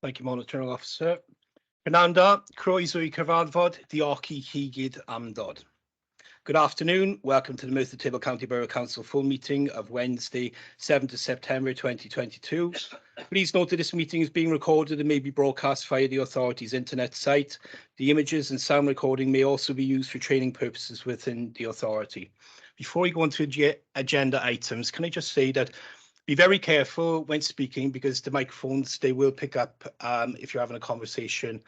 Thank you, Monitoring Officer. Fernanda, croeso I cyfarfod, diolch I chi gyd am dod. Good afternoon. Welcome to the Merthyr Tydfil County Borough Council full meeting of Wednesday, 7th of September 2022. Please note that this meeting is being recorded and may be broadcast via the authority's internet site. The images and sound recording may also be used for training purposes within the authority. Before we go on to agenda items, can I just say that be very careful when speaking, because the microphones, they will pick up if you're having a conversation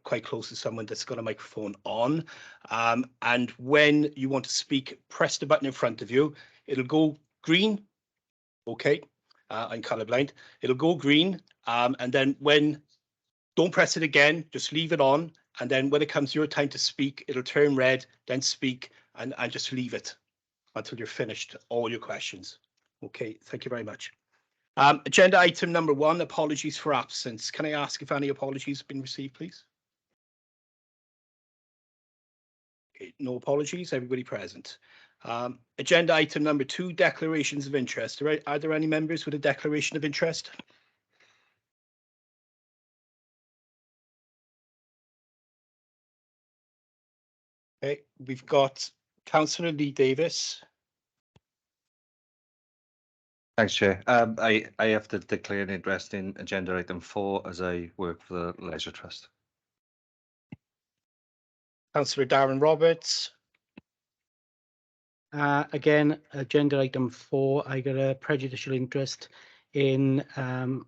quite close to someone that's got a microphone on. And when you want to speak, press the button in front of you. It'll go green. Okay, I'm colorblind. It'll go green. And then don't press it again, just leave it on. And then when it comes your time to speak, it'll turn red, then speak, and just leave it until you're finished all your questions. Okay, thank you very much. Agenda item number 1, apologies for absence. Can I ask if any apologies have been received, please? Okay, no apologies, everybody present. Agenda item number 2, declarations of interest. Are there any members with a declaration of interest? Okay, we've got Councillor Lee Davis. Thanks, Chair. I have to declare an interest in agenda item 4 as I work for the Leisure Trust. Councillor Darren Roberts. Again, agenda item 4, I got a prejudicial interest in that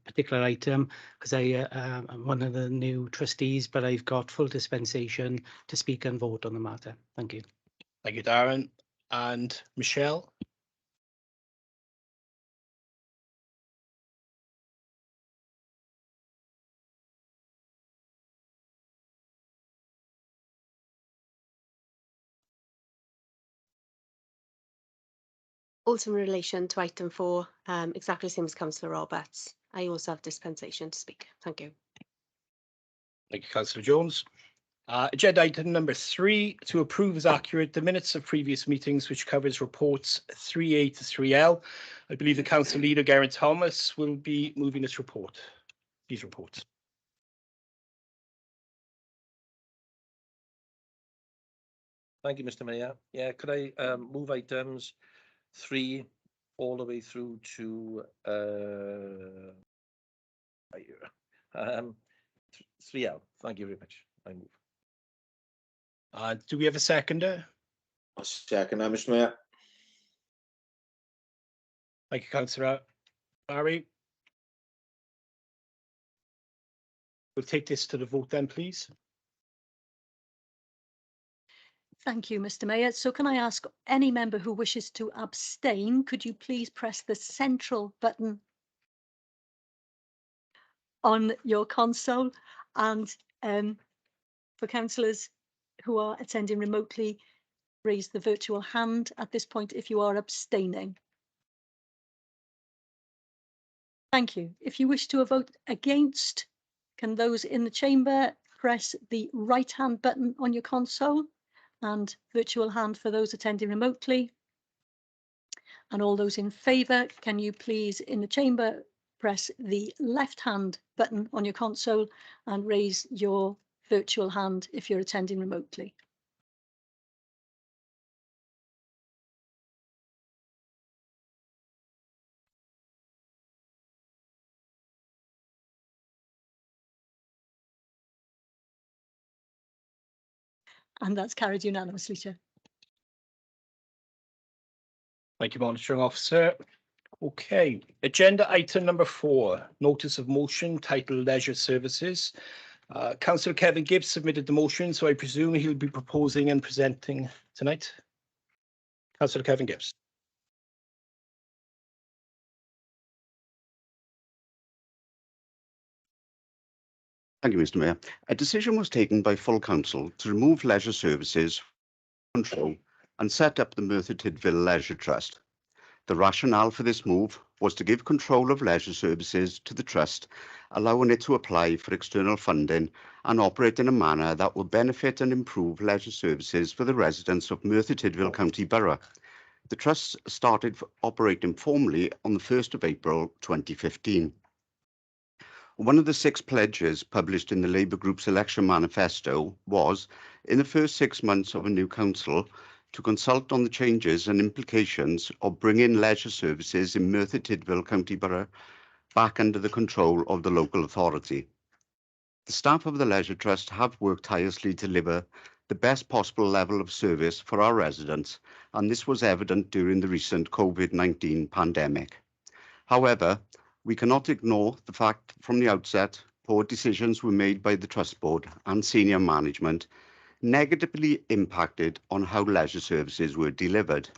particular item because I'm one of the new trustees, but I've got full dispensation to speak and vote on the matter. Thank you. Thank you, Darren. And Michelle? Also in relation to item 4, exactly the same as Councillor Roberts. I also have dispensation to speak. Thank you. Thank you, Councillor Jones. Agenda item number 3, to approve as accurate the minutes of previous meetings, which covers reports 3A to 3L. I believe the Council Leader, Geraint Thomas, will be moving this report. These reports. Thank you, Mr. Mayor. Yeah, could I move items 3 all the way through to 3L? Thank you very much. I move. Do we have a seconder? I'll second that, Mr. Mayor. Thank you, Councillor Barry. We'll take this to the vote then, please. Thank you, Mr. Mayor. So can I ask any member who wishes to abstain, could you please press the central button on your console? And for councillors who are attending remotely, raise the virtual hand at this point if you are abstaining. Thank you. If you wish to vote against, can those in the chamber press the right hand button on your console? And virtual hand for those attending remotely. And all those in favour, can you please in the chamber press the left hand button on your console and raise your virtual hand if you're attending remotely. And that's carried unanimously, Chair. Thank you, Monitoring Officer. Okay, agenda item number 4, notice of motion titled Leisure Services. Councillor Kevin Gibbs submitted the motion, so I presume he'll be proposing and presenting tonight. Councillor Kevin Gibbs. Thank you, Mr. Mayor. A decision was taken by full council to remove leisure services control and set up the Merthyr Tydfil Leisure Trust. The rationale for this move was to give control of leisure services to the trust, allowing it to apply for external funding and operate in a manner that will benefit and improve leisure services for the residents of Merthyr Tydfil County Borough. The trust started operating formally on the 1st of April 2015. One of the 6 pledges published in the Labour Group's election manifesto was, in the first 6 months of a new council, to consult on the changes and implications of bringing leisure services in Merthyr Tydfil County Borough back under the control of the local authority. The staff of the Leisure Trust have worked tirelessly to deliver the best possible level of service for our residents, and this was evident during the recent COVID-19 pandemic. However, we cannot ignore the fact from the outset poor decisions were made by the Trust Board and senior management negatively impacted on how leisure services were delivered.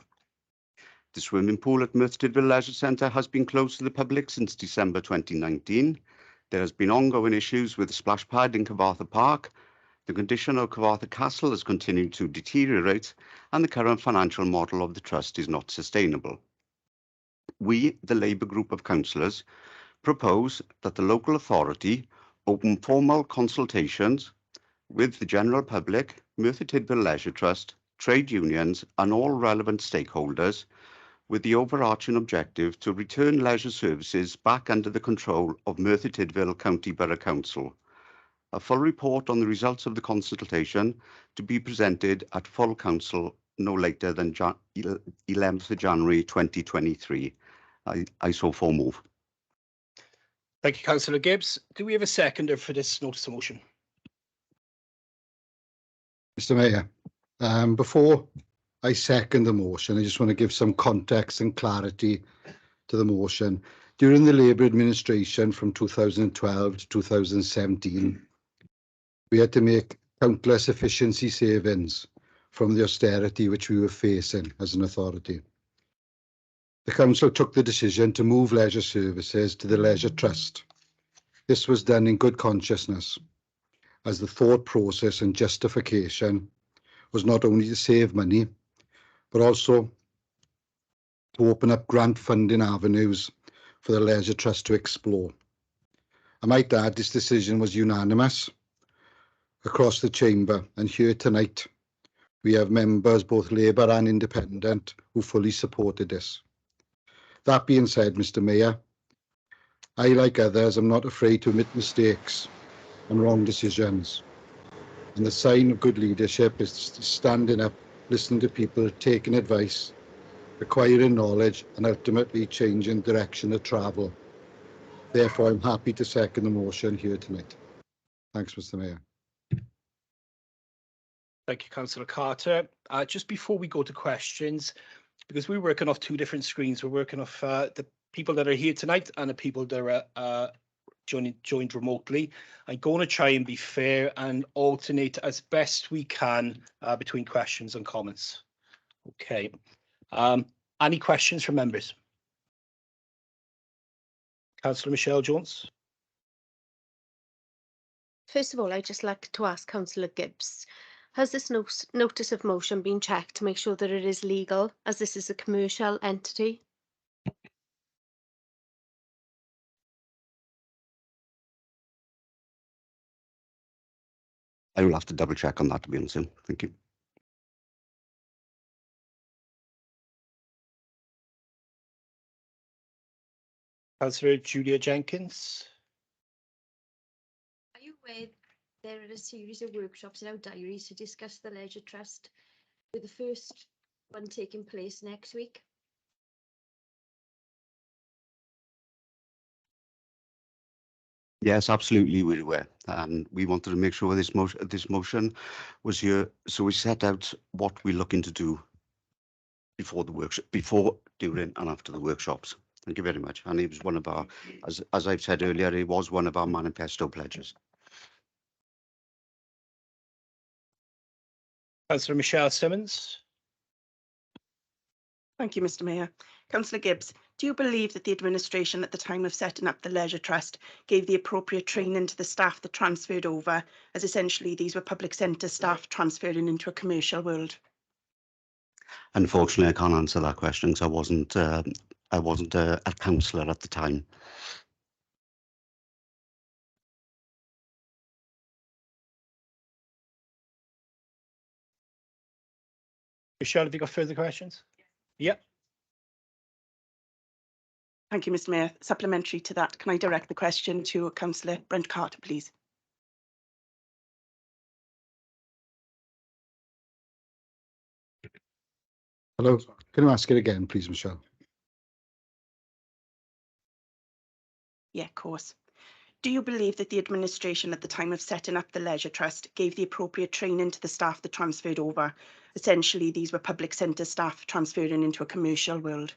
The swimming pool at Merthyr Tydfil Leisure Centre has been closed to the public since December 2019. There has been ongoing issues with the splash pad in Cyfarthfa Park. The condition of Cyfarthfa Castle has continued to deteriorate, and the current financial model of the Trust is not sustainable. We, the Labour Group of Councillors, propose that the local authority open formal consultations with the general public, Merthyr Tydfil Leisure Trust, trade unions and all relevant stakeholders, with the overarching objective to return leisure services back under the control of Merthyr Tydfil County Borough Council. A full report on the results of the consultation to be presented at full council no later than 11th of January 2023. I so move. Thank you, Councillor Gibbs. Do we have a seconder for this notice of motion? Mr. Mayor, before I second the motion, I just want to give some context and clarity to the motion. During the Labour administration from 2012 to 2017, we had to make countless efficiency savings from the austerity which we were facing as an authority. The council took the decision to move leisure services to the Leisure Trust. This was done in good consciousness, as the thought process and justification was not only to save money, but also to open up grant funding avenues for the Leisure Trust to explore. I might add, this decision was unanimous across the chamber, and here tonight we have members, both Labour and Independent, who fully supported this. That being said, Mr. Mayor, I, like others, am not afraid to admit mistakes and wrong decisions. And the sign of good leadership is standing up, listening to people, taking advice, acquiring knowledge, and ultimately changing direction of travel. Therefore, I'm happy to second the motion here tonight. Thanks, Mr. Mayor. Thank you, Councillor Carter. Just before we go to questions, because we're working off 2 different screens, we're working off the people that are here tonight and the people that are joined remotely. I'm going to try and be fair and alternate as best we can between questions and comments. Okay. Any questions from members? Councillor Michelle Jones. First of all, I'd just like to ask Councillor Gibbs, has this notice of motion been checked to make sure that it is legal, as this is a commercial entity? I will have to double check on that, to be honest. Thank you. Councillor Julia Jenkins. Are you aware there are a series of workshops in our diaries to discuss the Leisure Trust, with the first one taking place next week? Yes, absolutely, we're aware. And we wanted to make sure this motion was here, so we set out what we're looking to do before the workshop, before, during, and after the workshops. Thank you very much. And it was one of our, as I've said earlier, it was one of our manifesto pledges. Councillor Michelle Simmons. Thank you, Mr. Mayor. Councillor Gibbs, do you believe that the administration at the time of setting up the Leisure Trust gave the appropriate training to the staff that transferred over, as essentially these were public centre staff transferring into a commercial world? Unfortunately, I can't answer that question because I wasn't a councillor at the time. Michelle, have you got further questions? Yep. Thank you, Mr Mayor. Supplementary to that, can I direct the question to Councillor Brent Carter, please? Hello, can you ask it again, please, Michelle? Yeah, of course. Do you believe that the administration at the time of setting up the Leisure Trust gave the appropriate training to the staff that transferred over? Essentially, these were public centre staff transferring into a commercial world.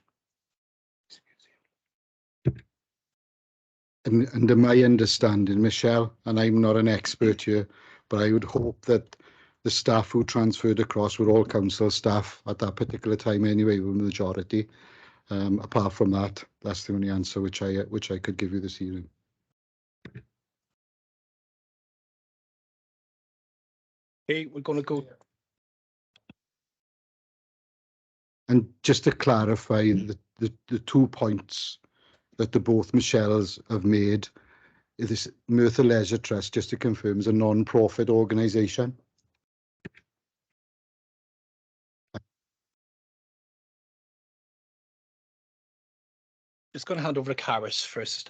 And under my understanding, Michelle, and I'm not an expert here, but I would hope that the staff who transferred across were all council staff at that particular time anyway, with the majority. Apart from that, that's the only answer which I could give you this evening. Okay, we're going to go. And just to clarify, the 2 points that the both Michelles have made, this Merthyr Leisure Trust, just to confirm, is a non-profit organisation. Just going to hand over to Caris first.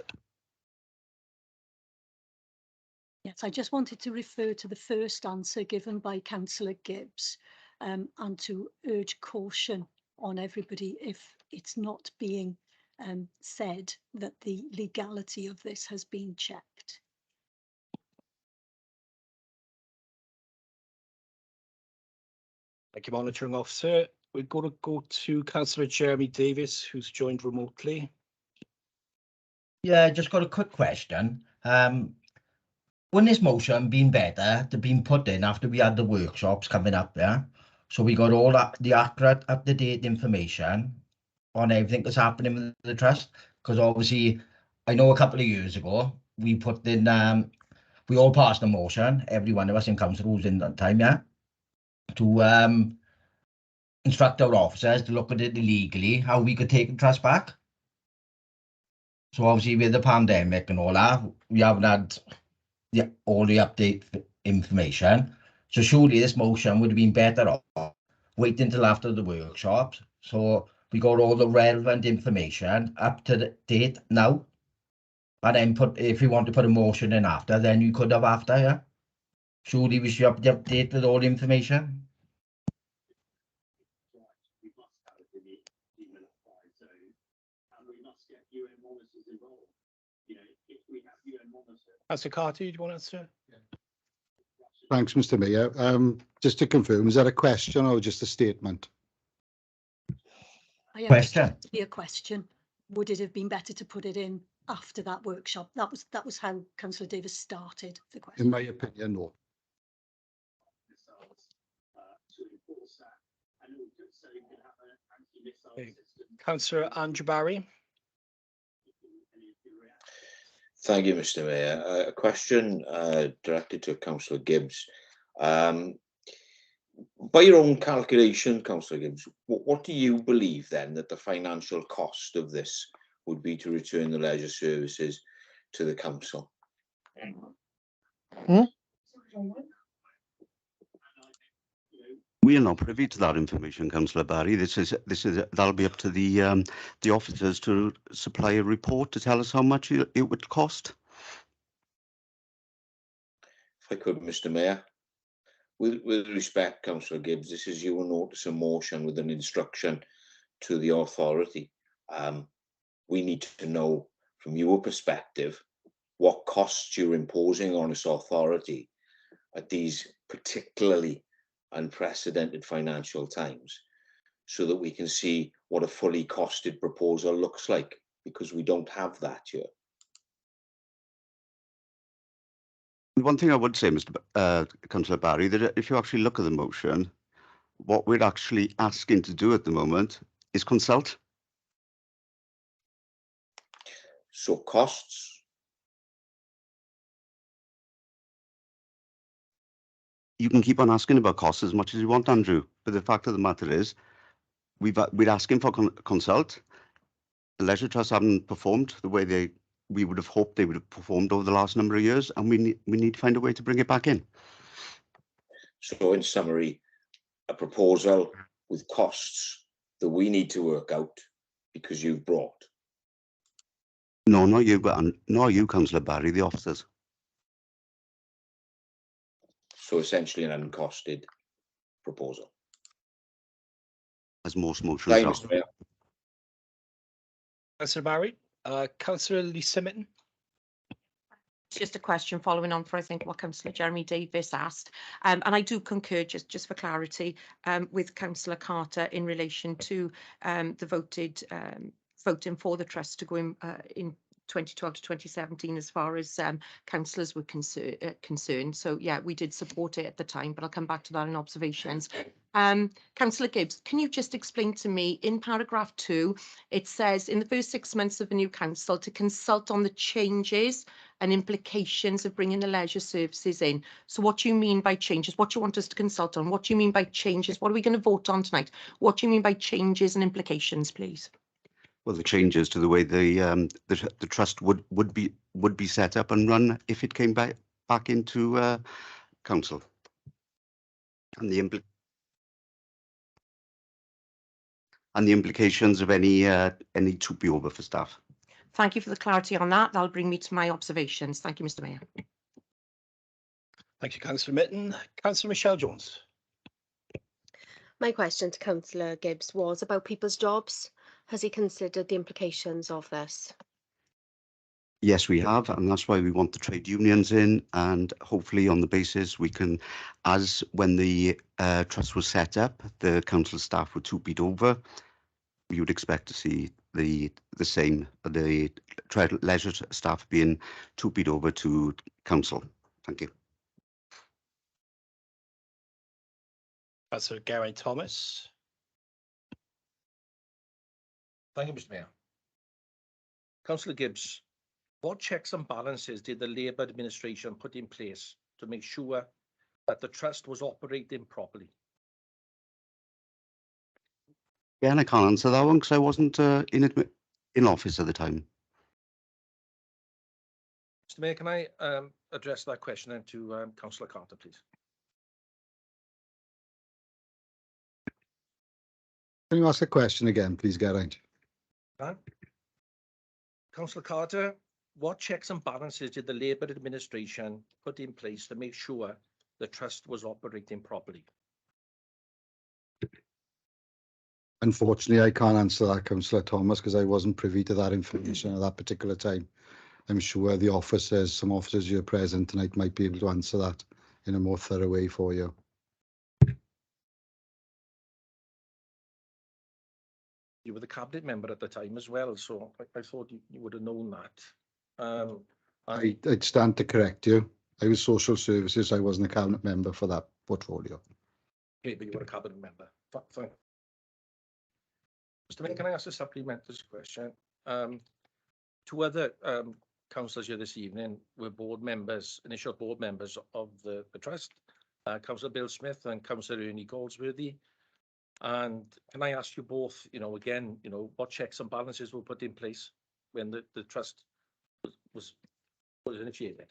Yes, I just wanted to refer to the first answer given by Councillor Gibbs and to urge caution on everybody if it's not being said that the legality of this has been checked. Thank you, Monitoring Officer. We're going to go to Councillor Jeremy Davis, who's joined remotely. Yeah, I just got a quick question. Wouldn't this motion been better to been put in after we had the workshops coming up there? So we got all that, the accurate, up-to-date information on everything that's happening with the trust. Because obviously, I know a couple of years ago, we put in, we all passed a motion, every one of us in council was in that time, yeah, to instruct our officers to look at it legally, how we could take the trust back. So obviously with the pandemic and all that, we haven't had all the update information. So surely this motion would have been better off waiting until after the workshops. So we got all the relevant information up to the date now. And then if you want to put a motion in after, then you could have after, yeah. Surely we should have the update with all the information. Councillor Carter, do you want to answer? Thanks, Mr Mayor. Just to confirm, is that a question or just a statement? I Question. understand to be a question. Would it have been better to put it in after that workshop? That was how Councillor Davis started the question. In my opinion, no. Okay. Councillor Andrew Barry. Thank you, Mr Mayor. A question directed to Councillor Gibbs. By your own calculation, Councillor Gibbs, what do you believe then that the financial cost of this would be to return the leisure services to the council? We are not privy to that information, Councillor Barry. That'll be up to the officers to supply a report to tell us how much it would cost. If I could, Mr Mayor, with respect, Councillor Gibbs, this is your notice of motion with an instruction to the authority. We need to know from your perspective what costs you're imposing on this authority at these particularly unprecedented financial times, so that we can see what a fully costed proposal looks like, because we don't have that here. One thing I would say, Councillor Barry, that if you actually look at the motion, what we're actually asking to do at the moment is consult. So costs. You can keep on asking about costs as much as you want, Andrew, but the fact of the matter is we're asking for consult. The Leisure Trust haven't performed the way we would have hoped they would have performed over the last number of years, and we need to find a way to bring it back in. So in summary, a proposal with costs that we need to work out because you've brought. No, not you, not you, Councillor Barry, the officers. So essentially an uncosted proposal. As most motions Thank you, are. Mr Mayor. Councillor Barry. Councillor Lisa Mitten. It's just a question following on for, I think, what Councillor Jeremy Davis asked. And I do concur, just for clarity, with Councillor Carter in relation to the voting for the trust to go in 2012 to 2017 as far as councillors were concerned. So yeah, we did support it at the time, but I'll come back to that in observations. Councillor Gibbs, can you just explain to me, in paragraph 2, it says in the first 6 months of the new council to consult on the changes and implications of bringing the leisure services in. So what do you mean by changes? What do you want us to consult on? What do you mean by changes? What are we going to vote on tonight? What do you mean by changes and implications, please? Well, the changes to the way the trust would be set up and run if it came back into council, and the implications of any to be over for staff. Thank you for the clarity on that. That'll bring me to my observations. Thank you, Mr. Mayor. Thank you, Councillor Mitten. Councillor Michelle Jones. My question to Councillor Gibbs was about people's jobs. Has he considered the implications of this? Yes, we have, and that's why we want the trade unions in, and hopefully on the basis we can, as when the trust was set up, the council staff were two-peat over, we would expect to see the same, the leisure staff being two-peat over to council. Thank you. Councillor Geraint Thomas. Thank you, Mr Mayor. Councillor Gibbs, what checks and balances did the Labour administration put in place to make sure that the trust was operating properly? Yeah, and I can't answer that one because I wasn't in office at the time. Mr Mayor, can I address that question then to Councillor Carter, please? Can you ask the question again, please, Geraint? Councillor Carter, what checks and balances did the Labour administration put in place to make sure the trust was operating properly? Unfortunately, I can't answer that, Councillor Thomas, because I wasn't privy to that information at that particular time. I'm sure the officers, some officers here present tonight might be able to answer that in a more thorough way for you. You were the cabinet member at the time as well, so I thought you would have known that. I'd stand to correct you. I was social services. I wasn't a cabinet member for that portfolio. Okay, but you were a cabinet member. Fine. Mr. Mayor, can I ask a supplementary question? Two other councillors here this evening were board members, initial board members of the trust, Councillor Bill Smith and Councillor Ernie Goldsworthy. And can I ask you both, again, what checks and balances were put in place when the trust was initiated?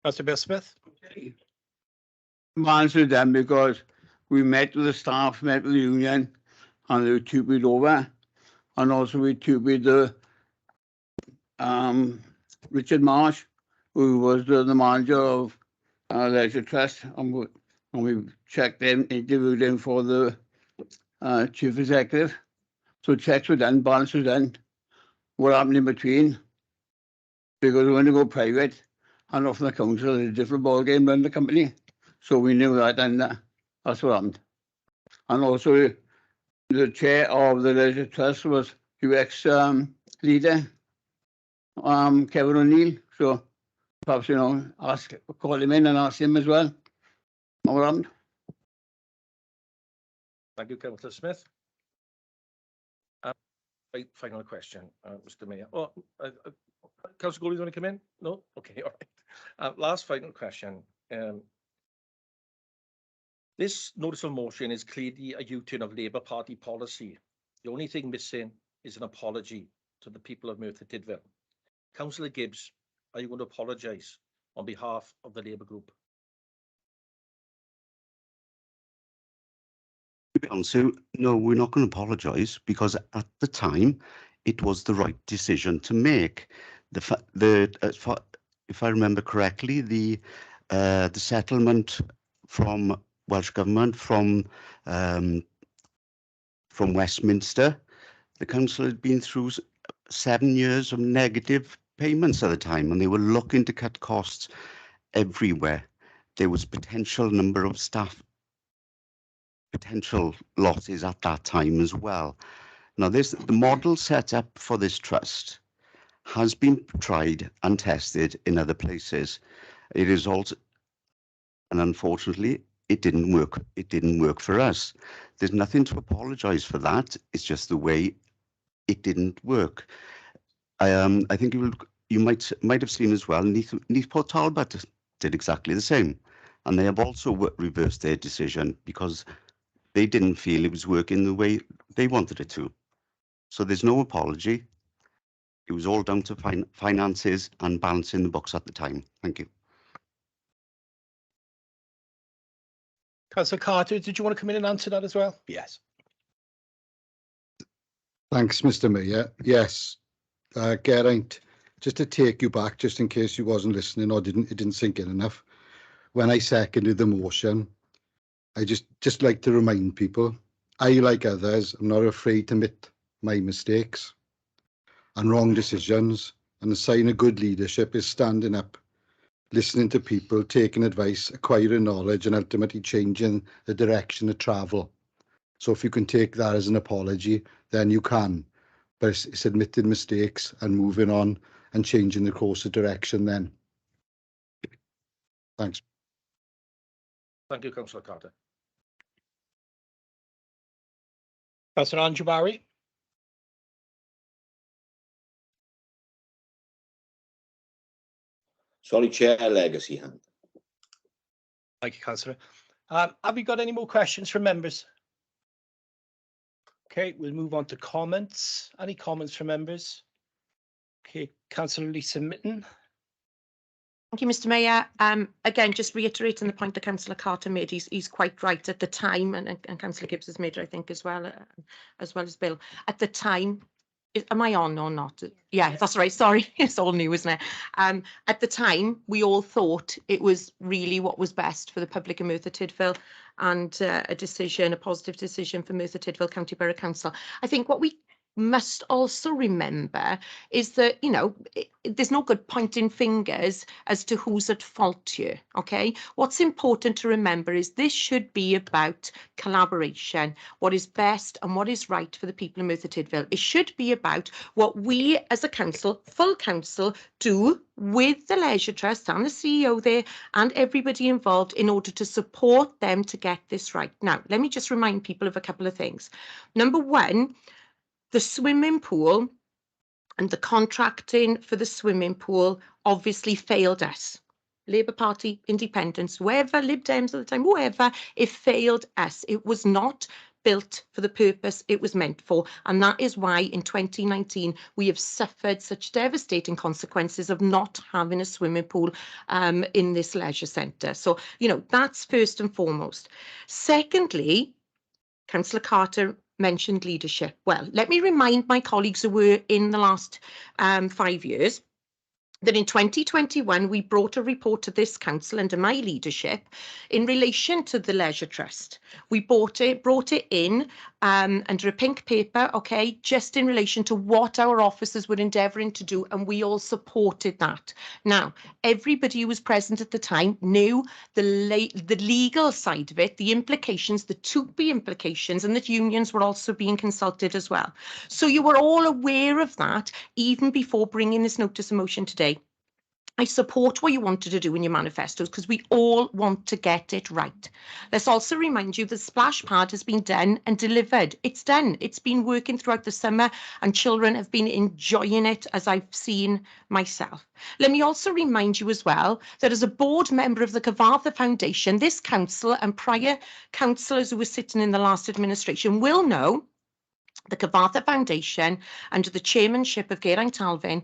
Councillor Bill Smith. Answer them because we met with the staff, met with the union, and they were two-peat over, and also we two-peat the Richard Marsh, who was the manager of Leisure Trust, and we checked in, interviewed him for the chief executive. So checks were done, balance was done. What happened in between? Because we went to go private, and off the council, a different ball game run the company. So we knew that, and that's what happened. And also, the chair of the Leisure Trust was UX leader, Kevin O'Neill. So perhaps, call him in and ask him as well. What happened? Thank you, Councillor Smith. Final question, Mr. Mayor. Oh, Councillor Goldie, you want to come in? No? Okay, all right. Last final question. This notice of motion is clearly a U-turn of Labour Party policy. The only thing missing is an apology to the people of Merthyr Tydfil. Councillor Gibbs, are you going to apologise on behalf of the Labour group? So no, we're not going to apologise because at the time it was the right decision to make. If I remember correctly, the settlement from Welsh Government from Westminster, the council had been through 7 years of negative payments at the time, and they were looking to cut costs everywhere. There was potential number of staff, potential losses at that time as well. Now, the model set up for this trust has been tried and tested in other places. It is also, and unfortunately, it didn't work. It didn't work for us. There's nothing to apologise for that. It's just the way it didn't work. I think you might have seen as well, Port Talbot did exactly the same, and they have also reversed their decision because they didn't feel it was working the way they wanted it to. So there's no apology. It was all down to finances and balancing the books at the time. Thank you. Councillor Carter, did you want to come in and answer that as well? Yes. Thanks, Mr. Mayor. Yes, Geraint, just to take you back, just in case you wasn't listening or it didn't sink in enough. When I seconded the motion, I just like to remind people, I, like others, am not afraid to admit my mistakes and wrong decisions, and a sign of good leadership is standing up, listening to people, taking advice, acquiring knowledge, and ultimately changing the direction of travel. So if you can take that as an apology, then you can. But it's admitting mistakes and moving on and changing the course of direction then. Thanks. Thank you, Councillor Carter. Councillor Andrew Barry. Sorry, Chair, legacy hand. Thank you, Councillor. Have we got any more questions from members? Okay, we'll move on to comments. Any comments from members? Okay, Councillor Lisa Mitten. Thank you, Mr. Mayor. Again, just reiterating the point that Councillor Carter made, he's quite right at the time, and Councillor Gibbs has made it, I think, as well as Bill. At the time, am I on or not? Yeah, that's right. Sorry, it's all new, isn't it? At the time, we all thought it was really what was best for the public of Merthyr Tydfil, and a positive decision for Merthyr Tydfil County Borough Council. I think what we must also remember is that, you know, there's no good pointing fingers as to who's at fault here, okay? What's important to remember is this should be about collaboration, what is best and what is right for the people of Merthyr Tydfil. It should be about what we as a council, full council, do with the Leisure Trust and the CEO there and everybody involved in order to support them to get this right. Now, let me just remind people of a couple of things. Number one, the swimming pool and the contracting for the swimming pool obviously failed us. Labour Party, Independents, whoever, Lib Dems at the time, whoever, it failed us. It was not built for the purpose it was meant for. And that is why in 2019, we have suffered such devastating consequences of not having a swimming pool in this leisure centre. So, you know, that's first and foremost. Secondly, Councillor Carter mentioned leadership. Well, let me remind my colleagues who were in the last 5 years that in 2021, we brought a report to this council under my leadership in relation to the Leisure Trust. We brought it in under a pink paper, okay, just in relation to what our officers were endeavouring to do, and we all supported that. Now, everybody who was present at the time knew the legal side of it, the implications, the to-be implications, and that unions were also being consulted as well. So you were all aware of that even before bringing this notice of motion today. I support what you wanted to do in your manifestos because we all want to get it right. Let's also remind you the splash pad has been done and delivered. It's done. It's been working throughout the summer and children have been enjoying it, as I've seen myself. Let me also remind you as well that as a board member of the Cyfarthfa Foundation, this council and prior councillors who were sitting in the last administration will know the Cyfarthfa Foundation, under the chairmanship of Geraint Alvin,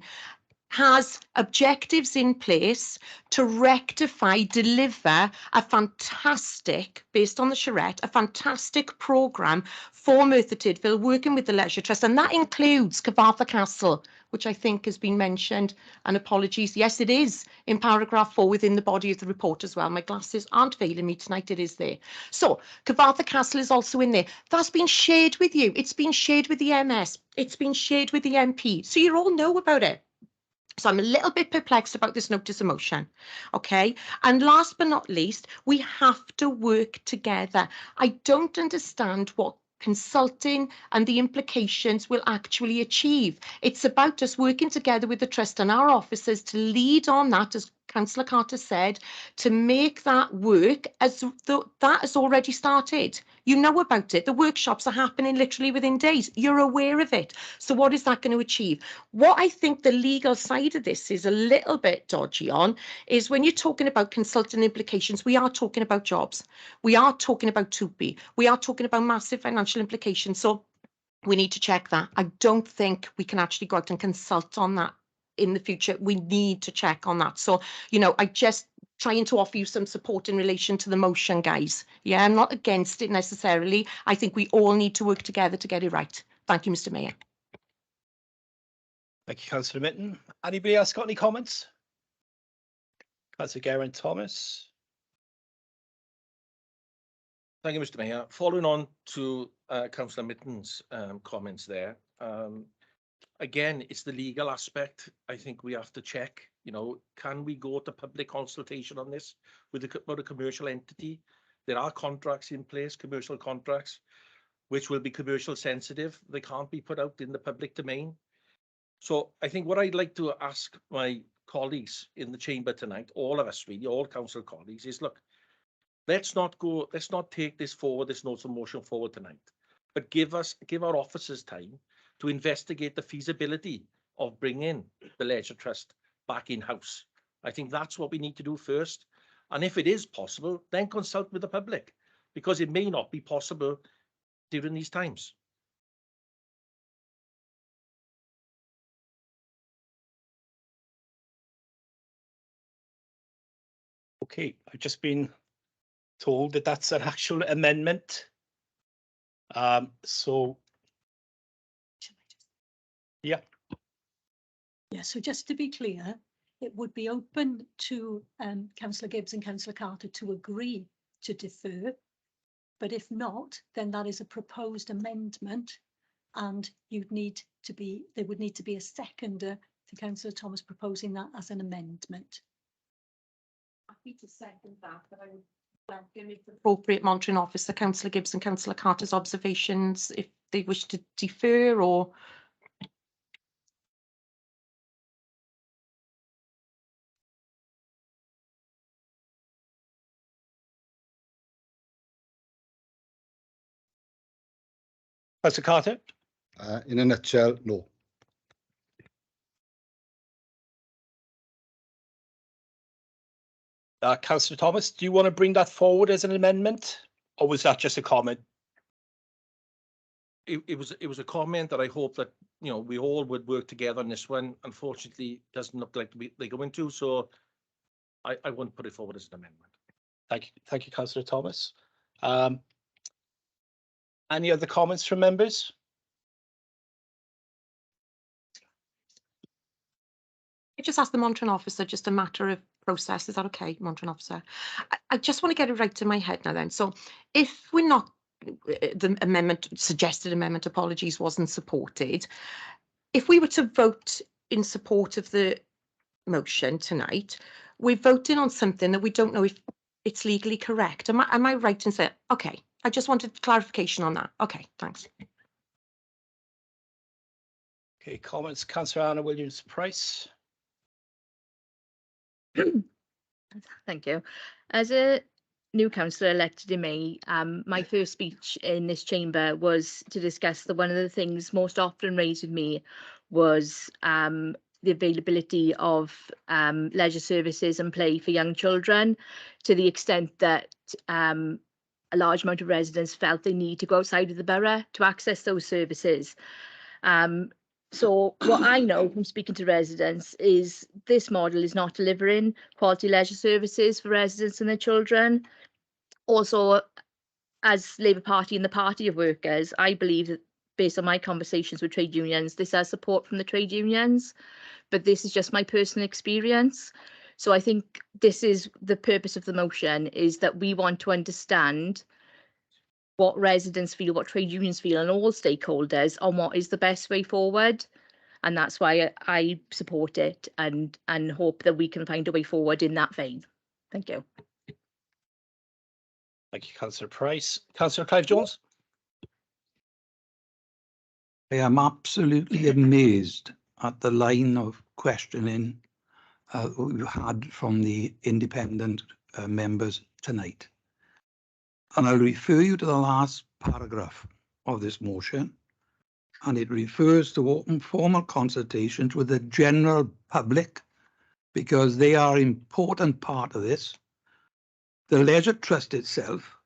has objectives in place to rectify, deliver a fantastic, based on the charrette, a fantastic programme for Merthyr Tydfil, working with the Leisure Trust, and that includes Cyfarthfa Castle, which I think has been mentioned, and apologies, yes, it is in paragraph 4 within the body of the report as well. My glasses aren't failing me tonight, it is there. So Cyfarthfa Castle is also in there. That's been shared with you. It's been shared with the MS. It's been shared with the MP. So you all know about it. So I'm a little bit perplexed about this notice of motion. Okay. And last but not least, we have to work together. I don't understand what consulting and the implications will actually achieve. It's about us working together with the trust and our officers to lead on that, as Councillor Carter said, to make that work as though that has already started. You know about it. The workshops are happening literally within days. You're aware of it. So what is that going to achieve? What I think the legal side of this is a little bit dodgy on is when you're talking about consulting implications, we are talking about jobs. We are talking about TUPE. We are talking about massive financial implications. So we need to check that. I don't think we can actually go out and consult on that in the future. We need to check on that. So, you know, I just trying to offer you some support in relation to the motion, guys. Yeah, I'm not against it necessarily. I think we all need to work together to get it right. Thank you, Mr. Mayor. Thank you, Councillor Minton. Anybody else got any comments? Councillor Geraint-Thomas. Thank you, Mr. Mayor. Following on to Councillor Mitton's comments there, again, it's the legal aspect. I think we have to check, you know, can we go to public consultation on this with a commercial entity? There are contracts in place, commercial contracts, which will be commercial sensitive. They can't be put out in the public domain. So I think what I'd like to ask my colleagues in the chamber tonight, all of us really, all council colleagues, is look, let's not take this forward, this notice of motion forward tonight, but give our officers time to investigate the feasibility of bringing the Leisure Trust back in-house. I think that's what we need to do first. And if it is possible, then consult with the public, because it may not be possible during these times. Okay, I've just been told that that's an actual amendment. So, yeah. Yeah, so just to be clear, it would be open to Councillor Gibbs and Councillor Carter to agree to defer. But if not, then that is a proposed amendment, and there would need to be a seconder to Councillor Thomas proposing that as an amendment. Happy to second that, but I would welcome if the appropriate monitoring officer, Councillor Gibbs and Councillor Carter's observations, if they wish to defer or. Councillor Carter? In a nutshell, no. Councillor Thomas, do you want to bring that forward as an amendment, or was that just a comment? It was a comment that I hope that, you know, we all would work together on this one. Unfortunately, it doesn't look like they go into, so I won't put it forward as an amendment. Thank you, Councillor Thomas. Any other comments from members? I just asked the monitoring officer, just a matter of process. Is that okay, monitoring officer? I just want to get it right in my head now then. So if we're not, the amendment, suggested amendment, apologies, wasn't supported, if we were to vote in support of the motion tonight, we're voting on something that we don't know if it's legally correct. Am I right in saying, okay, I just wanted clarification on that. Okay, thanks. Okay, comments, Councillor Anna Williams-Price. Thank you. As a new councillor elected in May, my first speech in this chamber was to discuss that one of the things most often raised with me was the availability of leisure services and play for young children, to the extent that a large amount of residents felt they need to go outside of the borough to access those services. So what I know from speaking to residents is this model is not delivering quality leisure services for residents and their children. Also, as Labour Party and the Party of Workers, I believe that based on my conversations with trade unions, this has support from the trade unions, but this is just my personal experience. So I think this is the purpose of the motion, is that we want to understand what residents feel, what trade unions feel, and all stakeholders on what is the best way forward. And that's why I support it and hope that we can find a way forward in that vein. Thank you. Thank you, Councillor Price. Councillor Clive Jones. I am absolutely amazed at the line of questioning we've had from the independent members tonight. And I'll refer you to the last paragraph of this motion, and it refers to open formal consultations with the general public, because they are an important part of this. The Leisure Trust itself,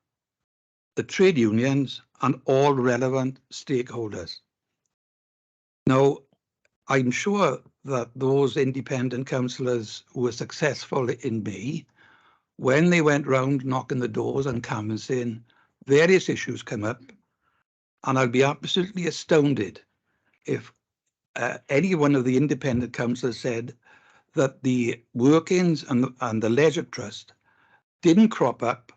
the trade unions, and all relevant stakeholders. Now, I'm sure that those independent councillors who were successful in May, when they went round knocking the doors and canvassing, various issues come up, and I'll be absolutely astounded if any one of the independent councillors said that the workings and the Leisure Trust didn't crop up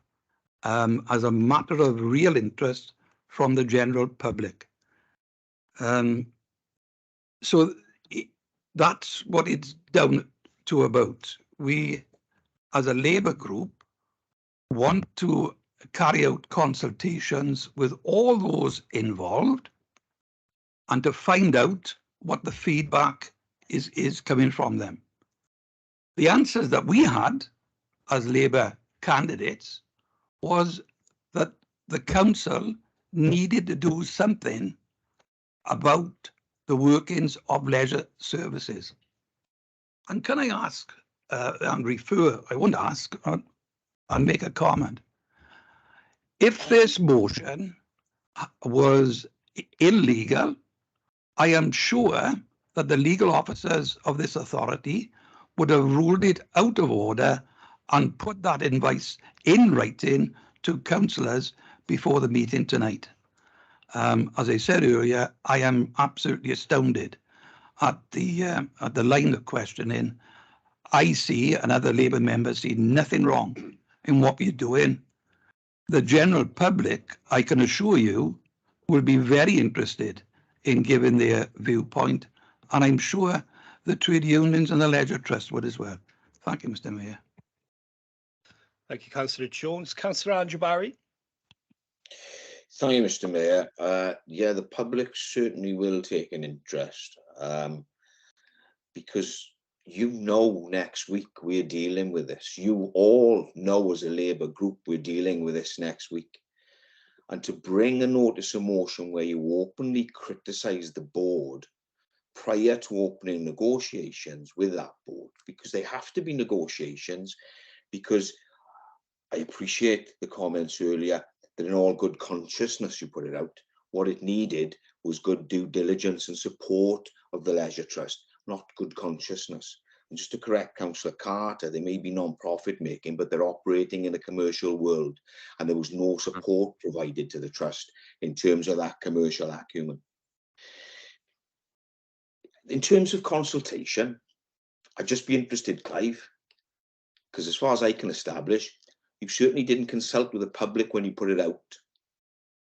as a matter of real interest from the general public. So that's what it's down to about. We, as a Labour group, want to carry out consultations with all those involved and to find out what the feedback is coming from them. The answers that we had as Labour candidates was that the council needed to do something about the workings of leisure services. And can I ask and refer, I won't ask, and make a comment. If this motion was illegal, I am sure that the legal officers of this authority would have ruled it out of order and put that advice in writing to councillors before the meeting tonight. As I said earlier, I am absolutely astounded at the line of questioning. I see, and other Labour members see, nothing wrong in what we're doing. The general public, I can assure you, will be very interested in giving their viewpoint, and I'm sure the trade unions and the Leisure Trust would as well. Thank you, Mr. Mayor. Thank you, Councillor Jones. Councillor Andrew Barry. Thank you, Mr. Mayor. Yeah, the public certainly will take an interest because you know next week we're dealing with this. You all know as a Labour group we're dealing with this next week. And to bring a notice of motion where you openly criticise the board prior to opening negotiations with that board, because they have to be negotiations, because I appreciate the comments earlier that in all good consciousness you put it out. What it needed was good due diligence and support of the Leisure Trust, not good consciousness. And just to correct Councillor Carter, they may be non-profit making, but they're operating in a commercial world, and there was no support provided to the trust in terms of that commercial acumen. In terms of consultation, I'd just be interested, Clive, because as far as I can establish, you certainly didn't consult with the public when you put it out,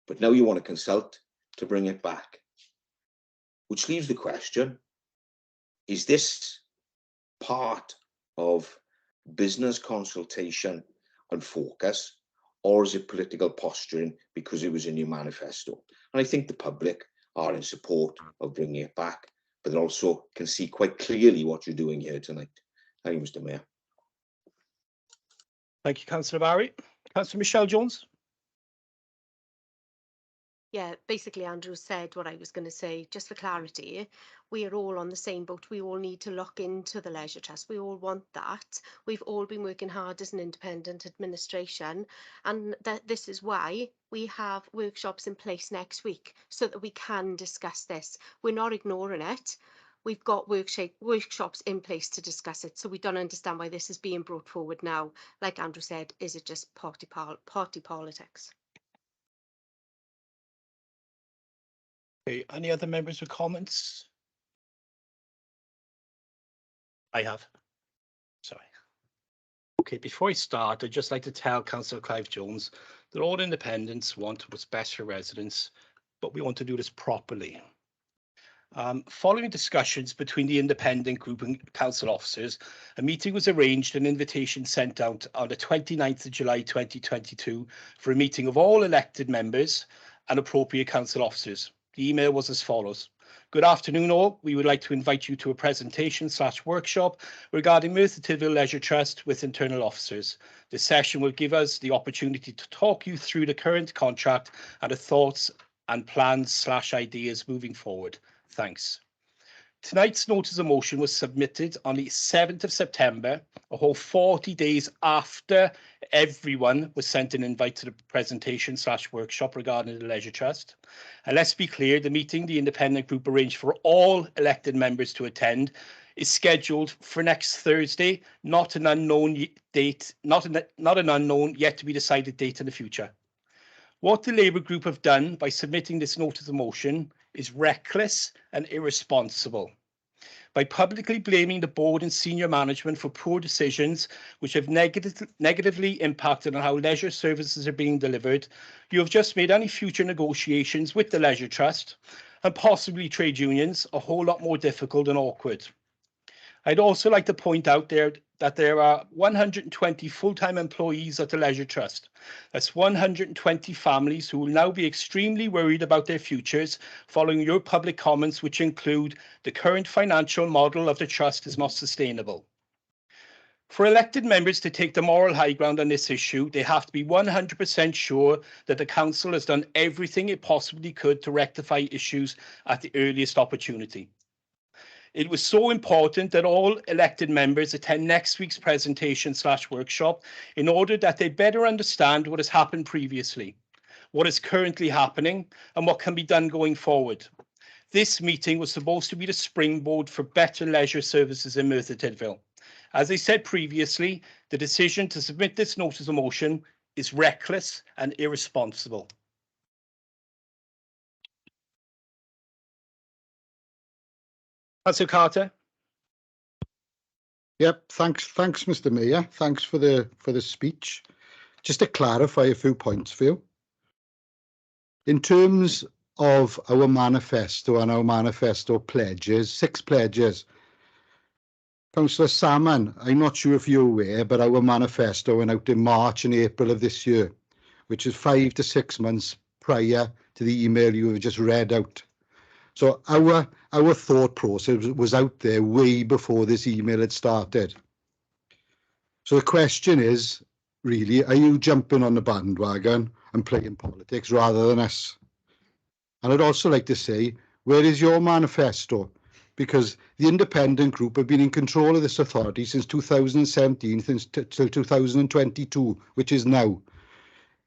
but now you want to consult to bring it back. Which leaves the question, is this part of business consultation and focus, or is it political posturing because it was in your manifesto? And I think the public are in support of bringing it back, but they also can see quite clearly what you're doing here tonight. Thank you, Mr. Mayor. Thank you, Councillor Barry. Councillor Michelle Jones. yeah, basically Andrew said what I was going to say. Just for clarity, we are all on the same boat. We all need to look into the Leisure Trust. We all want that. We've all been working hard as an independent administration, and that this is why we have workshops in place next week so that we can discuss this. We're not ignoring it. We've got workshops in place to discuss it, so we don't understand why this is being brought forward now. Like Andrew said, is it just party politics? Okay, any other members with comments? I have. Sorry. Okay, before I start, I'd just like to tell Councillor Clive Jones that all independents want what's best for residents, but we want to do this properly. Following discussions between the independent group and council officers, a meeting was arranged and invitation sent out on the 29th of July 2022 for a meeting of all elected members and appropriate council officers. The email was as follows. Good afternoon all. We would like to invite you to a presentation/workshop regarding Merthyr Tydfil Leisure Trust with internal officers. This session will give us the opportunity to talk you through the current contract and the thoughts and plans/ideas moving forward. Thanks. Tonight's notice of motion was submitted on the 7th of September, a whole 40 days after everyone was sent an invite to the presentation/workshop regarding the Leisure Trust. And let's be clear, the meeting the independent group arranged for all elected members to attend is scheduled for next Thursday, not an unknown date, not an unknown yet to be decided date in the future. What the Labour group have done by submitting this notice of motion is reckless and irresponsible. By publicly blaming the board and senior management for poor decisions which have negatively impacted on how leisure services are being delivered, you have just made any future negotiations with the Leisure Trust and possibly trade unions a whole lot more difficult and awkward. I'd also like to point out that there are 120 full-time employees at the Leisure Trust. That's 120 families who will now be extremely worried about their futures following your public comments, which include the current financial model of the trust is not sustainable. For elected members to take the moral high ground on this issue, they have to be 100% sure that the council has done everything it possibly could to rectify issues at the earliest opportunity. It was so important that all elected members attend next week's presentation/workshop in order that they better understand what has happened previously, what is currently happening, and what can be done going forward. This meeting was supposed to be the springboard for better leisure services in Merthyr Tydfil. As I said previously, the decision to submit this notice of motion is reckless and irresponsible. Councillor Carter. Yep, thanks, Mr. Mayor. Thanks for the speech. Just to clarify a few points for you. In terms of our manifesto and our manifesto pledges, 6 pledges. Councillor Salmon, I'm not sure if you're aware, but our manifesto went out in March and April of this year, which is 5 to 6 months prior to the email you have just read out. So our thought process was out there way before this email had started. So the question is, really, are you jumping on the bandwagon and playing politics rather than us? And I'd also like to say, where is your manifesto? Because the independent group have been in control of this authority since 2017 till 2022, which is now.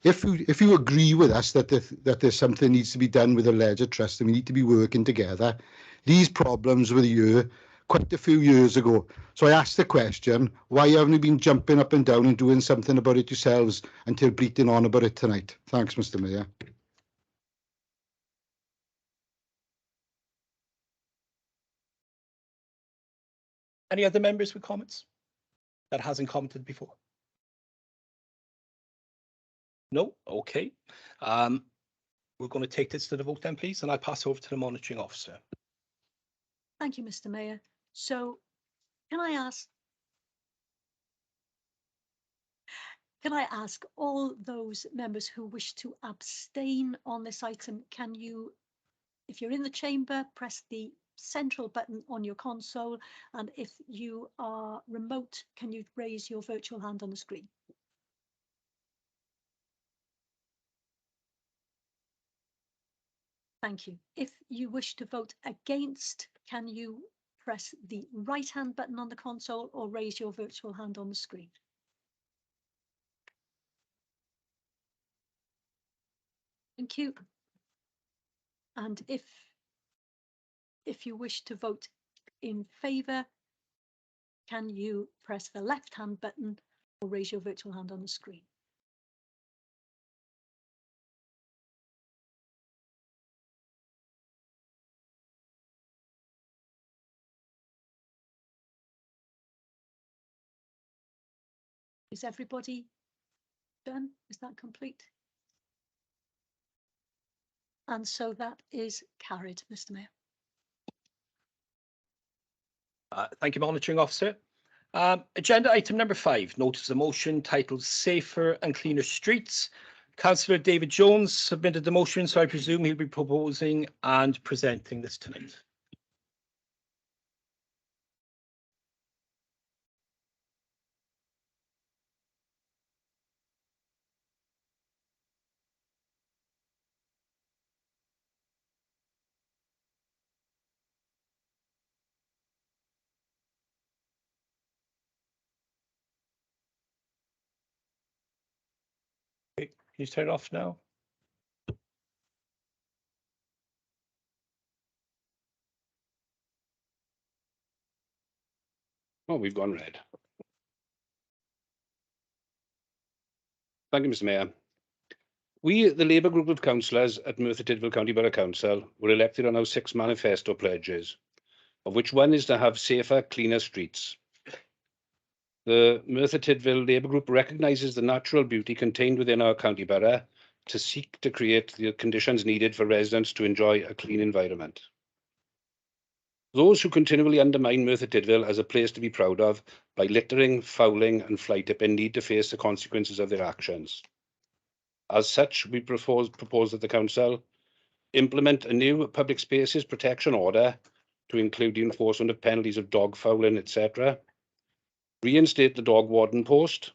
If you agree with us that there's something needs to be done with the Leisure Trust and we need to be working together, these problems were here quite a few years ago. So I asked the question, why haven't you been jumping up and down and doing something about it yourselves until bleating on about it tonight? Thanks, Mr. Mayor. Any other members with comments that hasn't commented before? No? Okay. We're going to take this to the vote then, please, and I pass over to the monitoring officer. Thank you, Mr. Mayor. So can I ask all those members who wish to abstain on this item, can you, if you're in the chamber, press the central button on your console, and if you are remote, can you raise your virtual hand on the screen? Thank you. If you wish to vote against, can you press the right hand button on the console or raise your virtual hand on the screen? Thank you. And if you wish to vote in favour, can you press the left hand button or raise your virtual hand on the screen? Is everybody done? Is that complete? And so that is carried, Mr. Mayor. Thank you, Monitoring Officer. Agenda item number 5, notice of motion titled Safer and Cleaner Streets. Councillor David Jones submitted the motion, so I presume he'll be proposing and presenting this tonight. Okay, can you turn it off now? Oh, we've gone red. Thank you, Mr. Mayor. We, the Labour group of councillors at Merthyr Tydfil County Borough Council, were elected on our 6 manifesto pledges, of which one is to have safer, cleaner streets. The Merthyr Tydfil Labour group recognises the natural beauty contained within our county borough to seek to create the conditions needed for residents to enjoy a clean environment. Those who continually undermine Merthyr Tydfil as a place to be proud of by littering, fouling and fly tipping need to face the consequences of their actions. As such, we propose that the Council implement a new public spaces protection order to include the enforcement of penalties of dog fouling, etc., reinstate the dog warden post,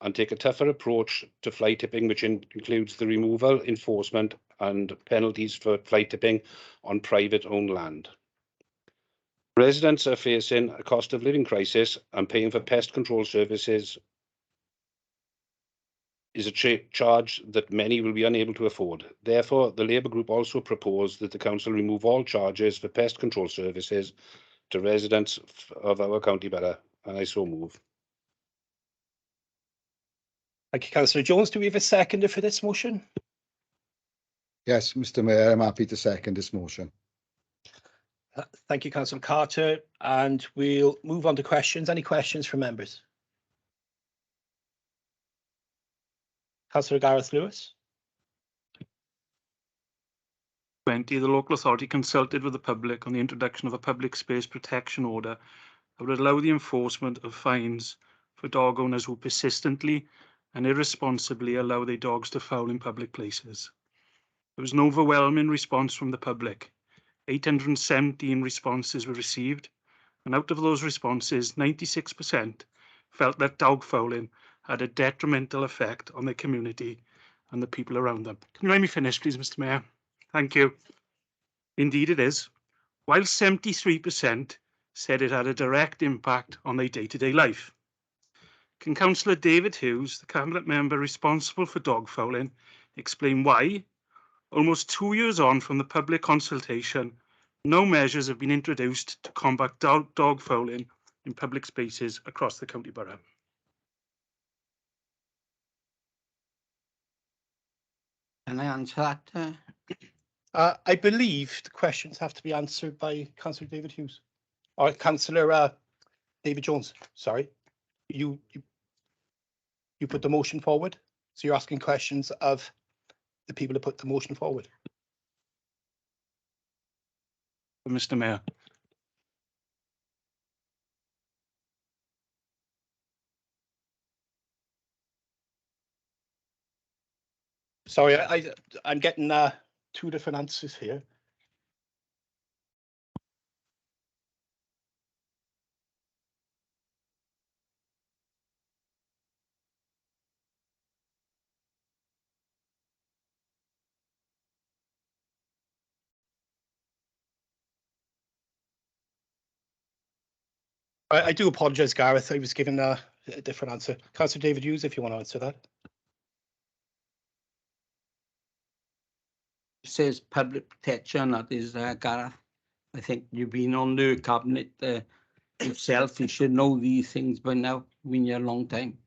and take a tougher approach to fly tipping, which includes the removal, enforcement and penalties for fly tipping on private-owned land. Residents are facing a cost of living crisis, and paying for pest control services is a charge that many will be unable to afford. Therefore, the Labour group also proposed that the Council remove all charges for pest control services to residents of our county borough, and I so move. Thank you, Councillor Jones. Do we have a seconder for this motion? Yes, Mr. Mayor, I'm happy to second this motion. Thank you, Councillor Carter. And we'll move on to questions. Any questions from members? Councillor Gareth Lewis. 20, the local authority consulted with the public on the introduction of a public space protection order that would allow the enforcement of fines for dog owners who persistently and irresponsibly allow their dogs to foul in public places. There was an overwhelming response from the public. 817 responses were received, and out of those responses, 96% felt that dog fouling had a detrimental effect on their community and the people around them. Can you let me finish, please, Mr. Mayor? Thank you. Indeed it is. While 73% said it had a direct impact on their day-to-day life. Can Councillor David Hughes, the Cabinet member responsible for dog fouling, explain why, almost 2 years on from the public consultation, no measures have been introduced to combat dog fouling in public spaces across the county borough? Can I answer that? I believe the questions have to be answered by Councillor David Hughes or Councillor David Jones. Sorry, you put the motion forward, so you're asking questions of the people who put the motion forward. Mr. Mayor. Sorry, I'm getting two different answers here. I do apologise, Gareth. I was given a different answer. Councillor David Hughes, if you want to answer that. Says public protection, that is Gareth. I think you've been on the cabinet yourself. You should know these things by now. Been here a long time.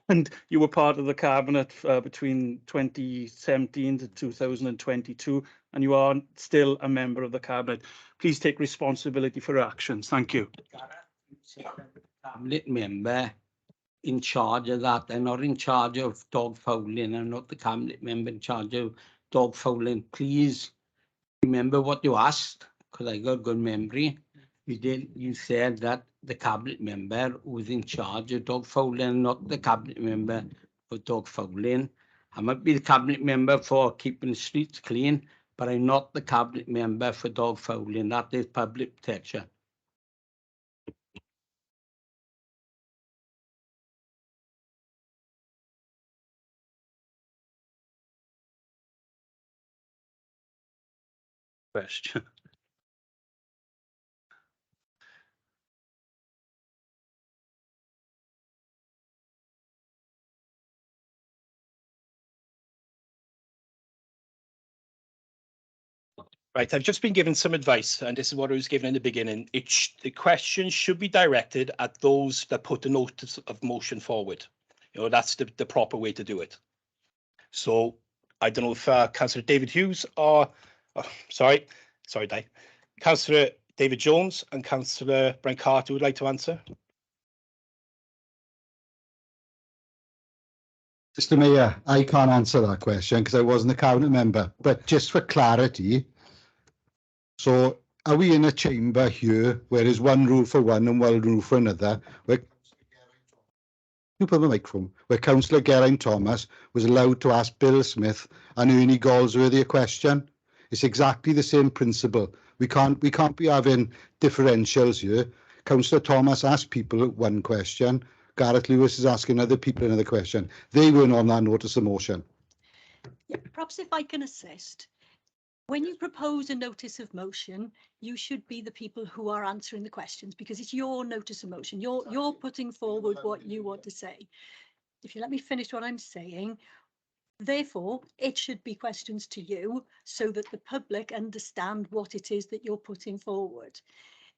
And you were part of the cabinet between 2017 to 2022, and you are still a member of the cabinet. Please take responsibility for your actions. Thank you. Cabinet member in charge of that. I'm not in charge of dog fouling. I'm not the cabinet member in charge of dog fouling. Please remember what you asked, because I got good memory. You said that the cabinet member was in charge of dog fouling, not the cabinet member for dog fouling. I might be the cabinet member for keeping the streets clean, but I'm not the cabinet member for dog fouling. That is public protection. Question. Right, I've just been given some advice, and this is what I was given in the beginning. The questions should be directed at those that put the notice of motion forward. You know, that's the proper way to do it. So I don't know if Councillor David Hughes or, sorry, Dave. Councillor David Jones and Councillor Brent Carter would like to answer. Mr. Mayor, I can't answer that question because I wasn't a cabinet member, but just for clarity, so are we in a chamber here where there's one rule for one and one rule for another? You put the microphone. Where Councillor Geraint Thomas was allowed to ask Bill Smith and Ernie Galsworthy a question. It's exactly the same principle. We can't be having differentials here. Councillor Thomas asked people one question. Gareth Lewis is asking other people another question. They weren't on that notice of motion. Yeah, perhaps if I can assist. When you propose a notice of motion, you should be the people who are answering the questions because it's your notice of motion. You're putting forward what you want to say. If you let me finish what I'm saying, therefore, it should be questions to you so that the public understand what it is that you're putting forward.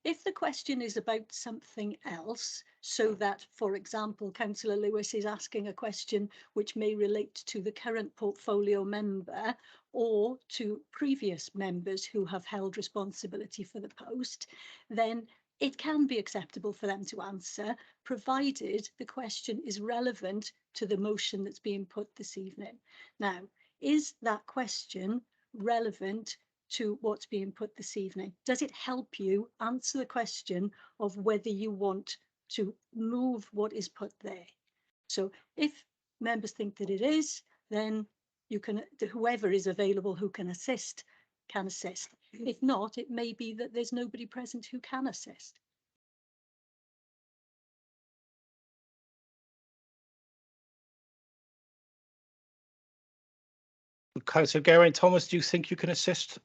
If the question is about something else, so that, for example, Councillor Lewis is asking a question which may relate to the current portfolio member or to previous members who have held responsibility for the post, then it can be acceptable for them to answer, provided the question is relevant to the motion that's being put this evening. Now, is that question relevant to what's being put this evening? Does it help you answer the question of whether you want to move what is put there? So if members think that it is, then you can, whoever is available who can assist. If not, it may be that there's nobody present who can assist. Councillor Geraint Thomas, do you think you can assist?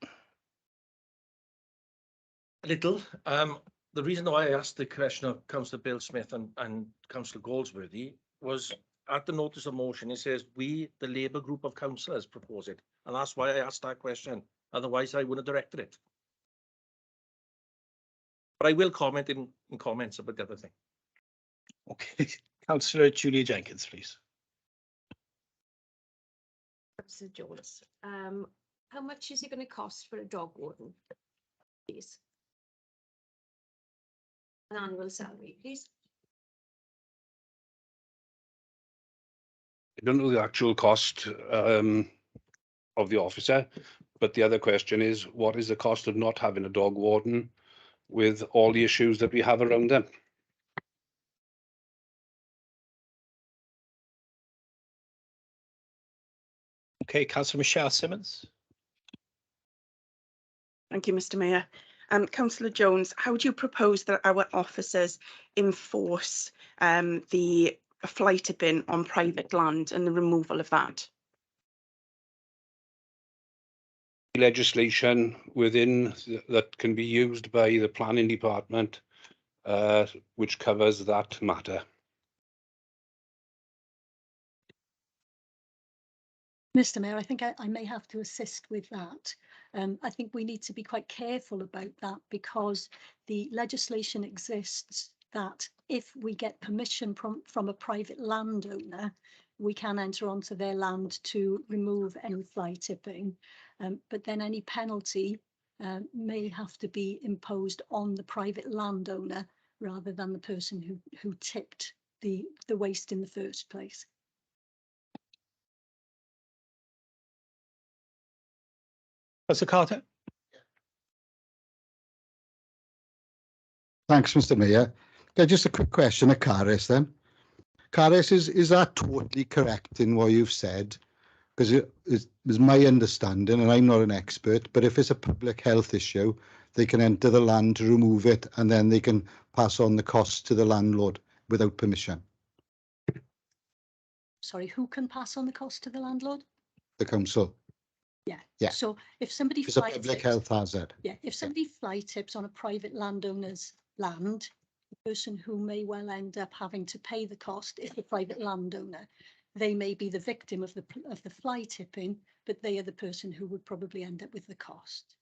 A little. The reason why I asked the question of Councillor Bill Smith and Councillor Galsworthy was at the notice of motion, it says we, the Labour group of councillors, propose it. And that's why I asked that question. Otherwise, I wouldn't have directed it. But I will comment in comments about the other thing. Okay. Councillor Julia Jenkins, please. Councillor Jones, how much is it going to cost for a dog warden, please? An annual salary, please. I don't know the actual cost of the officer, but the other question is, what is the cost of not having a dog warden with all the issues that we have around them? Okay, Councillor Michelle Simmons. Thank you, Mr. Mayor. Councillor Jones, how do you propose that our officers enforce the fly tipping on private land and the removal of that? legislation within that can be used by the planning department which covers that matter. Mr. Mayor, I think I may have to assist with that. I think we need to be quite careful about that because the legislation exists that if we get permission from a private landowner, we can enter onto their land to remove any fly tipping. But then any penalty may have to be imposed on the private landowner rather than the person who tipped the waste in the first place. Councillor Carter. Thanks, Mr. Mayor. Okay, just a quick question at Caris then. Caris, is that totally correct in what you've said? Because it is my understanding, and I'm not an expert, but if it's a public health issue, they can enter the land to remove it and then they can pass on the cost to the landlord without permission. Sorry, who can pass on the cost to the landlord? The council. Yeah. Yeah. So if somebody It's a fly public tips, health hazard. yeah, if somebody fly tips on a private landowner's land, the person who may well end up having to pay the cost is the private landowner. They may be the victim of the fly tipping, but they are the person who would probably end up with the cost.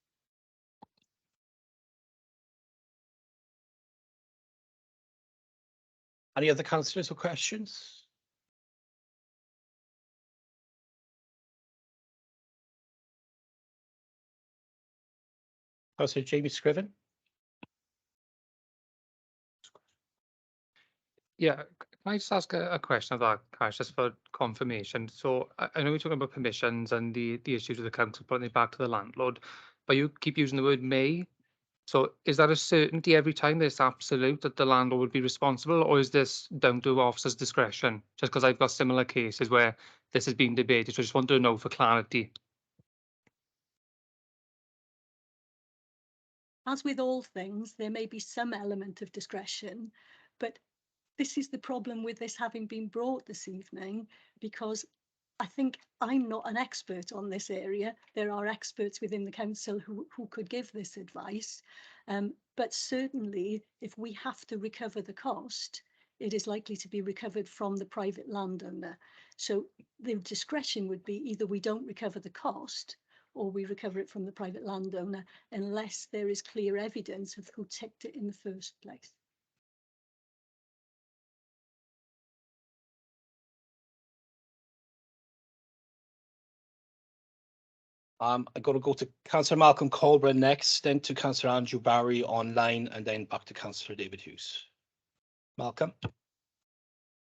Any other councillors or questions? Councillor Jamie Scriven. Yeah, can I just ask a question of that, Cash, just for confirmation? So I know we're talking about permissions and the issues with the council putting it back to the landlord, but you keep using the word may. So is that a certainty every time that it's absolute that the landlord would be responsible, or is this down to officer's discretion? Just because I've got similar cases where this has been debated, so I just want to know for clarity. As with all things, there may be some element of discretion, but this is the problem with this having been brought this evening, because I think I'm not an expert on this area. There are experts within the council who could give this advice. But certainly, if we have to recover the cost, it is likely to be recovered from the private landowner. So the discretion would be either we don't recover the cost or we recover it from the private landowner unless there is clear evidence of who tipped it in the first place. I'm going to go to Councillor Malcolm Colburn next, then to Councillor Andrew Barry online, and then back to Councillor David Hughes. Malcolm.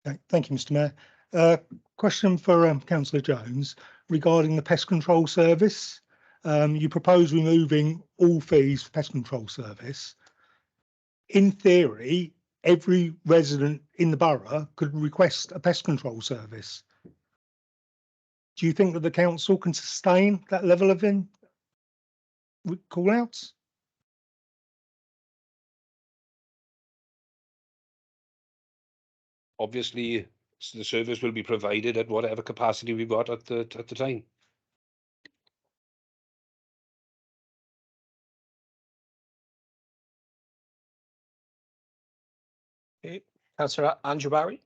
Thank you, Mr. Mayor. Question for Councillor Jones regarding the pest control service. You propose removing all fees for pest control service. In theory, every resident in the borough could request a pest control service. Do you think that the council can sustain that level of call-outs? Obviously, the service will be provided at whatever capacity we've got at the time. Okay. Councillor Andrew Barry.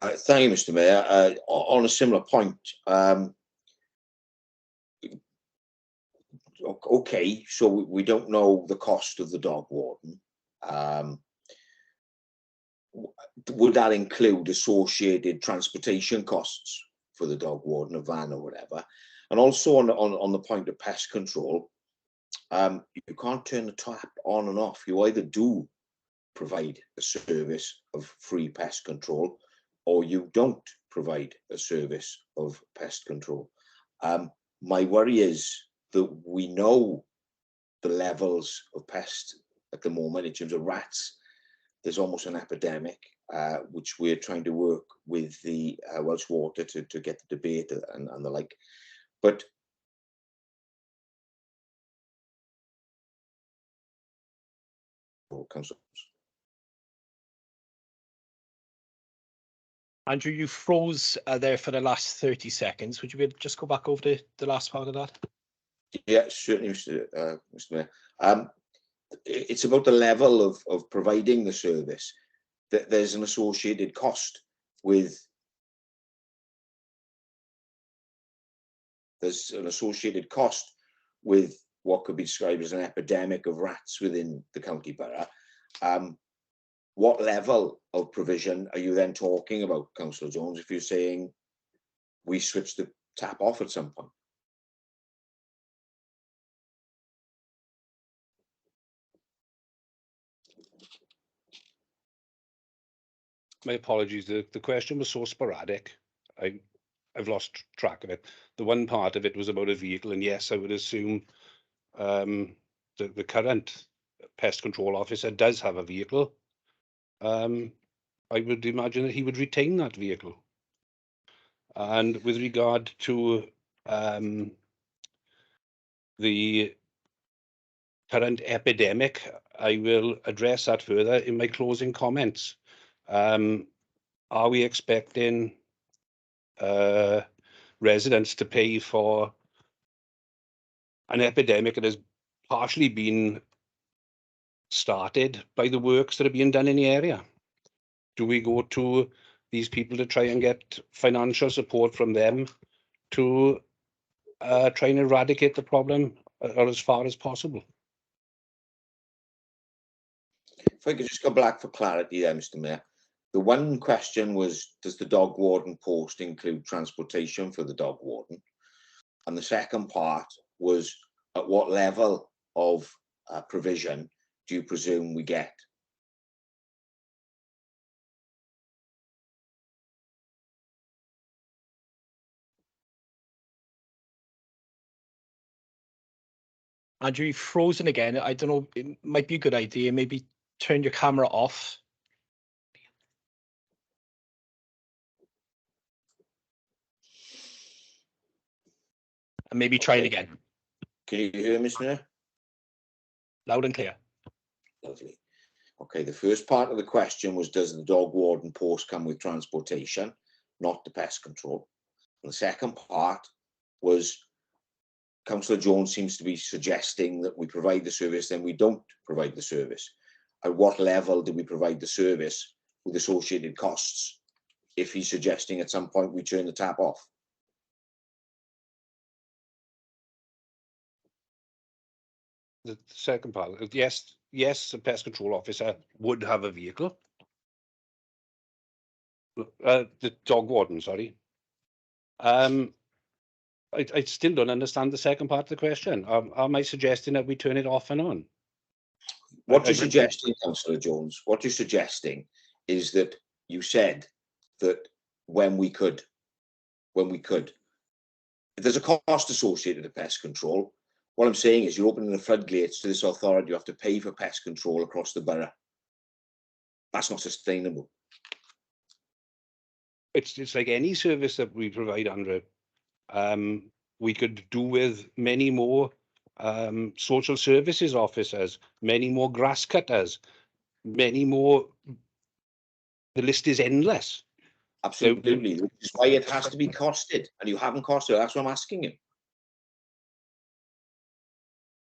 Thank you, Mr. Mayor. On a similar point, okay, so we don't know the cost of the dog warden. Would that include associated transportation costs for the dog warden, a van or whatever? And also on the point of pest control, you can't turn the tap on and off. You either do provide a service of free pest control, or you don't provide a service of pest control. My worry is that we know the levels of pest at the moment in terms of rats. There's almost an epidemic, which we're trying to work with the Welsh Water to get the debate and the like. But councillors. Andrew, you froze there for the last 30 seconds. Would you be able to just go back over the last part of that? Yeah, certainly, Mr. Mayor. It's about the level of providing the service. That there's an associated cost with. There's an associated cost with what could be described as an epidemic of rats within the county borough. What level of provision are you then talking about, Councillor Jones, if you're saying we switch the tap off at some point? My apologies, the question was so sporadic. I've lost track of it. The one part of it was about a vehicle, and yes, I would assume the current pest control officer does have a vehicle. I would imagine that he would retain that vehicle. And with regard to the current epidemic, I will address that further in my closing comments. Are we expecting residents to pay for an epidemic that has partially been started by the works that are being done in the area? Do we go to these people to try and get financial support from them to try and eradicate the problem or as far as possible? If I could just go back for clarity there, Mr. Mayor. The one question was, does the dog warden post include transportation for the dog warden? And the second part was, at what level of provision do you presume we get? Andrew, you've frozen again. I don't know, it might be a good idea. Maybe turn your camera off. And maybe try it again. Can you hear me, Mr. Mayor? Loud and clear. Lovely. Okay, the first part of the question was, does the dog warden post come with transportation, not the pest control? And the second part was, Councillor Jones seems to be suggesting that we provide the service, then we don't provide the service. At what level do we provide the service with associated costs if he's suggesting at some point we turn the tap off? The second part, yes, the pest control officer would have a vehicle. The dog warden, sorry. I still don't understand the second part of the question. Am I suggesting that we turn it off and on? What you're suggesting, Councillor Jones, what you're suggesting is that you said that when we could, there's a cost associated with pest control. What I'm saying is you're opening the floodgates to this authority. You have to pay for pest control across the borough. That's not sustainable. It's like any service that we provide, Andrew. We could do with many more social services officers, many more grass cutters, many more. The list is endless. Absolutely. Which is why it has to be costed, and you haven't costed it. That's what I'm asking you.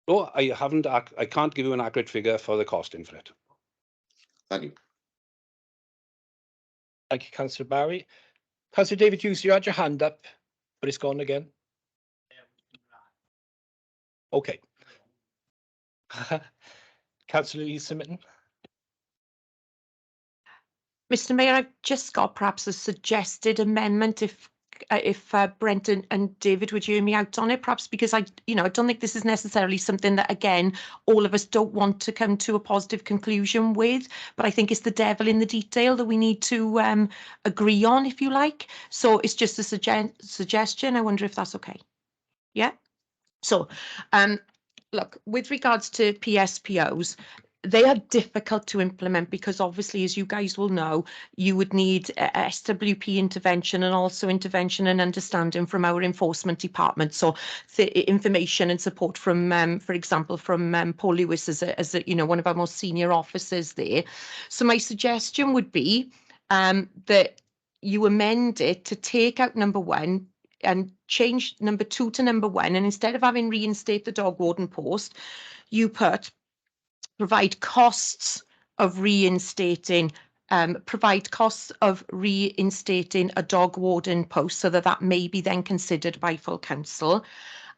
No, I haven't. I can't give you an accurate figure for the costing for it. Thank you. Thank you, Councillor Barry. Councillor David Hughes, you had your hand up, but it's gone again. Okay. Councillor Lisa Mitten. Mr. Mayor, I've just got perhaps a suggested amendment if Brent and David would hear me out on it, perhaps because I don't think this is necessarily something that, again, all of us don't want to come to a positive conclusion with, but I think it's the devil in the detail that we need to agree on, if you like. So it's just a suggestion. I wonder if that's okay. Yeah. So, look, with regards to PSPOs, they are difficult to implement because obviously, as you guys will know, you would need SWP intervention and also intervention and understanding from our enforcement department. So the information and support from, for example, from Paul Lewis as one of our most senior officers there. So my suggestion would be that you amend it to take out number 1 and change number 2 to number 1, and instead of having reinstate the dog warden post, you provide costs of reinstating a dog warden post, so that may be then considered by full council.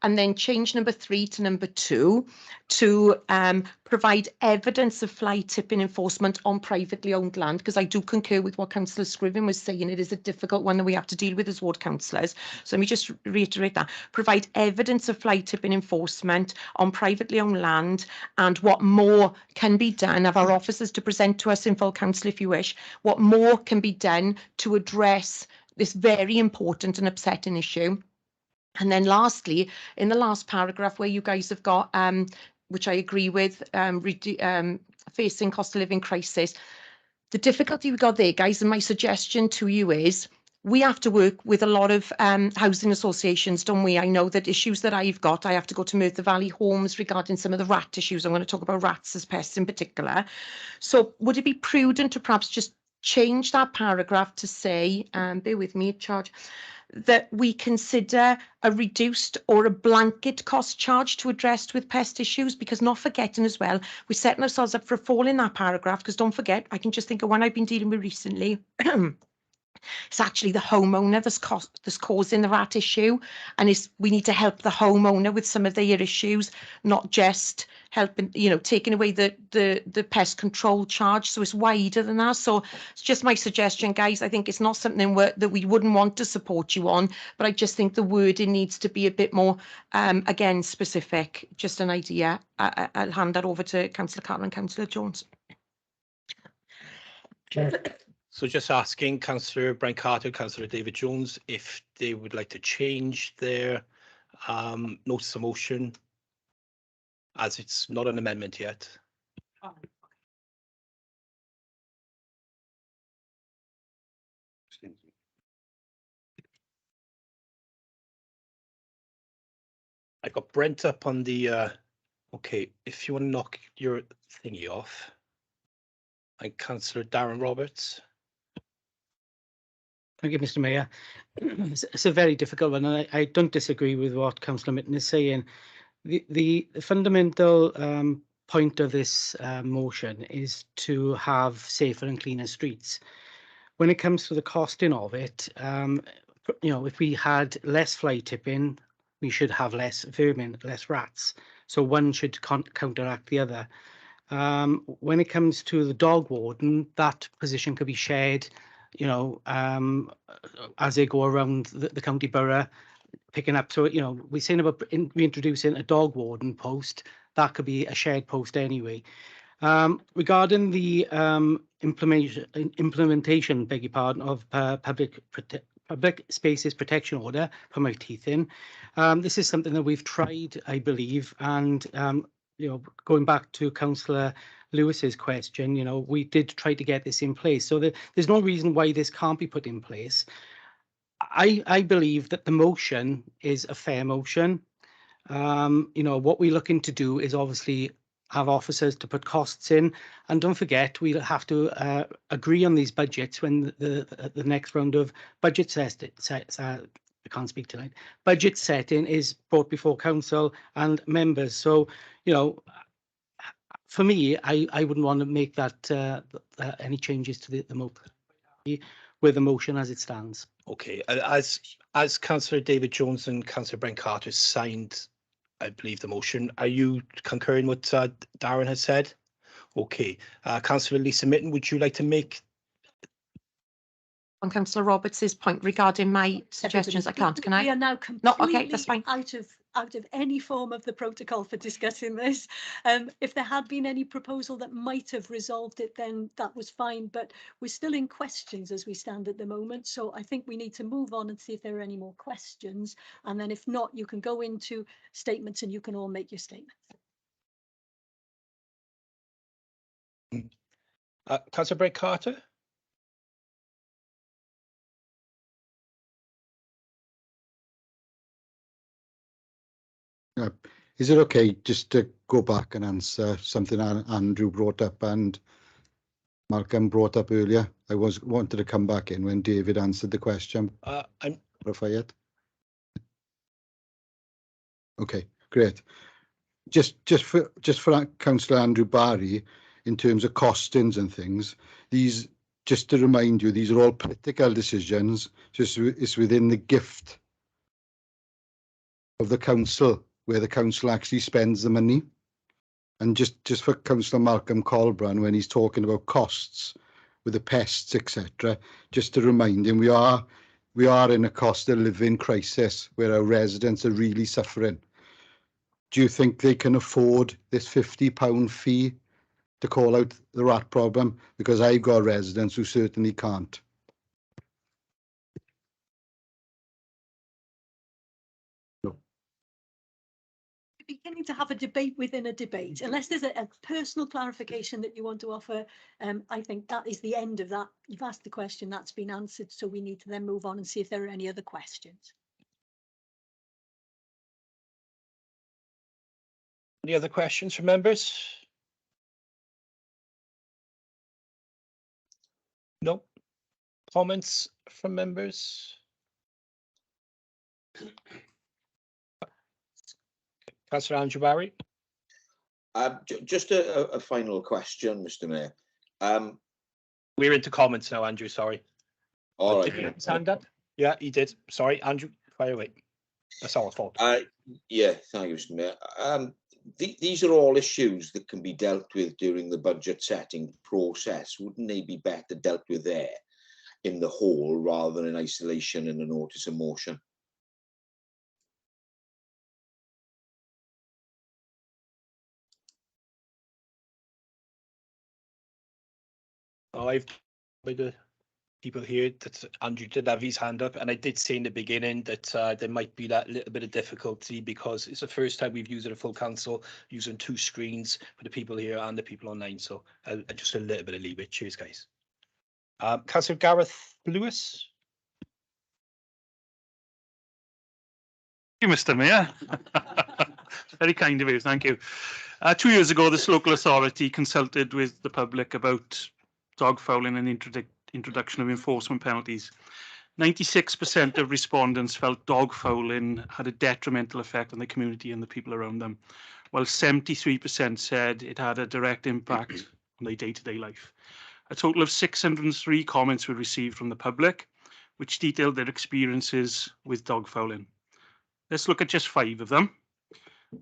And then change number 3 to number 2 to provide evidence of fly tipping enforcement on privately owned land, because I do concur with what Councillor Scriven was saying. It is a difficult one that we have to deal with as ward councillors. So let me just reiterate that. Provide evidence of fly tipping enforcement on privately owned land, and what more can be done. Have our officers to present to us in full council if you wish. What more can be done to address this very important and upsetting issue. And then lastly, in the last paragraph where you guys have got, which I agree with, facing cost of living crisis, the difficulty we got there, guys, and my suggestion to you is we have to work with a lot of housing associations, don't we? I know that issues that I've got, I have to go to Merthyr Valley Homes regarding some of the rat issues. I'm going to talk about rats as pests in particular. So would it be prudent to perhaps just change that paragraph to say, bear with me, charge, that we consider a reduced or a blanket cost charge to address with pest issues? Because not forgetting as well, we're setting ourselves up for a fall in that paragraph, because don't forget, I can just think of one I've been dealing with recently. It's actually the homeowner that's causing the rat issue, and we need to help the homeowner with some of their issues, not just helping, taking away the pest control charge. So it's wider than that. So it's just my suggestion, guys. I think it's not something that we wouldn't want to support you on, but I just think the wording needs to be a bit more, again, specific. Just an idea. I'll hand that over to Councillor Carter and Councillor Jones. So just asking Councillor Brian Carter, Councillor David Jones, if they would like to change their notice of motion, as it's not an amendment yet. I got Brent up on the, okay, if you want to knock your thingy off. And Councillor Darren Roberts. Thank you, Mr. Mayor. It's a very difficult one, and I don't disagree with what Councillor Mitten is saying. The fundamental point of this motion is to have safer and cleaner streets. When it comes to the costing of it, if we had less fly tipping, we should have less vermin, less rats. So one should counteract the other. When it comes to the dog warden, that position could be shared, as they go around the county borough, picking up. So, we're saying about reintroducing a dog warden post. That could be a shared post anyway. Regarding the implementation, beg your pardon, of public spaces protection order, put my teeth in. This is something that we've tried, I believe, and going back to Councillor Lewis's question, we did try to get this in place. So there's no reason why this can't be put in place. I believe that the motion is a fair motion. What we're looking to do is obviously have officers to put costs in, and don't forget we'll have to agree on these budgets when the next round of budget I can't speak tonight. Budget setting is brought before council and members. So, for me, I wouldn't want to make that any changes to the motion with the motion as it stands. Okay, as Councillor David Jones and Councillor Brent Carter signed, I believe, the motion, are you concurring what Darren has said? Okay, Councillor Lisa Mitten, would you like to make? On Councillor Roberts's point regarding my suggestions, I can't, can I? We are now No, completely okay, that's fine. out of any form of the protocol for discussing this. If there had been any proposal that might have resolved it, then that was fine. But we're still in questions as we stand at the moment. So I think we need to move on and see if there are any more questions. And then if not, you can go into statements and you can all make your statements. Councillor Brent Carter? Is it okay just to go back and answer something Andrew brought up and Malcolm brought up earlier. I wanted to come back in when David answered the question. I'm Clarify it. Okay, great. Just for Councillor Andrew Barry, in terms of costings and things, these, just to remind you, these are all political decisions. Just it's within the gift of the council where the council actually spends the money. And just for Councillor Malcolm Colbrand, when he's talking about costs with the pests, etc., just to remind him, we are in a cost of living crisis where our residents are really suffering. Do you think they can afford this £50 fee to call out the rat problem? Because I've got residents who certainly can't. No. Beginning to have a debate within a debate, unless there's a personal clarification that you want to offer. I think that is the end of that. You've asked the question, that's been answered, so we need to then move on and see if there are any other questions. Any other questions from members? No. Comments from members? Councillor Andrew Barry. Just a final question, Mr. Mayor. We're into comments now, Andrew. Sorry. All Did right. you have his hand up? Yeah, he did. Sorry, Andrew. Fire away. That's our fault. Yeah, thank you, Mr. Mayor. These are all issues that can be dealt with during the budget setting process. Wouldn't they be better dealt with there in the whole rather than in isolation in a notice of motion? I've with the people here that Andrew did have his hand up, and I did say in the beginning that there might be that little bit of difficulty because it's the first time we've used it a full council using 2 screens for the people here and the people online. So just a little bit of leeway. Cheers, guys. Councillor Gareth Lewis. Thank you, Mr. Mayor. Very kind of you, thank you. 2 years ago, this local authority consulted with the public about dog fouling and introduction of enforcement penalties. 96% of respondents felt dog fouling had a detrimental effect on the community and the people around them, while 73% said it had a direct impact on their day-to-day life. A total of 603 comments were received from the public, which detailed their experiences with dog fouling. Let's look at just 5 of them,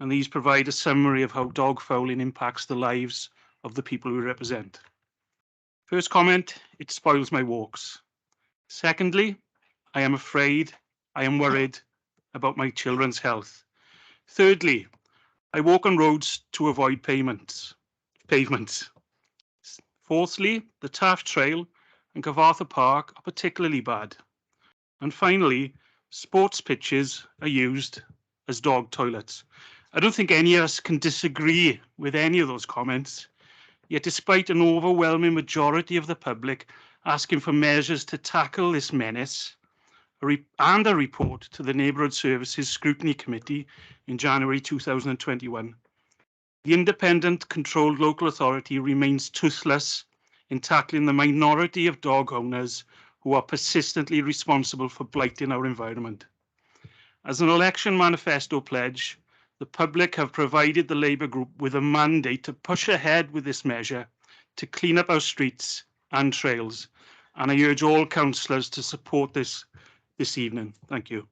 and these provide a summary of how dog fouling impacts the lives of the people we represent. First comment, it spoils my walks. Secondly, I am afraid, I am worried about my children's health. Thirdly, I walk on roads to avoid pavements. Fourthly, the Taft Trail and Cyfarthfa Park are particularly bad. And finally, sports pitches are used as dog toilets. I don't think any of us can disagree with any of those comments. Yet despite an overwhelming majority of the public asking for measures to tackle this menace, and a report to the Neighbourhood Services Scrutiny Committee in January 2021, the independent controlled local authority remains toothless in tackling the minority of dog owners who are persistently responsible for blighting our environment. As an election manifesto pledge, the public have provided the Labour group with a mandate to push ahead with this measure to clean up our streets and trails. And I urge all councillors to support this evening. Thank you.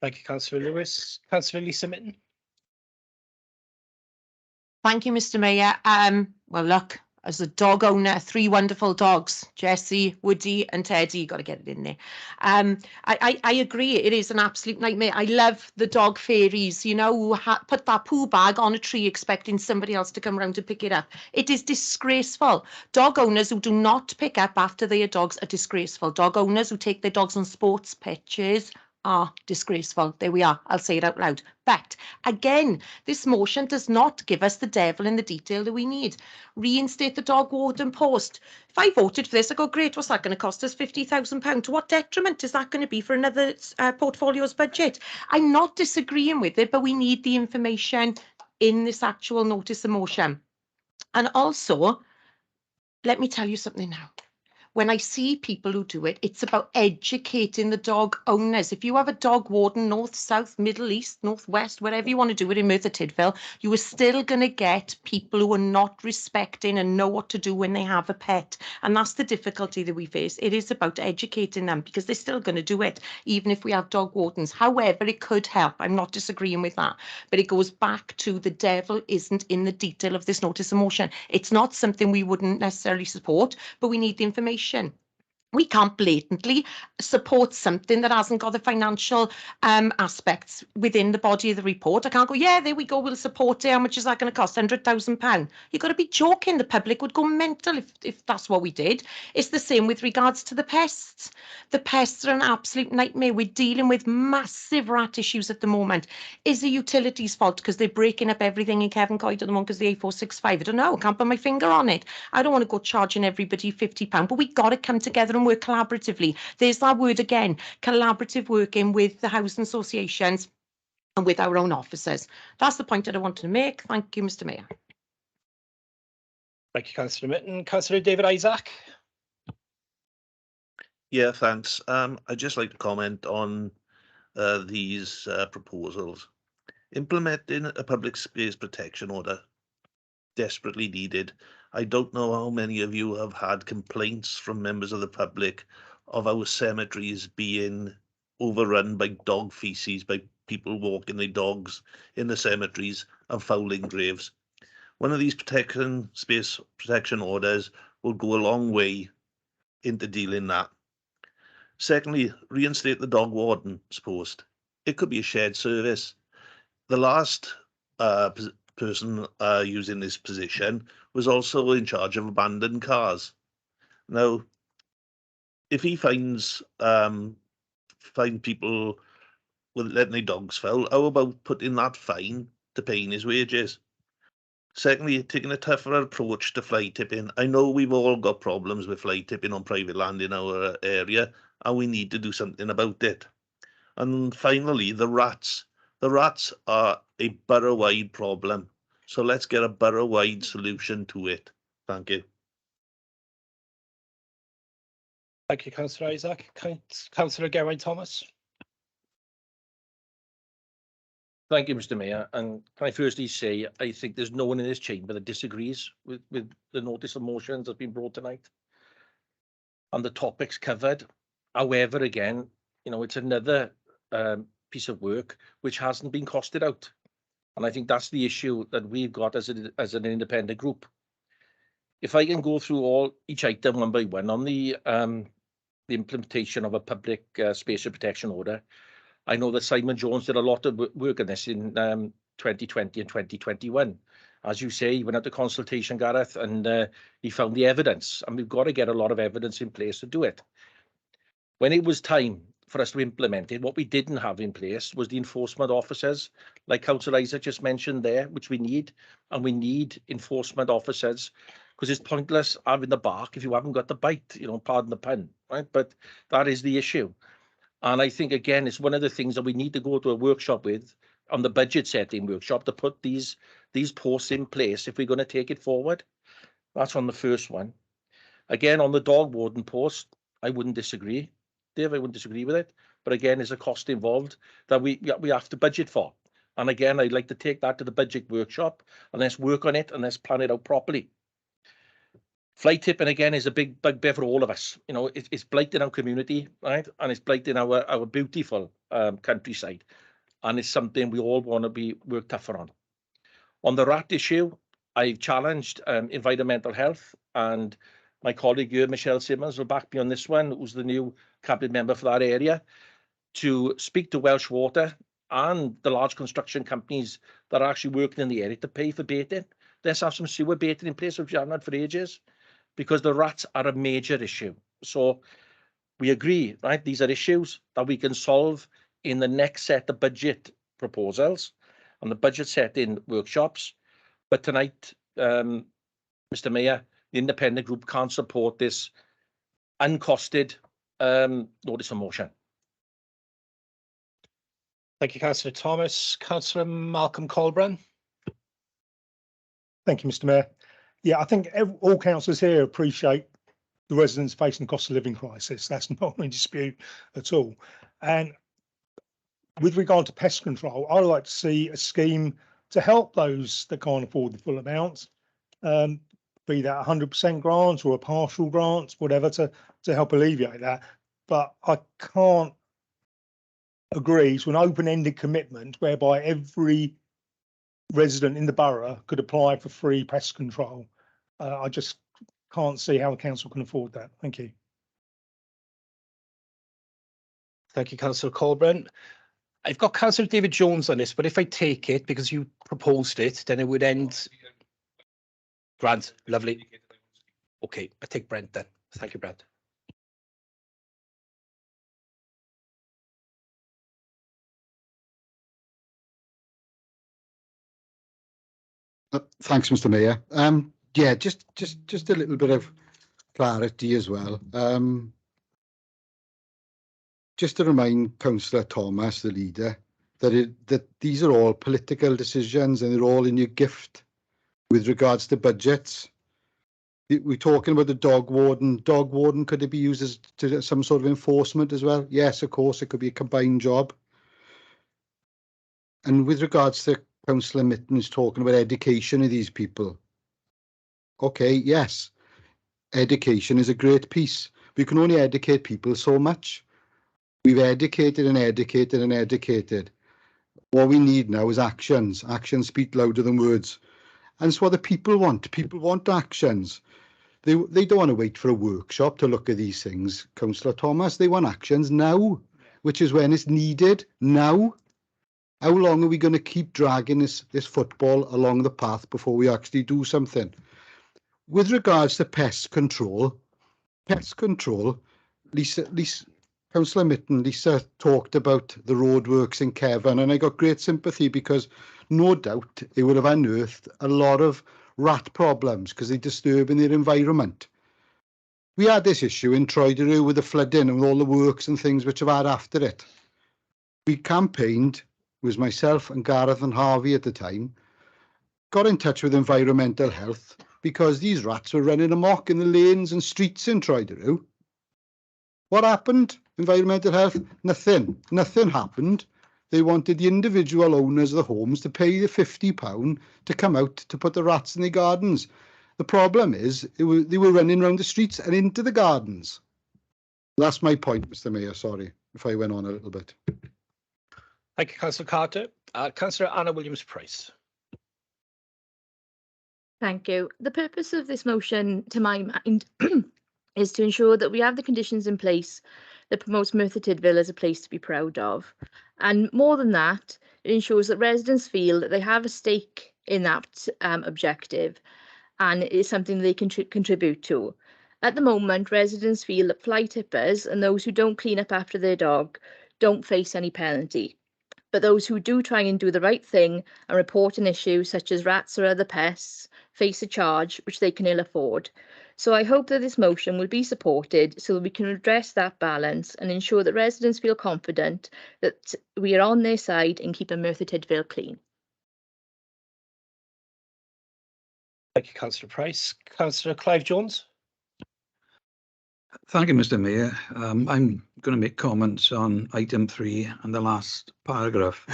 Thank you, Councillor Lewis. Councillor Lisa Mitton. Thank you, Mr. Mayor. Well, look, as a dog owner, 3 wonderful dogs, Jessie, Woody and Teddy, got to get it in there. I agree, it is an absolute nightmare. I love the dog fairies, you know, who put that poo bag on a tree expecting somebody else to come round to pick it up. It is disgraceful. Dog owners who do not pick up after their dogs are disgraceful. Dog owners who take their dogs on sports pitches are disgraceful. There we are. I'll say it out loud. But again, this motion does not give us the devil in the detail that we need. Reinstate the dog warden post. If I voted for this, I go, great, what's that going to cost us? £50,000. To what detriment is that going to be for another portfolio's budget? I'm not disagreeing with it, but we need the information in this actual notice of motion. And also, let me tell you something now. When I see people who do it, it's about educating the dog owners. If you have a dog warden, north, south, middle, east, northwest, wherever you want to do it in Merthyr Tydfil, you are still going to get people who are not respecting and know what to do when they have a pet. And that's the difficulty that we face. It is about educating them because they're still going to do it, even if we have dog wardens. However, it could help. I'm not disagreeing with that. But it goes back to the devil isn't in the detail of this notice of motion. It's not something we wouldn't necessarily support, but we need the information. We can't blatantly support something that hasn't got the financial aspects within the body of the report. I can't go, yeah, there we go, we'll support it. How much is that going to cost? £100,000. You've got to be joking. The public would go mental if that's what we did. It's the same with regards to the pests. The pests are an absolute nightmare. We're dealing with massive rat issues at the moment. Is the utilities' fault because they're breaking up everything in Kevin Coyd at the moment because the A465? I don't know. I can't put my finger on it. I don't want to go charging everybody £50, but we've got to come together and work collaboratively. There's that word again, collaborative working with the housing associations and with our own officers. That's the point that I wanted to make. Thank you, Mr. Mayor. Thank you, Councillor Mitten. Councillor David Isaac. Yeah, thanks. I'd just like to comment on these proposals. Implementing a public space protection order, desperately needed. I don't know how many of you have had complaints from members of the public of our cemeteries being overrun by dog feces, by people walking their dogs in the cemeteries and fouling graves. One of these space protection orders will go a long way into dealing that. Secondly, reinstate the dog warden's post. It could be a shared service. The last person using this position was also in charge of abandoned cars. Now, if he finds people with letting their dogs foul, how about putting that fine to paying his wages? Secondly, taking a tougher approach to fly tipping. I know we've all got problems with fly tipping on private land in our area, and we need to do something about it. And finally, the rats. The rats are a borough-wide problem. So let's get a borough-wide solution to it. Thank you. Thank you, Councillor Isaac. Councillor Geraint Thomas. Thank you, Mr. Mayor. And can I firstly say, I think there's no one in this chamber that disagrees with the notice of motions that's been brought tonight and the topics covered. However, again, it's another piece of work which hasn't been costed out. And I think that's the issue that we've got as an independent group. If I can go through each item one by one on the implementation of a public space protection order, I know that Simon Jones did a lot of work on this in 2020 and 2021. As you say, he went out to consultation, Gareth, and he found the evidence. And we've got to get a lot of evidence in place to do it. When it was time for us to implement it, what we didn't have in place was the enforcement officers, like Councillor Isaac just mentioned there, which we need. And we need enforcement officers because it's pointless having the bark if you haven't got the bite, pardon the pun, right? But that is the issue. And I think, again, it's one of the things that we need to go to a workshop with on the budget setting workshop to put these posts in place if we're going to take it forward. That's on the first one. Again, on the dog warden post, I wouldn't disagree. Dave, I wouldn't disagree with it. But again, there's a cost involved that we have to budget for. And again, I'd like to take that to the budget workshop and let's work on it and let's plan it out properly. Fly tipping, again, is a big bugbear for all of us. It's blighting our community, right? And it's blighting our beautiful countryside. And it's something we all want to work tougher on. On the rat issue, I've challenged environmental health, and my colleague here, Michelle Simmons, will back me on this one, who's the new cabinet member for that area, to speak to Welsh Water and the large construction companies that are actually working in the area to pay for baiting. Let's have some sewer baiting in place, which we haven't had for ages, because the rats are a major issue. So we agree, right? These are issues that we can solve in the next set of budget proposals and the budget setting workshops. But tonight, Mr. Mayor, the independent group can't support this uncosted notice of motion. Thank you, Councillor Thomas. Councillor Malcolm Colburn. Thank you, Mr. Mayor. Yeah, I think all councillors here appreciate the residents facing the cost of living crisis. That's not in dispute at all. And with regard to pest control, I'd like to see a scheme to help those that can't afford the full amount, be that 100% grant or a partial grant, whatever, to help alleviate that. But I can't agree to an open-ended commitment whereby every resident in the borough could apply for free pest control. I just can't see how the council can afford that. Thank you. Thank you, Councillor Colburn. I've got Councillor David Jones on this, but if I take it, because you proposed it, then it would end. Grant, lovely. Okay, I take Brent then. Thank you, Brent. Thanks, Mr. Mayor. Yeah, just a little bit of clarity as well. Just to remind Councillor Thomas, the leader, that these are all political decisions and they're all in your gift with regards to budgets. We're talking about the dog warden. Dog warden, could it be used as to some sort of enforcement as well? Yes, of course, it could be a combined job. And with regards to Councillor Mittens talking about education of these people. Okay, yes, education is a great piece. We can only educate people so much. We've educated and educated and educated. What we need now is actions. Actions speak louder than words. And it's what the people want. People want actions. They don't want to wait for a workshop to look at these things, Councillor Thomas. They want actions now, which is when it's needed now. How long are we going to keep dragging this football along the path before we actually do something? With regards to pest control, Lisa, Councillor Mitten, Lisa talked about the roadworks in Kevin, and I got great sympathy because no doubt it would have unearthed a lot of rat problems because they're disturbing their environment. We had this issue in Troideroo with the flooding and with all the works and things which have had after it. We campaigned, it was myself and Gareth and Harvey at the time, got in touch with environmental health because these rats were running amok in the lanes and streets in Troideroo. What happened? Environmental health? Nothing happened. They wanted the individual owners of the homes to pay the £50 to come out to put the rats in their gardens. The problem is they were running around the streets and into the gardens. That's my point, Mr. Mayor. Sorry if I went on a little bit. Thank you, Councillor Carter. Councillor Anna Williams-Price. Thank you. The purpose of this motion, to my mind, is to ensure that we have the conditions in place that promotes Merthyr Tydfil as a place to be proud of. And more than that, it ensures that residents feel that they have a stake in that objective and it is something they can contribute to. At the moment, residents feel that fly tippers and those who don't clean up after their dog don't face any penalty. But those who do try and do the right thing and report an issue such as rats or other pests face a charge which they can ill afford. So I hope that this motion will be supported so that we can address that balance and ensure that residents feel confident that we are on their side in keeping Merthyr Tydfil clean. Thank you, Councillor Price. Councillor Clive Jones. Thank you, Mr. Mayor. I'm going to make comments on item 3 and the last paragraph.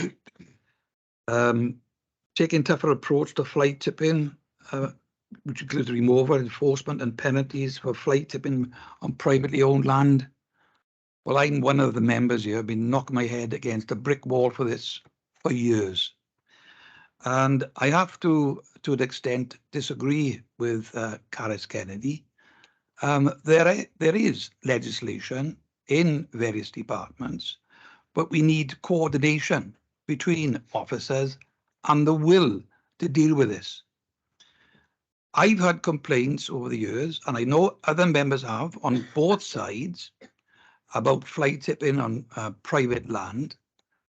Taking tougher approach to fly tipping, which includes removal, enforcement and penalties for fly tipping on privately owned land. Well, I'm one of the members here. I've been knocking my head against a brick wall for this for years. And I have to an extent, disagree with Carys Kennedy. There is legislation in various departments, but we need coordination between officers and the will to deal with this. I've had complaints over the years, and I know other members have, on both sides, about fly tipping on private land,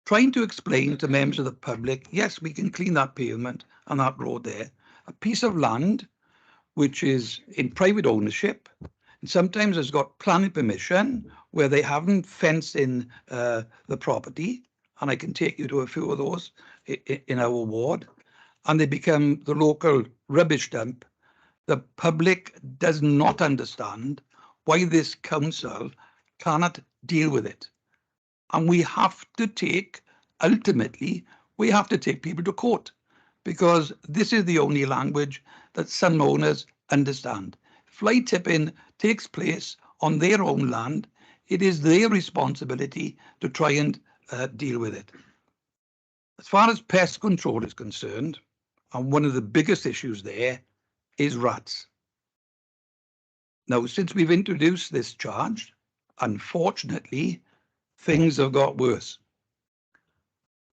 trying to explain to members of the public, yes, we can clean that pavement and that road there. A piece of land which is in private ownership, and sometimes has got planning permission where they haven't fenced in the property, and I can take you to a few of those in our ward, and they become the local rubbish dump. the public does not understand why this council cannot deal with it. And we have to take, ultimately, we have to take people to court, because this is the only language that some owners understand. Fly tipping takes place on their own land. It is their responsibility to try and deal with it. As far as pest control is concerned, and one of the biggest issues there is rats. Now, since we've introduced this charge, unfortunately, things have got worse.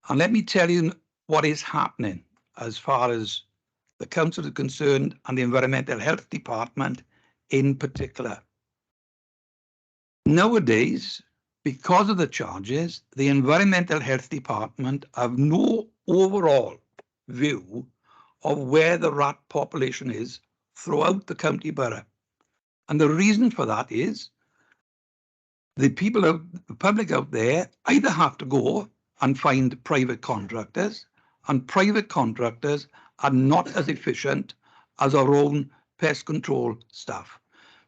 And let me tell you what is happening as far as the council is concerned and the Environmental Health Department in particular. Nowadays, because of the charges, the Environmental Health Department have no overall view of where the rat population is throughout the county borough. And the reason for that is the public out there either have to go and find private contractors, and private contractors are not as efficient as our own pest control staff.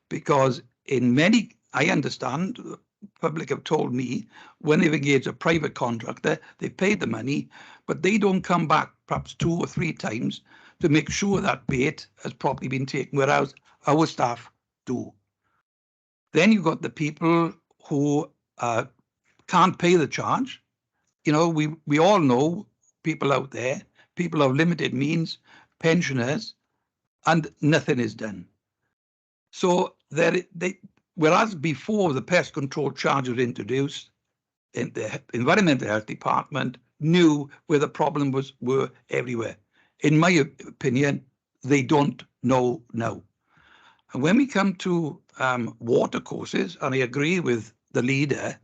Because in many, I understand, the public have told me, when they've engaged a private contractor, they've paid the money, but they don't come back perhaps 2 or 3 times to make sure that bait has properly been taken, whereas our staff do. Then you've got the people who can't pay the charge. You know, we all know people out there, people of limited means, pensioners, and nothing is done. So whereas before the pest control charge was introduced, in the Environmental Health Department knew where the problem were everywhere. In my opinion, they don't know now. And when we come to water courses, and I agree with the leader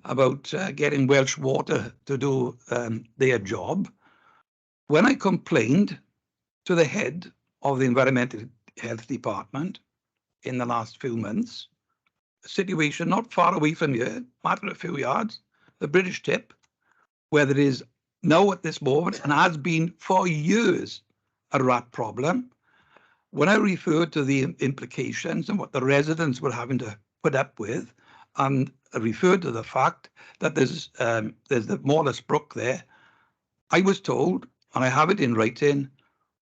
about getting Welsh Water to do their job, when I complained to the head of the Environmental Health Department in the last few months, a situation not far away from here, matter of a few yards, the British Tip, where there is now at this moment, and has been for years, a rat problem. When I referred to the implications and what the residents were having to put up with, and referred to the fact that there's the Morris Brook there, I was told, and I have it in writing,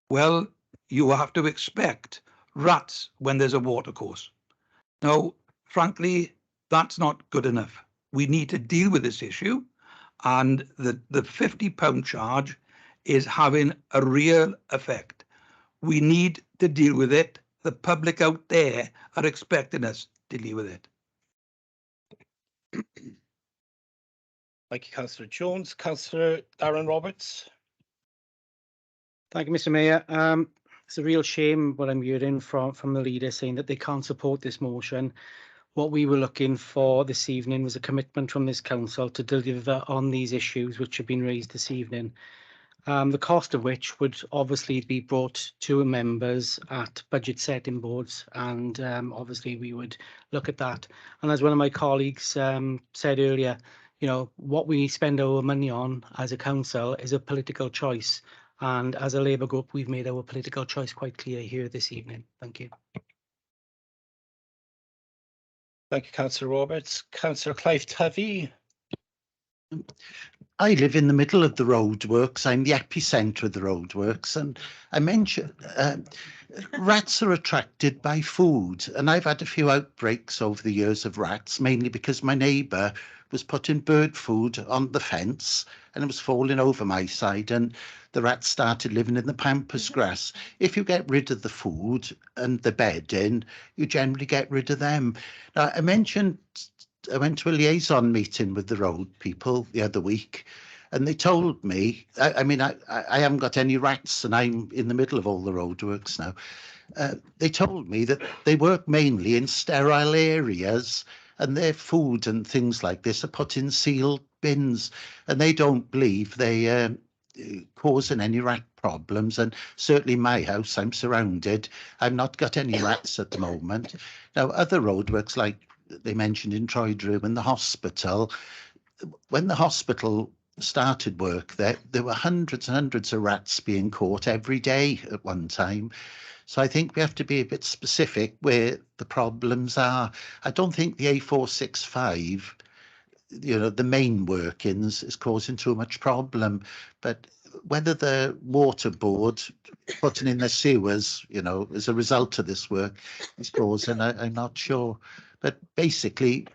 well, you have to expect rats when there's a watercourse. Now, frankly, that's not good enough. We need to deal with this issue, and the £50 charge is having a real effect. We need to deal with it. The public out there are expecting us to deal with it. Thank you, Councillor Jones. Councillor Darren Roberts. Thank you, Mr. Mayor. It's a real shame what I'm hearing from the leader saying that they can't support this motion. What we were looking for this evening was a commitment from this council to deliver on these issues which have been raised this evening. The cost of which would obviously be brought to members at budget setting boards, and obviously we would look at that. And as one of my colleagues said earlier, you know, what we spend our money on as a council is a political choice. And as a Labour group, we've made our political choice quite clear here this evening. Thank you. Thank you, Councillor Roberts. Councillor Clive Tuvey. I live in the middle of the roadworks. I'm the epicentre of the roadworks, and I mentioned rats are attracted by food, and I've had a few outbreaks over the years of rats, mainly because my neighbour was putting bird food on the fence and it was falling over my side, and the rats started living in the pampas grass. If you get rid of the food and the bedding, you generally get rid of them. Now, I mentioned I went to a liaison meeting with the road people the other week, and they told me, I haven't got any rats and I'm in the middle of all the roadworks now. They told me that they work mainly in sterile areas and their food and things like this are put in sealed bins, and they don't believe they causing any rat problems. And certainly my house, I'm surrounded. I've not got any rats at the moment. Now, other roadworks, like they mentioned in Troydrum and the hospital, when the hospital started work there were hundreds and hundreds of rats being caught every day at one time. So I think we have to be a bit specific where the problems are. I don't think the A465, the main workings is causing too much problem, but whether the water board putting in the sewers, as a result of this work is causing, I'm not sure. But basically,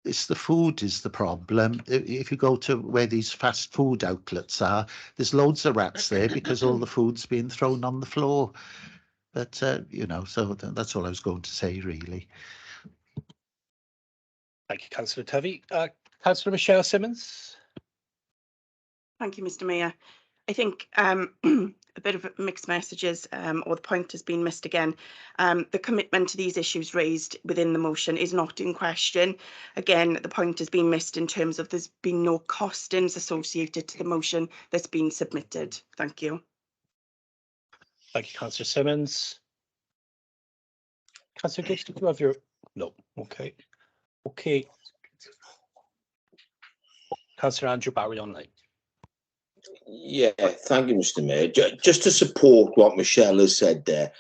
it's the food is the problem. If you go to where these fast food outlets are, there's loads of rats there because all the food's being thrown on the floor. But, so that's all I was going to say, really. Thank you, Councillor Tovey. Councillor Michelle Simmons. Thank you, Mr. Mayor. I think a bit of mixed messages, or the point has been missed again. The commitment to these issues raised within the motion is not in question. Again, the point has been missed in terms of there's been no costings associated to the motion that's been submitted. Thank you. Thank you, Councillor Simmons. Councillor Gibbs, did you have your... No, okay. Okay. Councillor Andrew Barry online. Yeah, thank you, Mr. Mayor. Just to support what Michelle has said there,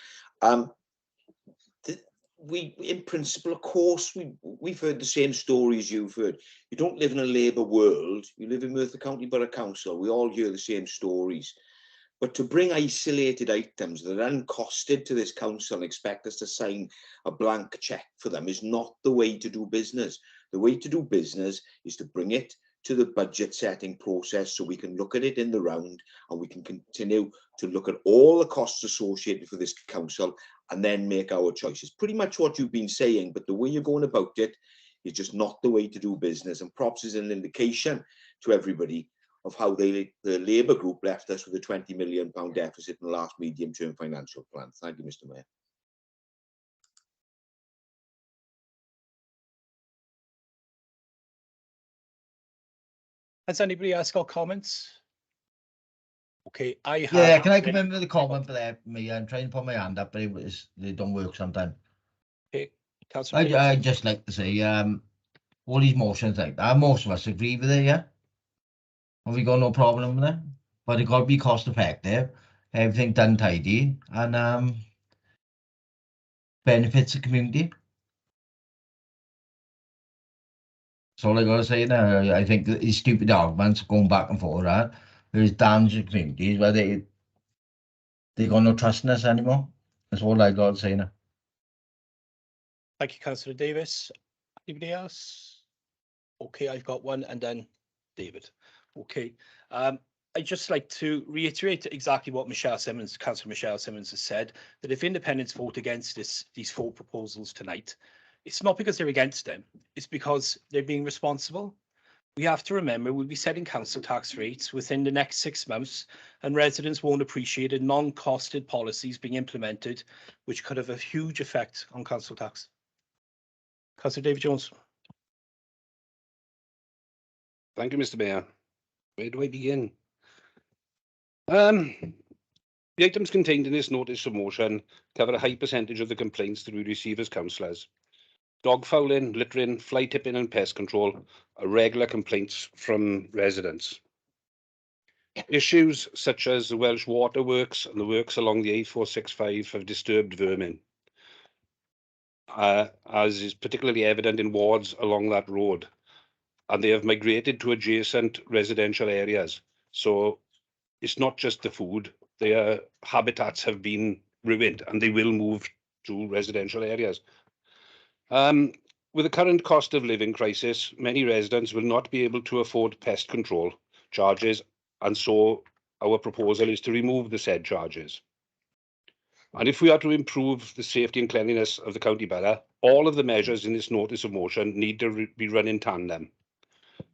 we, in principle, of course, we've heard the same stories you've heard. You don't live in a Labour world. You live in Merthyr County Borough Council. We all hear the same stories. But to bring isolated items that are uncosted to this council and expect us to sign a blank cheque for them is not the way to do business. The way to do business is to bring it to the budget setting process so we can look at it in the round and we can continue to look at all the costs associated for this council and then make our choices. Pretty much what you've been saying, but the way you're going about it is just not the way to do business. And perhaps is an indication to everybody of how the Labour group left us with a £20 million deficit in the last medium-term financial plan. Thank you, Mr. Mayor. Has anybody else got comments? Okay, I have... Yeah, can I come in with a comment for that, me? I'm trying to put my hand up, but they don't work sometimes. Okay, Councillor. I'd just like to say, all these motions like that, most of us agree with it, yeah? And we got no problem with it. But it got to be cost effective, everything done tidy, and benefits the community. That's all I got to say now. I think these stupid arguments going back and forth, right? There's damage to communities where they got no trust in us anymore. That's all I got to say now. Thank you, Councillor Davis. Anybody else? Okay, I've got one, and then David. Okay. I'd just like to reiterate exactly what Councillor Michelle Simmons has said, that if independents vote against these 4 proposals tonight, it's not because they're against them, it's because they're being responsible. We have to remember we'll be setting council tax rates within the next 6 months, and residents won't appreciate non-costed policies being implemented, which could have a huge effect on council tax. Councillor David Jones. Thank you, Mr. Mayor. Where do I begin? The items contained in this notice of motion cover a high percentage of the complaints that we receive as councillors. Dog fouling, littering, fly tipping and pest control are regular complaints from residents. Issues such as the Welsh Water Works and the works along the A465 have disturbed vermin, as is particularly evident in wards along that road, and they have migrated to adjacent residential areas. So it's not just the food, their habitats have been ruined and they will move to residential areas. With the current cost of living crisis, many residents will not be able to afford pest control charges, and so our proposal is to remove the said charges. And if we are to improve the safety and cleanliness of the county borough, all of the measures in this notice of motion need to be run in tandem.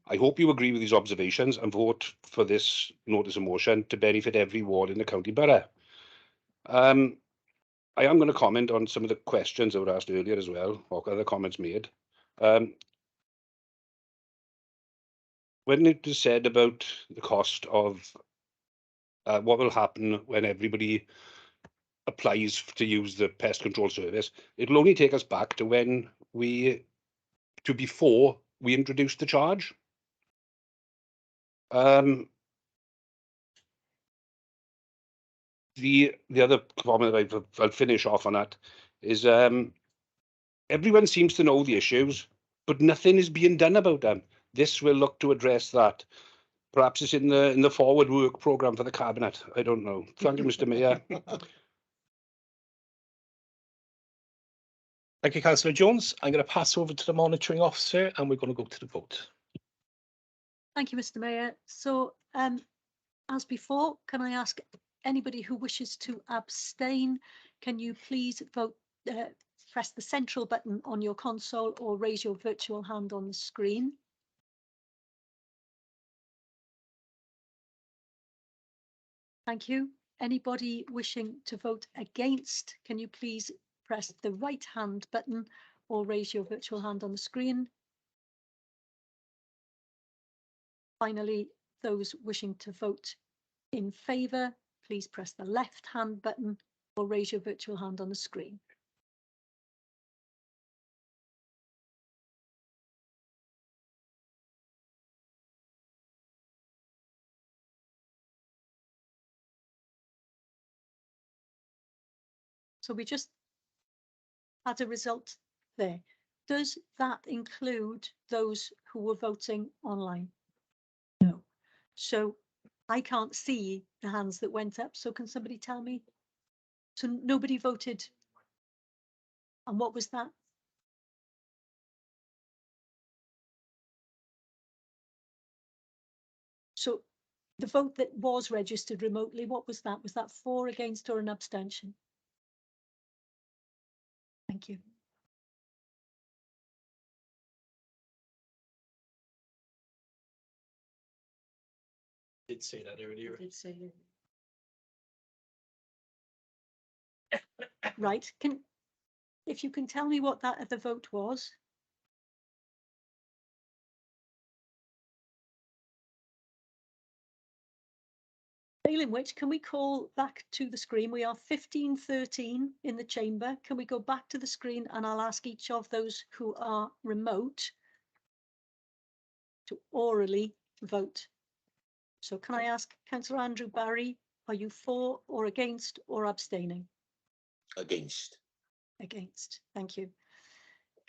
I hope you agree with these observations and vote for this notice of motion to benefit every ward in the county borough. I am going to comment on some of the questions that were asked earlier as well, or other comments made. When it is said about the cost of what will happen when everybody applies to use the pest control service, it'll only take us back to before we introduced the charge. The other comment I'll finish off on that is everyone seems to know the issues, but nothing is being done about them. This will look to address that. Perhaps it's in the forward work programme for the Cabinet. I don't know. Thank you, Mr. Mayor. Thank you, Councillor Jones. I'm going to pass over to the monitoring officer and we're going to go to the vote. Thank you, Mr. Mayor. So, as before, can I ask anybody who wishes to abstain, can you please vote, press the central button on your console or raise your virtual hand on the screen. Thank you. Anybody wishing to vote against, can you please press the right hand button or raise your virtual hand on the screen. Finally, those wishing to vote in favour, please press the left hand button or raise your virtual hand on the screen. So we just had a result there. Does that include those who were voting online? No. So I can't see the hands that went up. So can somebody tell me? So nobody voted. And what was that? So the vote that was registered remotely, what was that? Was that for, against, or an abstention? Thank you. I did say that earlier. I did say that. Right. If you can tell me what that other vote was. Failing which, can we call back to the screen? We are 15:13 in the chamber. Can we go back to the screen and I'll ask each of those who are remote to orally vote. So can I ask Councillor Andrew Barry, are you for or against or abstaining? Against. Against. Thank you.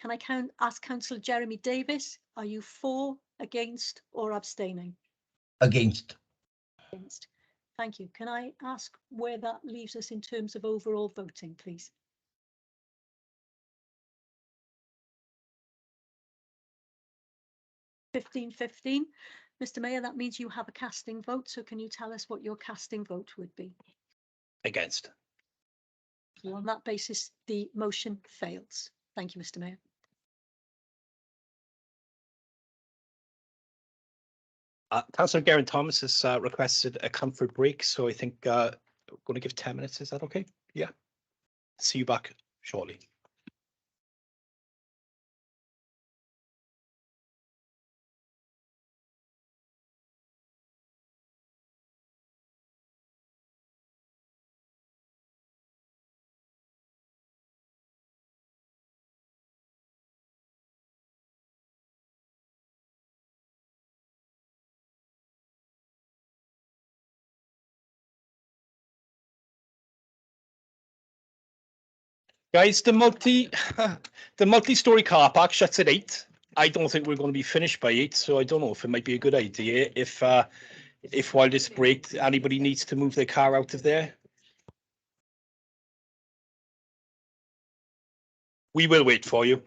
Can I ask Councillor Jeremy Davis, are you for, against or abstaining? Against. Against. Thank you. Can I ask where that leaves us in terms of overall voting, please? (15:15). Mr. Mayor, that means you have a casting vote. So can you tell us what your casting vote would be? Against. So on that basis, the motion fails. Thank you, Mr. Mayor. Councillor Geraint Thomas has requested a comfort break, so I think we're going to give 10 minutes. Is that okay? Yeah. See you back shortly. Guys, the multi-story car park shuts at 8. I don't think we're going to be finished by 8, so I don't know if it might be a good idea if while this break anybody needs to move their car out of there. We will wait for you.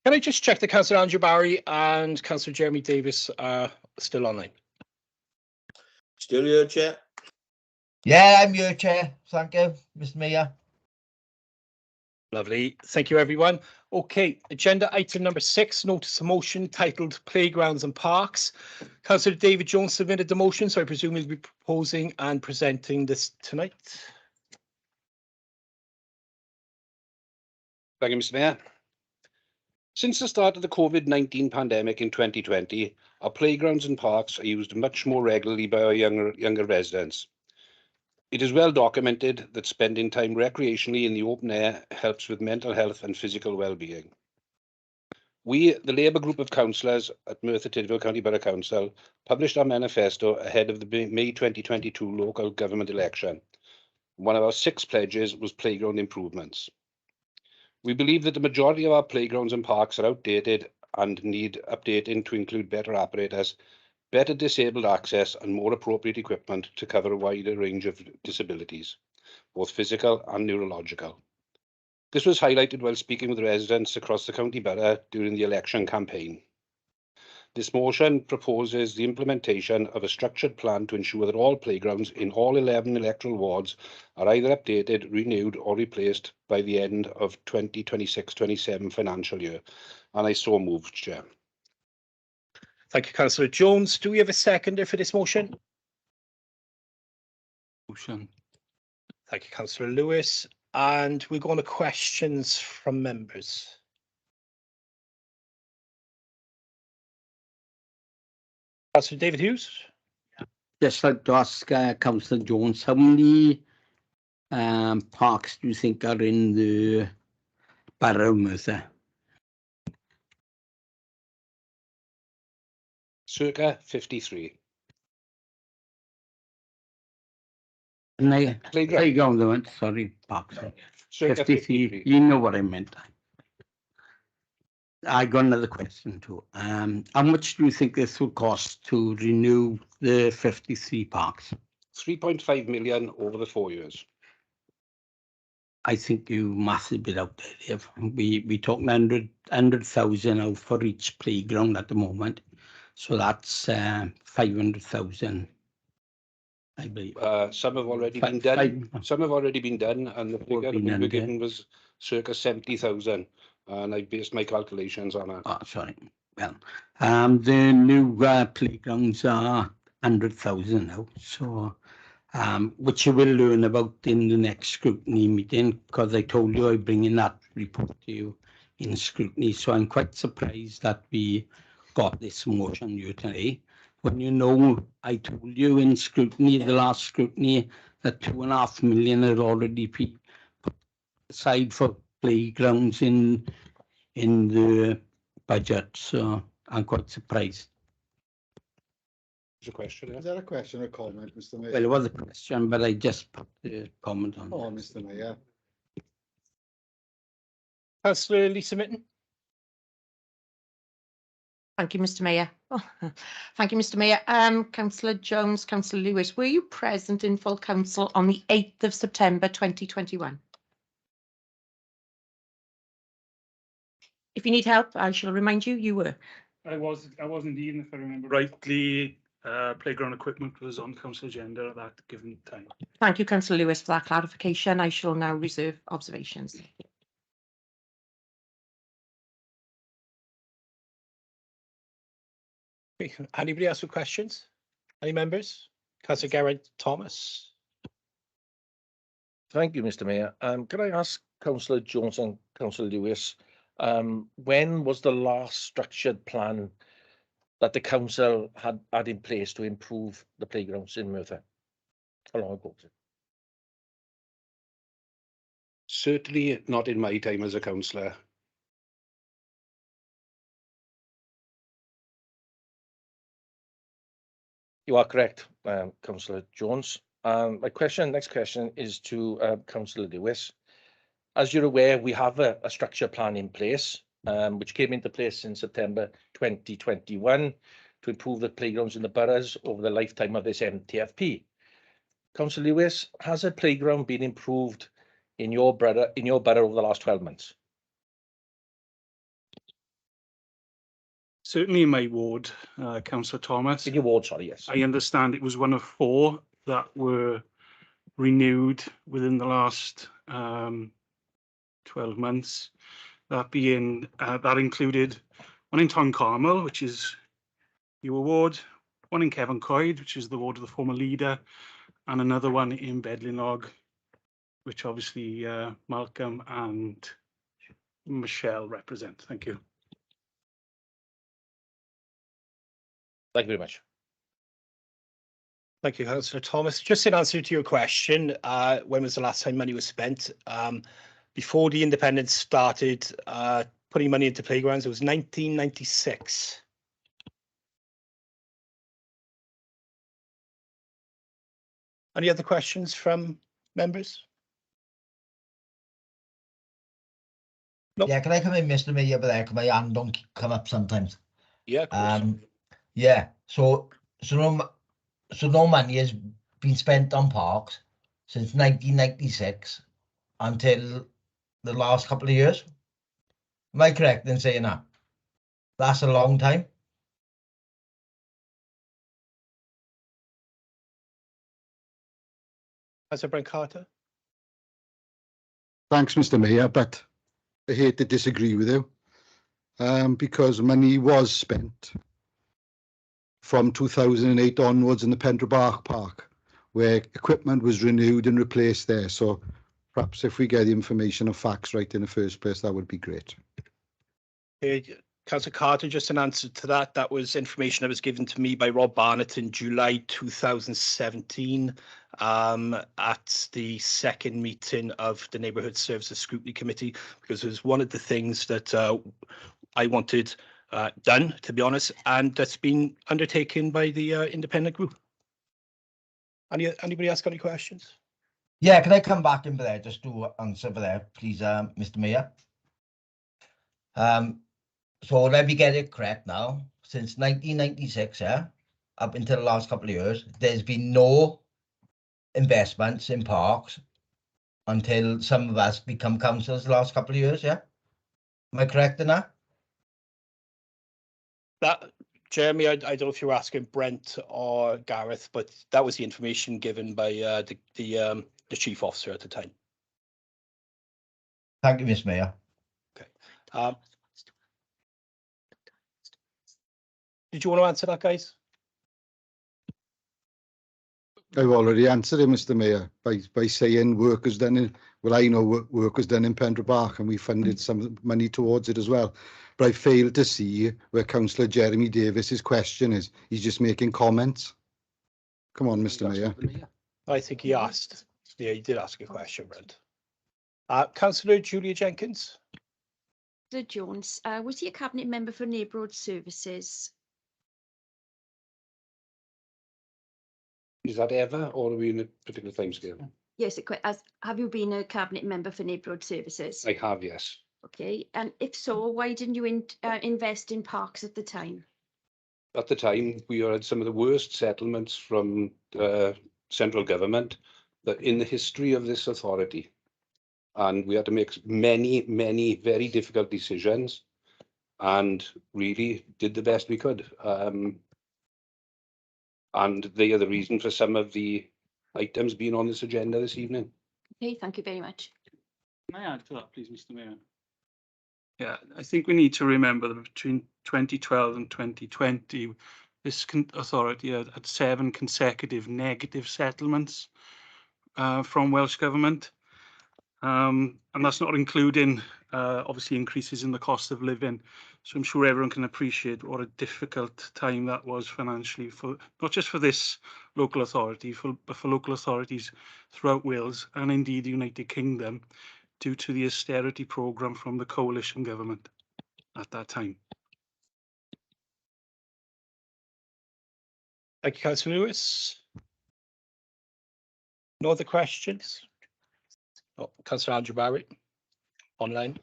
Can I just check that Councillor Andrew Barry and Councillor Jeremy Davis are still online? Still here, Chair? Yeah, I'm your chair. Thank you, Mr. Mayor. Lovely. Thank you, everyone. Okay, agenda item number 6, notice of motion titled Playgrounds and Parks. Councillor David Jones submitted the motion, so I presume he'll be proposing and presenting this tonight. Thank you, Mr. Mayor. Since the start of the COVID-19 pandemic in 2020, our playgrounds and parks are used much more regularly by our younger residents. It is well documented that spending time recreationally in the open air helps with mental health and physical well-being. We, the Labour Group of Councillors at Merthyr Tydfil County Borough Council, published our manifesto ahead of the May 2022 local government election. One of our 6 pledges was playground improvements. We believe that the majority of our playgrounds and parks are outdated and need updating to include better apparatus, better disabled access and more appropriate equipment to cover a wider range of disabilities, both physical and neurological. This was highlighted while speaking with residents across the county borough during the election campaign. This motion proposes the implementation of a structured plan to ensure that all playgrounds in all 11 electoral wards are either updated, renewed or replaced by the end of 2026-27 financial year. And I so move, Chair. Thank you, Councillor Jones. Do we have a seconder for this motion? Motion. Thank you, Councillor Lewis. And we're going to questions from members. Councillor David Hughes. Just like to ask Councillor Jones, how many parks do you think are in the Borough of Merthyr? Circa 53. And playground, sorry, parks. Circa 53. You know what I meant. I got another question too. How much do you think this will cost to renew the 53 parks? 3.5 million over the 4 years. I think you massive bit out there. We talking 100,000 out for each playground at the moment, so that's 500,000. I believe. Some have already been done. Some have already been done, and the figure we were given was circa 70,000. And I based my calculations on that. Oh, sorry. Well, the new playgrounds are 100,000 now, so which you will learn about in the next scrutiny meeting, because I told you I'd bring in that report to you in scrutiny. So I'm quite surprised that we got this motion here today. When you know, I told you in scrutiny, the last scrutiny, that 2.5 million had already been put aside for playgrounds in the budget, so I'm quite surprised. Is a question? Is that a question or comment, Mr. Mayor? Well, it was a question, but I just put the comment on. Oh, Mr. Mayor. Councillor Lisa Mitten. Thank you, Mr. Mayor. Thank you, Mr. Mayor. Councillor Jones, Councillor Lewis, were you present in full council on the 8th of September 2021? If you need help, I shall remind you, you were. I was indeed, and if I remember rightly, playground equipment was on council agenda at that given time. Thank you, Councillor Lewis, for that clarification. I shall now reserve observations. Anybody else with questions? Any members? Councillor Garrett Thomas. Thank you, Mr. Mayor. Can I ask Councillor Jones and Councillor Lewis, when was the last structured plan that the council had in place to improve the playgrounds in Merthyr? How long ago was it? Certainly not in my time as a councillor. You are correct, Councillor Jones. My next question is to Councillor Lewis. As you're aware, we have a structure plan in place, which came into place in September 2021 to improve the playgrounds in the boroughs over the lifetime of this MTFP. Councillor Lewis, has a playground been improved in your borough over the last 12 months? certainly in my ward, Councillor Thomas. In your ward, sorry, yes. I understand it was one of 4 that were renewed within the last 12 months. That being, that included one in Ton Carmel, which is your ward, one in Kevin Coed, which is the ward of the former leader, and another one in Bedlinog, which obviously Malcolm and Michelle represent. Thank you. Thank you very much. Thank you, Councillor Thomas. Just in answer to your question, when was the last time money was spent? Before the independents started putting money into playgrounds, it was 1996. Any other questions from members? Nope. Yeah, can I come in, Mr. Mayor, but there, 'cause my hand don't come up sometimes. Yeah, of course. Yeah, so no money has been spent on parks since 1996 until the last couple of years. Am I correct in saying that? That's a long time. Councillor Brent Carter. Thanks, Mr. Mayor, but I hate to disagree with you because money was spent from 2008 onwards in the Pendra Park, where equipment was renewed and replaced there. So perhaps if we get the information and facts right in the first place, that would be great. Councillor Carter, just an answer to that. That was information that was given to me by Rob Barnett in July 2017 at the second meeting of the Neighbourhood Services Scrutiny Committee, because it was one of the things that I wanted done, to be honest, and that's been undertaken by the independent group. Anybody else got any questions? Yeah, can I come back in there just to answer for there, please, Mr. Mayor? So let me get it correct now. Since 1996, yeah, up until the last couple of years, there's been no investments in parks until some of us become councillors the last couple of years, yeah? Am I correct in that? Jeremy, I don't know if you were asking Brent or Gareth, but that was the information given by the chief officer at the time. Thank you, Mr. Mayor. Okay. Did you want to answer that, guys? I've already answered it, Mr. Mayor, by saying work was done in, well, I know work was done in Pendra Park and we funded some money towards it as well. But I failed to see where Councillor Jeremy Davis's question is. He's just making comments. Come on, Mr. Mayor. I think he asked. Yeah, he did ask a question, Brent. Councillor Julia Jenkins. Sir Jones, was he a cabinet member for Neighbourhood Services? Is that ever, or are we in a particular timescale? Yes, have you been a cabinet member for Neighbourhood Services? I have, yes. Okay, and if so, why didn't you invest in parks at the time? At the time, we had some of the worst settlements from central government that in the history of this authority. And we had to make many, many very difficult decisions and really did the best we could. And they are the reason for some of the items being on this agenda this evening. Okay, thank you very much. Can I add to that, please, Mr. Mayor? Yeah, I think we need to remember that between 2012 and 2020, this authority had 7 consecutive negative settlements from Welsh Government. And that's not including, obviously, increases in the cost of living. So I'm sure everyone can appreciate what a difficult time that was financially, for not just for this local authority, but for local authorities throughout Wales and indeed the United Kingdom, due to the austerity programme from the coalition government at that time. Thank you, Councillor Lewis. No other questions? Oh, Councillor Andrew Barrett, online.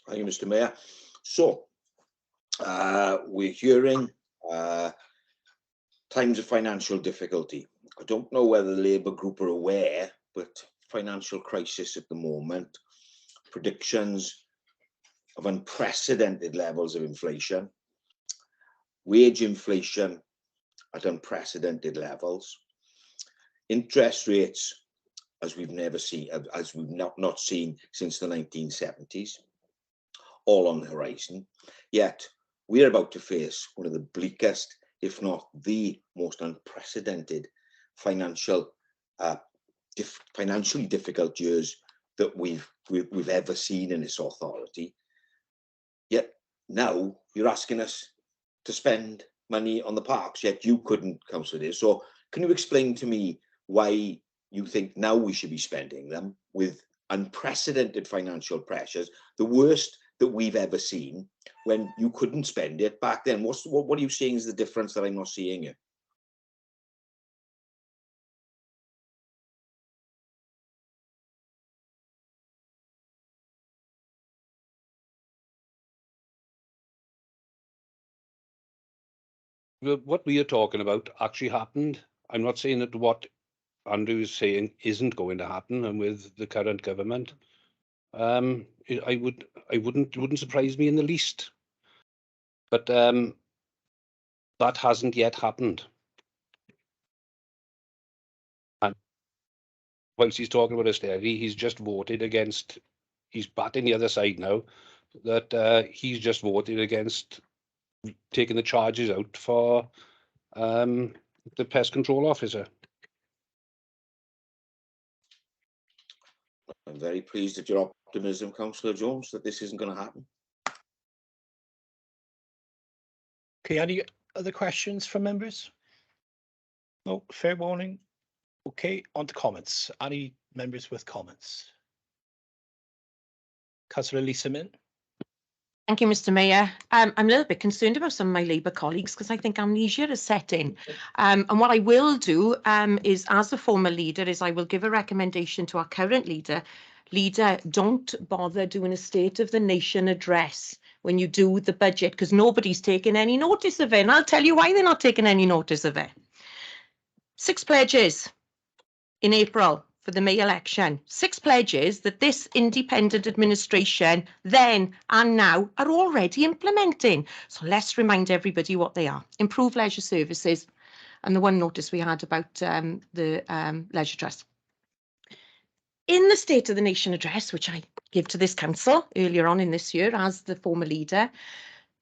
Thank you, Mr. Mayor. So, we're hearing times of financial difficulty. I don't know whether the Labour group are aware, but financial crisis at the moment, predictions of unprecedented levels of inflation, wage inflation at unprecedented levels, interest rates as we've never seen, as we've not seen since the 1970s, all on the horizon. Yet we're about to face one of the bleakest, if not the most unprecedented financially difficult years that we've ever seen in this authority. Yet now you're asking us to spend money on the parks, yet you couldn't, Councillor Davies. So can you explain to me why you think now we should be spending them with unprecedented financial pressures, the worst that we've ever seen, when you couldn't spend it back then? What are you seeing is the difference that I'm not seeing here? What we are talking about actually happened. I'm not saying that what Andrew is saying isn't going to happen, and with the current government, it wouldn't surprise me in the least. But that hasn't yet happened. And whilst he's talking about austerity, he's just voted against. He's batting the other side now. That he's just voted against taking the charges out for the pest control officer. I'm very pleased at your optimism, Councillor Jones, that this isn't going to happen. Okay, any other questions from members? No, fair warning. Okay, on to comments. Any members with comments? Councillor Lisa Min. Thank you, Mr. Mayor. I'm a little bit concerned about some of my Labour colleagues because I think amnesia is set in. And what I will do is, as the former leader, is I will give a recommendation to our current leader. Leader, don't bother doing a State of the Nation address when you do the budget, because nobody's taking any notice of it. And I'll tell you why they're not taking any notice of it. 6 pledges in April for the May election. 6 pledges that this independent administration then and now are already implementing. So let's remind everybody what they are. Improve leisure services, and the one notice we had about the Leisure Trust. In the State of the Nation address, which I give to this council earlier on in this year as the former leader,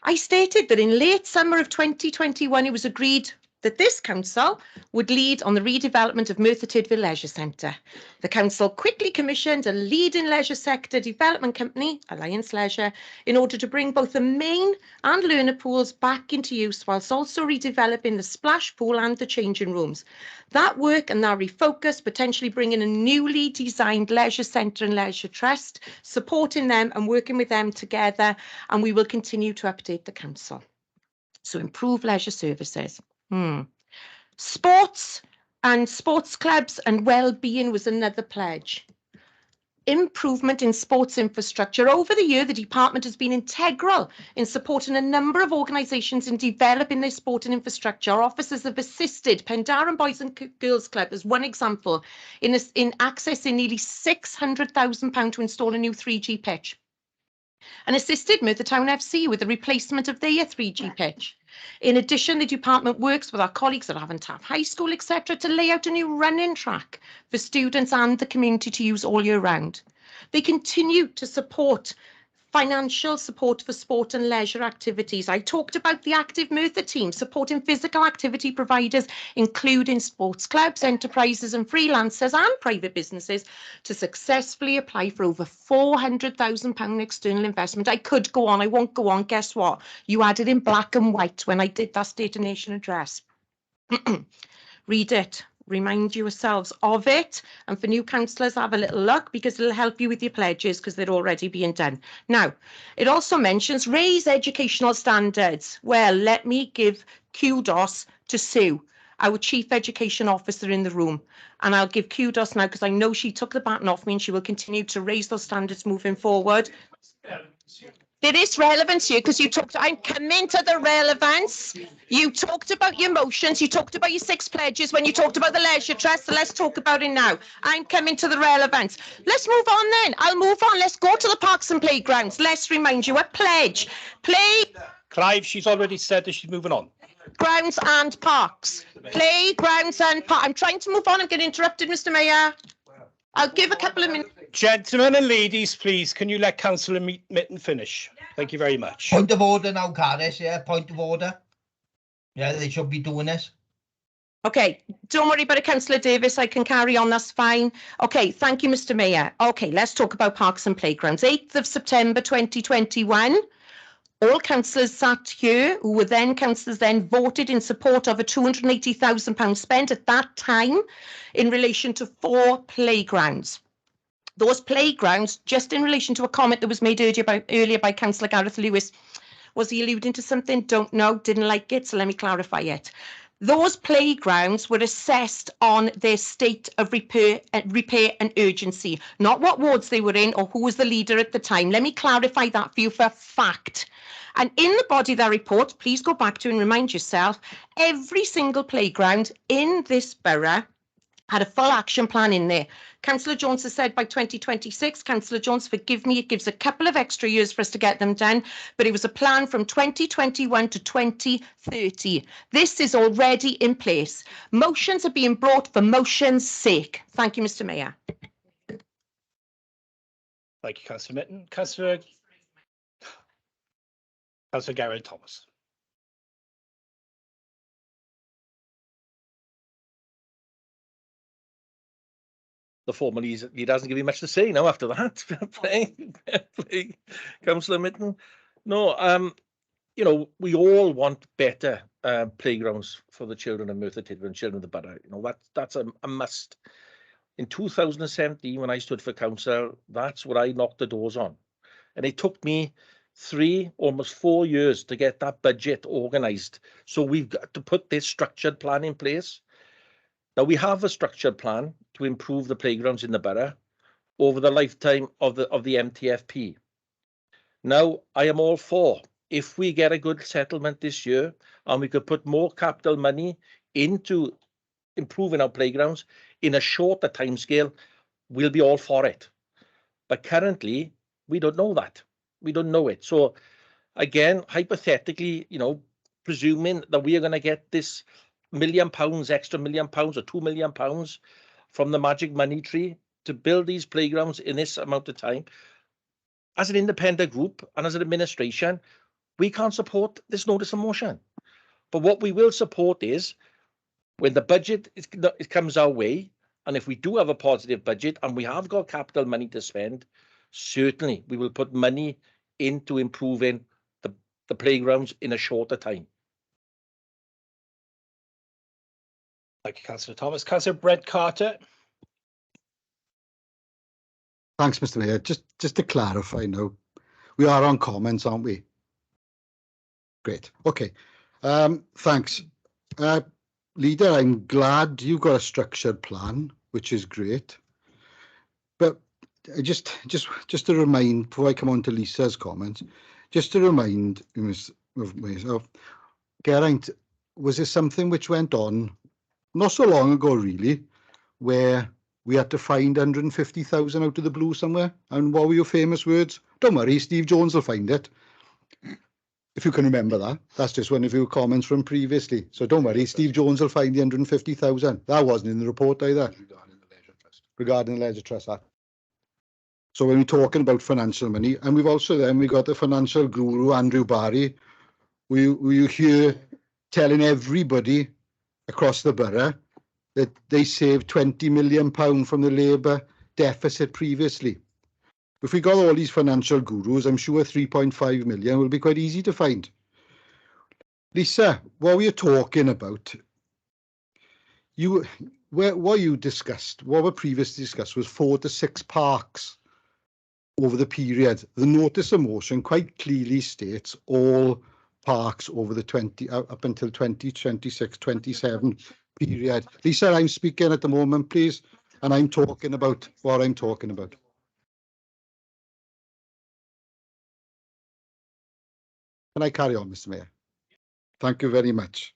I stated that in late summer of 2021, it was agreed that this council would lead on the redevelopment of Merthyr Tydfil Leisure Centre. The council quickly commissioned a leading leisure sector development company, Alliance Leisure, in order to bring both the main and learner pools back into use, whilst also redeveloping the splash pool and the changing rooms. That work and that refocus, potentially bringing a newly designed leisure centre and leisure trust, supporting them and working with them together, and we will continue to update the council. So improve leisure services. Sports and sports clubs and well-being was another pledge. Improvement in sports infrastructure. Over the year, the department has been integral in supporting a number of organisations in developing their sport and infrastructure. Our officers have assisted Pendarren Boys and Girls Club, as one example, in accessing nearly £600,000 to install a new 3G pitch, and assisted Merthyr Town FC with the replacement of their 3G pitch. In addition, the department works with our colleagues at Avontaff High School, etc., to lay out a new running track for students and the community to use all year round. They continue to support financial support for sport and leisure activities. I talked about the Active Merthyr team supporting physical activity providers, including sports clubs, enterprises and freelancers and private businesses, to successfully apply for over £400,000 external investment. I could go on, I won't go on. Guess what? You had it in black and white when I did that State of Nation address. Read it. Remind yourselves of it, and for new councillors, have a little look, because it'll help you with your pledges, because they're already being done. Now, it also mentions raise educational standards. Well, let me give kudos to Sue, our Chief Education Officer in the room, and I'll give kudos now because I know she took the baton off me and she will continue to raise those standards moving forward. There is relevance here because you talked. I'm coming to the relevance. You talked about your motions. You talked about your 6 pledges when you talked about the Leisure Trust. So let's talk about it now. I'm coming to the relevance. Let's move on then. I'll move on. Let's go to the parks and playgrounds. Let's remind you a pledge. Clive, she's already said that she's moving on. Grounds and parks. Playgrounds and parks. I'm trying to move on. I'm getting interrupted, Mr. Mayor. I'll give a couple of minutes. Gentlemen and ladies, please, can you let Councillor Mitten finish? Thank you very much. Point of order now, Caris, yeah, point of order. Yeah, they should be doing this. Okay, don't worry about it, Councillor Davis. I can carry on, that's fine. Okay, thank you, Mr. Mayor. Okay, let's talk about parks and playgrounds. 8th of September 2021. All councillors sat here, who were then councillors, then voted in support of a £280,000 spent at that time in relation to 4 playgrounds. Those playgrounds, just in relation to a comment that was made earlier by Councillor Gareth Lewis, was he alluding to something? Don't know, didn't like it, so let me clarify it. Those playgrounds were assessed on their state of repair and urgency, not what wards they were in or who was the leader at the time. Let me clarify that for you for a fact. And in the body of that report, please go back to and remind yourself, every single playground in this borough had a full action plan in there. Councillor Jones has said by 2026, Councillor Jones, forgive me, it gives a couple of extra years for us to get them done, but it was a plan from 2021 to 2030. This is already in place. Motions are being brought for motion's sake. Thank you, Mr. Mayor. Thank you, Councillor Mitten. Councillor Gareth Thomas. The former leader doesn't give you much to say now after that. Play, Councillor Mitten. No, you know, we all want better playgrounds for the children of Merthyr Tydfil and children of the borough. You know, that's a must. In 2017, when I stood for council, that's what I knocked the doors on. And it took me 3, almost 4 years to get that budget organised. So we've got to put this structured plan in place. Now, we have a structured plan to improve the playgrounds in the borough over the lifetime of the MTFP. Now, I am all for, if we get a good settlement this year and we could put more capital money into improving our playgrounds in a shorter timescale, we'll be all for it. But currently, we don't know that. We don't know it. So, again, hypothetically, you know, presuming that we are going to get this £1 million, extra £1 million or £2 million from the magic money tree to build these playgrounds in this amount of time, as an independent group and as an administration, we can't support this notice of motion. But what we will support is when the budget it comes our way, and if we do have a positive budget and we have got capital money to spend, certainly we will put money into improving the playgrounds in a shorter time. Thank you, Councillor Thomas. Councillor Brent Carter. Thanks, Mr. Mayor. Just to clarify now, we are on comments, aren't we? Great. Okay. Thanks. Leader, I'm glad you've got a structured plan, which is great. But just to remind, before I come on to Lisa's comments, just to remind myself, Geraint, was there something which went on not so long ago, really, where we had to find 150,000 out of the blue somewhere? And what were your famous words? Don't worry, Steve Jones will find it. If you can remember that. That's just one of your comments from previously. So don't worry, Steve Jones will find the 150,000. That wasn't in the report either. Regarding the Leisure Trust Act. So when we're talking about financial money, and we've also then we got the financial guru, Andrew Barry, we hear telling everybody across the borough that they saved £20 million from the Labour deficit previously. If we got all these financial gurus, I'm sure 3.5 million will be quite easy to find. Lisa, what were you talking about? What you discussed, what were previously discussed was 4 to 6 parks over the period. The notice of motion quite clearly states all parks over the up until 2026, 27 period. Lisa, I'm speaking at the moment, please, and I'm talking about what I'm talking about. Can I carry on, Mr. Mayor? Thank you very much.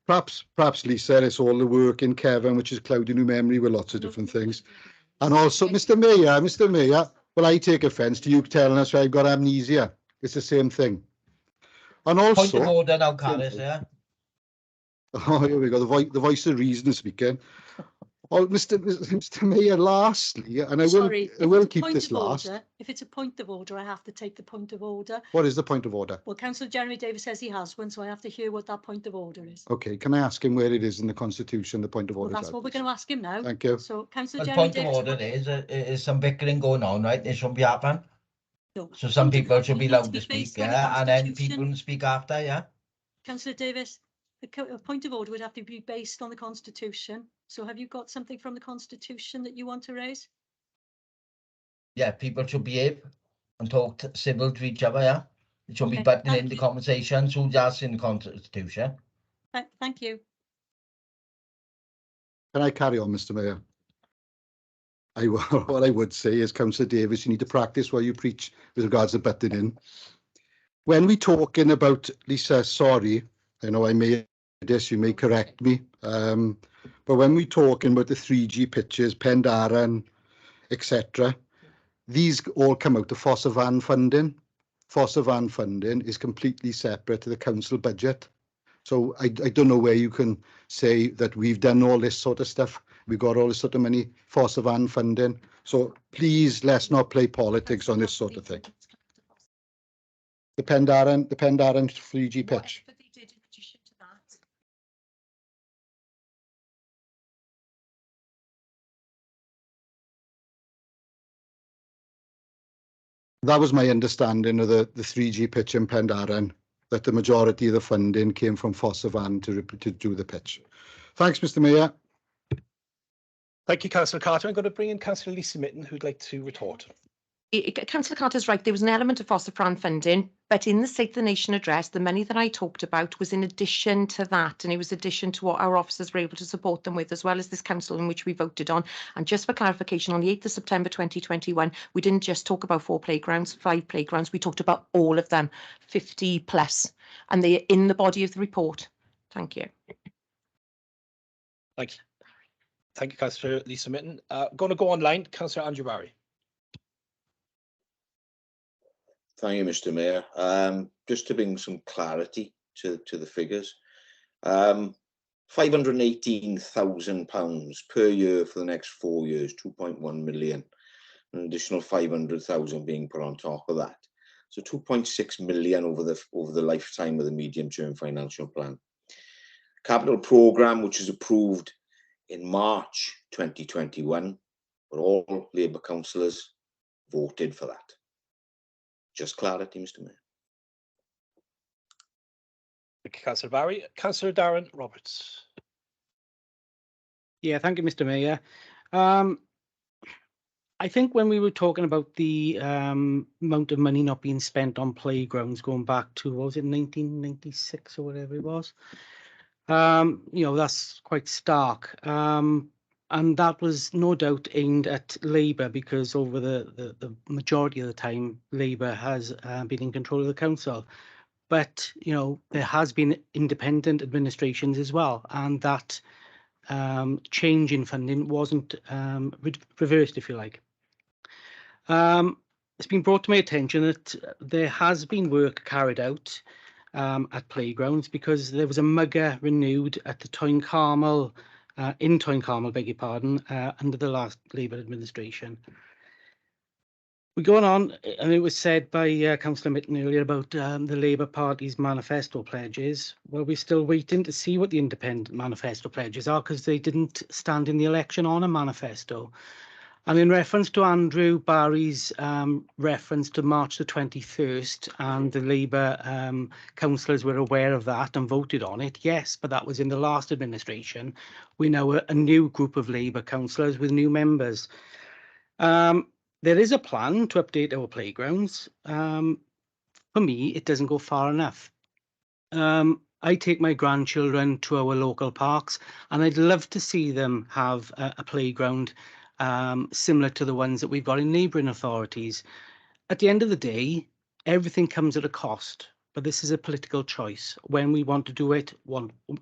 Perhaps, Lisa, it's all the work in Kevin, which is clouding your memory with lots of different things. And also, Mr. Mayor, well, I take offence to you telling us I've got amnesia. It's the same thing. And also, point of order now, Caris, yeah? Oh, here we go. The voice of reason is speaking. Oh, Mr. Mayor, lastly, and I Sorry, will if it's a keep point this of last. order, if it's a point of order, I have to take the point of order. What is the point of order? Well, Councillor Jeremy Davis says he has one, so I have to hear what that point of order is. Okay, can I ask him where it is in the Constitution, the point of Well, order? that's what we're going to ask him now. Thank you. So, Councillor The Jeremy point of Davis. order is some bickering going on, right? It shouldn't be happening. No, So some point of people order should be needs allowed to to be speak, based on the yeah, and then Constitution. people can speak after, yeah. Councillor Davis, a point of order would have to be based on the Constitution. So have you got something from the Constitution that you want to raise? Yeah, people should behave and talk civil to each other, yeah. It shouldn't be Okay, butting thank in the you. conversations who's asking the Constitution. Thank you. Can I carry on, Mr. Mayor? What I would say is, Councillor Davis, you need to practice what you preach with regards to butting in. When we talking about, Lisa, sorry, I know I made this, you may correct me, but when we talking about the 3G pitches, Pendarren, etc., these all come out of Fossa Van funding. Fossa Van funding is completely separate to the council budget. So I don't know where you can say that we've done all this sort of stuff. We've got all this sort of money, Fossa Van funding. So please, let's not play politics on this sort of thing. The Pendarren 3G pitch. Whatever they did in addition to that. That was my understanding of the 3G pitch in Pendarren, that the majority of the funding came from Fossa Van to do the pitch. Thanks, Mr. Mayor. Thank you, Councillor Carter. I'm going to bring in Councillor Lisa Mitten, who'd like to retort. Councillor Carter's right, there was an element of Fossa Van funding, but in the State of the Nation address, the money that I talked about was in addition to that, and it was addition to what our officers were able to support them with, as well as this council in which we voted on. And just for clarification, on the 8th of September 2021, we didn't just talk about 4 playgrounds, 5 playgrounds, we talked about all of them, 50 plus, and they're in the body of the report. Thank you. Thank you. Thank you, Councillor Lisa Mitten. Going to go online, Councillor Andrew Barry. Thank you, Mr. Mayor. Just to bring some clarity to the figures, £518,000 per year for the next 4 years, 2.1 million, an additional 500,000 being put on top of that. So 2.6 million over the lifetime of the medium-term financial plan. Capital programme, which was approved in March 2021, but all Labour councillors voted for that. Just clarity, Mr. Mayor. Thank you, Councillor Barry. Councillor Darren Roberts. Yeah, thank you, Mr. Mayor. I think when we were talking about the amount of money not being spent on playgrounds going back to, what was it, 1996 or whatever it was, you know, that's quite stark. And that was no doubt aimed at Labour, because over the majority of the time, Labour has been in control of the council. But, you know, there has been independent administrations as well, and that change in funding wasn't reversed, if you like. It's been brought to my attention that there has been work carried out at playgrounds, because there was a mugger renewed at the Toyn Carmel, in Toyn Carmel, beg your pardon, under the last Labour administration. We're going on, and it was said by Councillor Mitten earlier about the Labour Party's manifesto pledges. Well, we're still waiting to see what the independent manifesto pledges are, because they didn't stand in the election on a manifesto. And in reference to Andrew Barry's reference to March the 21st, and the Labour councillors were aware of that and voted on it, yes, but that was in the last administration. We now a new group of Labour councillors with new members. There is a plan to update our playgrounds. For me, it doesn't go far enough. I take my grandchildren to our local parks, and I'd love to see them have a playground similar to the ones that we've got in neighbouring authorities. At the end of the day, everything comes at a cost, but this is a political choice when we want to do it,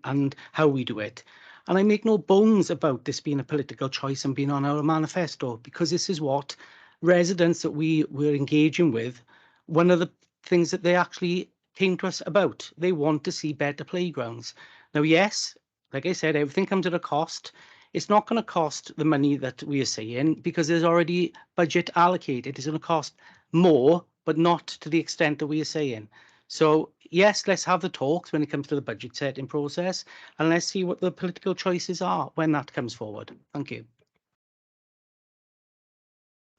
and how we do it. And I make no bones about this being a political choice and being on our manifesto, because this is what residents that we were engaging with, one of the things that they actually came to us about. They want to see better playgrounds. Now, yes, Like I said, everything comes at a cost. It's not going to cost the money that we are saying because there's already budget allocated. It's going to cost more, but not to the extent that we are saying. So yes, let's have the talks when it comes to the budget setting process, and let's see what the political choices are when that comes forward. Thank you.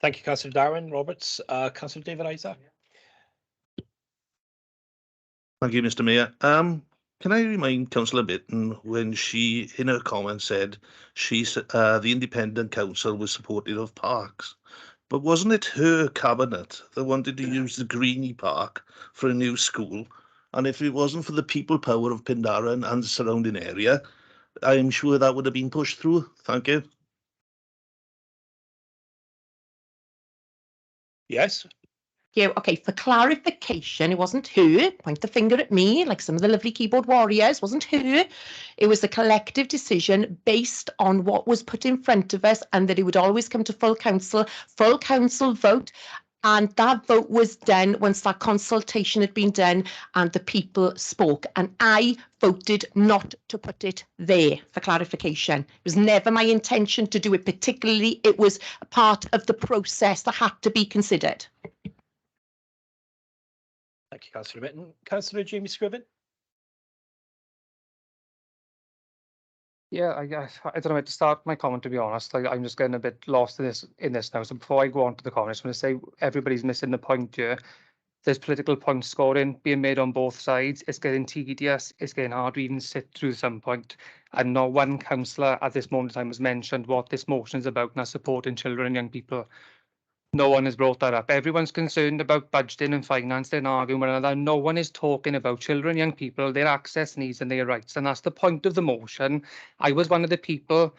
Thank you, Councillor Darren Roberts. Councillor David Isaac. Thank you, Mr. Mayor. Can I remind Councillor Bitton when she, in her comments, said the Independent Council was supportive of parks, but wasn't it her cabinet that wanted to use the Greenie Park for a new school? And if it wasn't for the people power of Pindarren and the surrounding area, I'm sure that would have been pushed through. Thank you. Yes. Yeah, okay, for clarification, it wasn't her, point the finger at me, like some of the lovely keyboard warriors, wasn't her. It was a collective decision based on what was put in front of us and that it would always come to full council vote. And that vote was done once that consultation had been done and the people spoke. And I voted not to put it there, for clarification. It was never my intention to do it particularly. It was a part of the process that had to be considered. Thank you, Councillor Bitton. Councillor Jamie Scriven. Yeah, I don't know where to start my comment, to be honest. I'm just getting a bit lost in this now. So before I go on to the comment, I just want to say everybody's missing the point here. There's political point scoring being made on both sides. It's getting tedious. It's getting hard to even sit through some point. And not one councillor at this moment in time has mentioned what this motion is about, and supporting children and young people. No one has brought that up. Everyone's concerned about budgeting and financing and arguing with one another. No one is talking about children, young people, their access needs and their rights. And that's the point of the motion. I was one of the people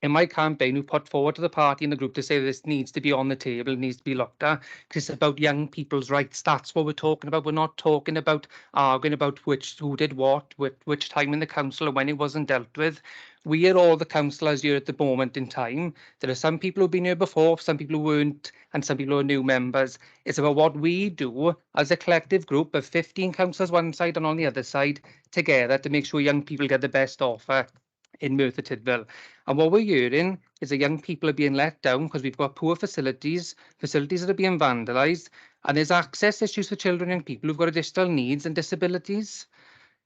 in my campaign who put forward to the party and the group to say this needs to be on the table, needs to be looked at, because it's about young people's rights. That's what we're talking about. We're not talking about arguing about who did what, which time in the council or when it wasn't dealt with. We are all the councillors here at the moment in time. There are some people who've been here before, some people who weren't, and some people who are new members. It's about what we do as a collective group of 15 councillors one side and on the other side together to make sure young people get the best offer in Merthyr Tydfil. And what we're hearing is that young people are being let down because we've got poor facilities that are being vandalised, and there's access issues for children and young people who've got additional needs and disabilities.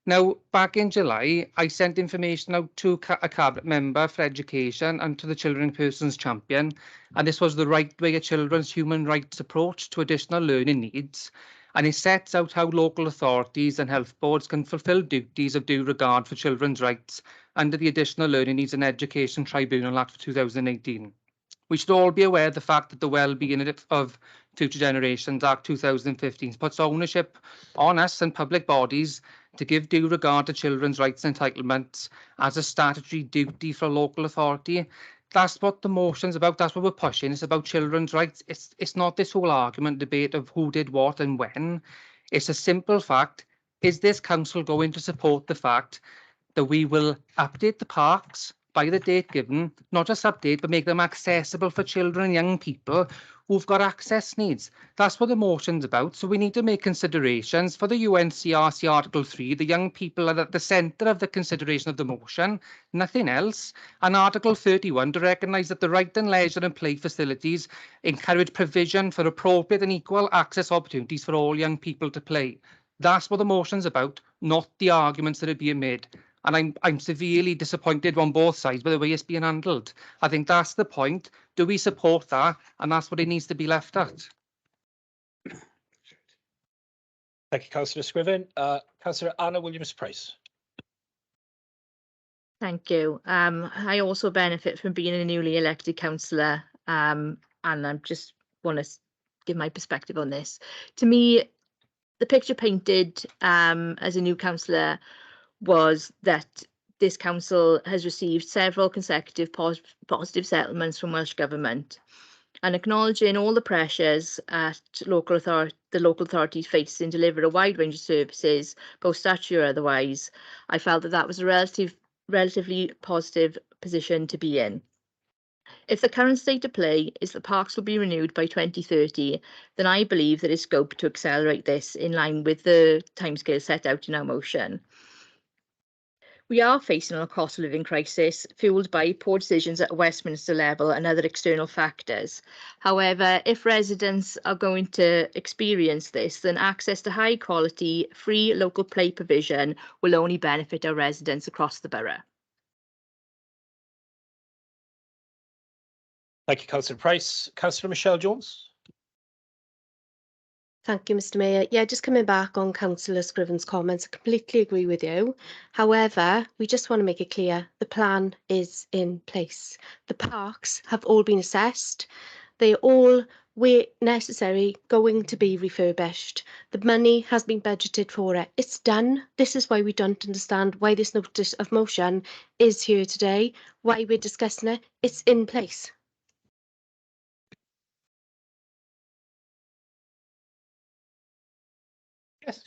Now, back in July, I sent information out to a cabinet member for education and to the Children and Persons Champion, and this was the Right Way of Children's Human Rights Approach to Additional Learning Needs. And it sets out how local authorities and health boards can fulfil duties of due regard for children's rights under the Additional Learning Needs and Education Tribunal Act of 2018. We should all be aware of the fact that the Wellbeing of Future Generations Act 2015 puts ownership on us and public bodies to give due regard to children's rights and entitlements as a statutory duty for a local authority. That's what the motion's about. That's what we're pushing. It's about children's rights. It's not this whole argument debate of who did what and when. It's a simple fact. Is this council going to support the fact that we will update the parks by the date given, not just update, but make them accessible for children and young people who've got access needs? That's what the motion's about. So we need to make considerations for the UNCRC Article 3. The young people are at the centre of the consideration of the motion, nothing else. And Article 31 to recognise that the right and leisure and play facilities encourage provision for appropriate and equal access opportunities for all young people to play. That's what the motion's about, not the arguments that are being made. And I'm severely disappointed on both sides by the way it's being handled. I think that's the point. Do we support that? And that's what it needs to be left at. Thank you, Councillor Scriven. Councillor Anna Williams-Price. Thank you. I also benefit from being a newly elected councillor, and I just want to give my perspective on this. To me, the picture painted as a new councillor was that this council has received several consecutive positive settlements from Welsh Government, and acknowledging all the pressures at the local authorities face in delivering a wide range of services, both statutory or otherwise, I felt that was a relatively positive position to be in. If the current state of play is that parks will be renewed by 2030, then I believe there is scope to accelerate this in line with the timescale set out in our motion. We are facing a cost of living crisis fueled by poor decisions at a Westminster level and other external factors. However, if residents are going to experience this, then access to high quality, free local play provision will only benefit our residents across the borough. Thank you, Councillor Price. Councillor Michelle Jones. Thank you, Mr. Mayor. Yeah, just coming back on Councillor Scriven's comments, I completely agree with you. However, we just want to make it clear the plan is in place. The parks have all been assessed. They're all, where necessary, going to be refurbished. The money has been budgeted for it. It's done. This is why we don't understand why this notice of motion is here today, why we're discussing it. It's in place. Yes.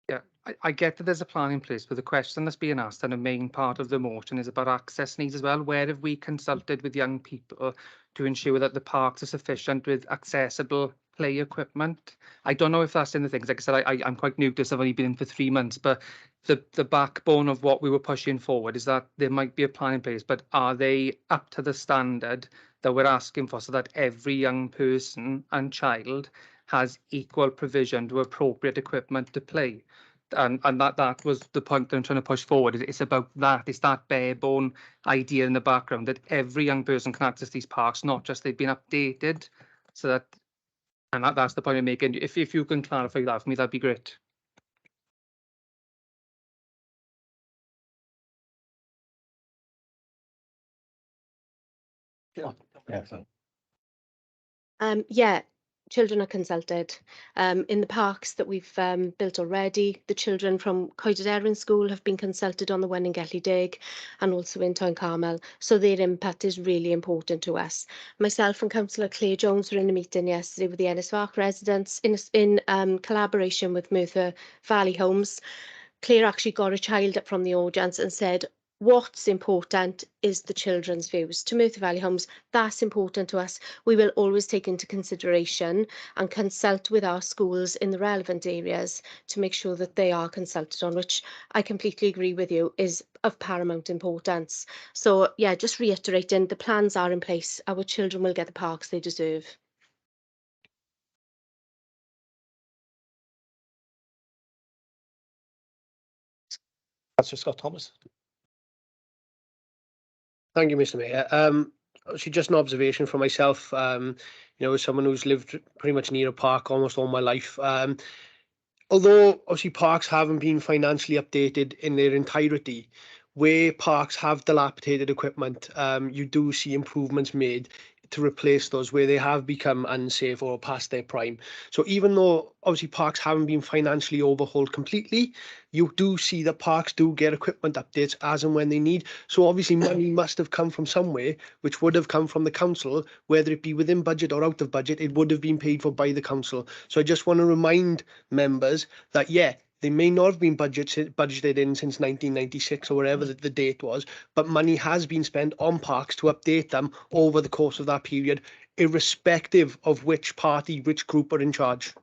Yeah, I get that there's a plan in place, but the question that's being asked and a main part of the motion is about access needs as well. Where have we consulted with young people to ensure that the parks are sufficient with accessible play equipment? I don't know if that's in the things. Like I said, I'm quite new to this. I've only been in for 3 months, but the backbone of what we were pushing forward is that there might be a plan in place, but are they up to the standard that we're asking for, so that every young person and child has equal provision to appropriate equipment to play? And that was the point that I'm trying to push forward. It's about that. It's that bare bone idea in the background that every young person can access these parks, not just they've been updated. So that, and that's the point I'm making. If you can clarify that for me, that'd be great. Yeah, children are consulted. In the parks that we've built already, the children from Coedwig Erin School have been consulted on the one in Gelli Dig and also in Town Carmel. So their input is really important to us. Myself and Councillor Claire Jones were in a meeting yesterday with the Ennisfark residents in collaboration with Merthyr Valley Homes. Claire actually got a child up from the audience and said, what's important is the children's views. To Merthyr Valley Homes, that's important to us. We will always take into consideration and consult with our schools in the relevant areas to make sure that they are consulted on, which I completely agree with you is of paramount importance. So yeah, just reiterating, the plans are in place. Our children will get the parks they deserve. Councillor Scott Thomas. Thank you, Mr. Mayor. Actually, just an observation from myself. You know, as someone who's lived pretty much near a park almost all my life. Although obviously parks haven't been financially updated in their entirety, where parks have dilapidated equipment, you do see improvements made to replace those where they have become unsafe or past their prime. So even though obviously parks haven't been financially overhauled completely, you do see that parks do get equipment updates as and when they need. So obviously money must have come from somewhere, which would have come from the council, whether it be within budget or out of budget, it would have been paid for by the council. So I just want to remind members that, yeah, they may not have been budgeted in since 1996 or whatever the date was, but money has been spent on parks to update them over the course of that period, irrespective of which party, which group are in charge.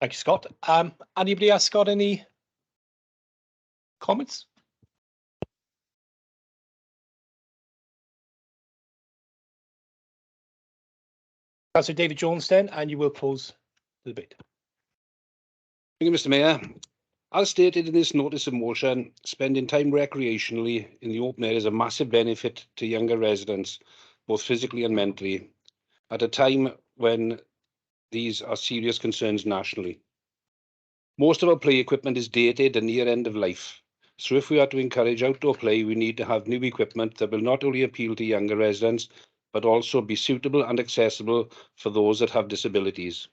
Thank you, Scott. Anybody else got any comments? Councillor David Jones then, and you will close the debate. Thank you, Mr. Mayor. As stated in this notice of motion, spending time recreationally in the open air is a massive benefit to younger residents, both physically and mentally, at a time when these are serious concerns nationally. Most of our play equipment is dated and near end of life. So if we are to encourage outdoor play, we need to have new equipment that will not only appeal to younger residents, but also be suitable and accessible for those that have disabilities.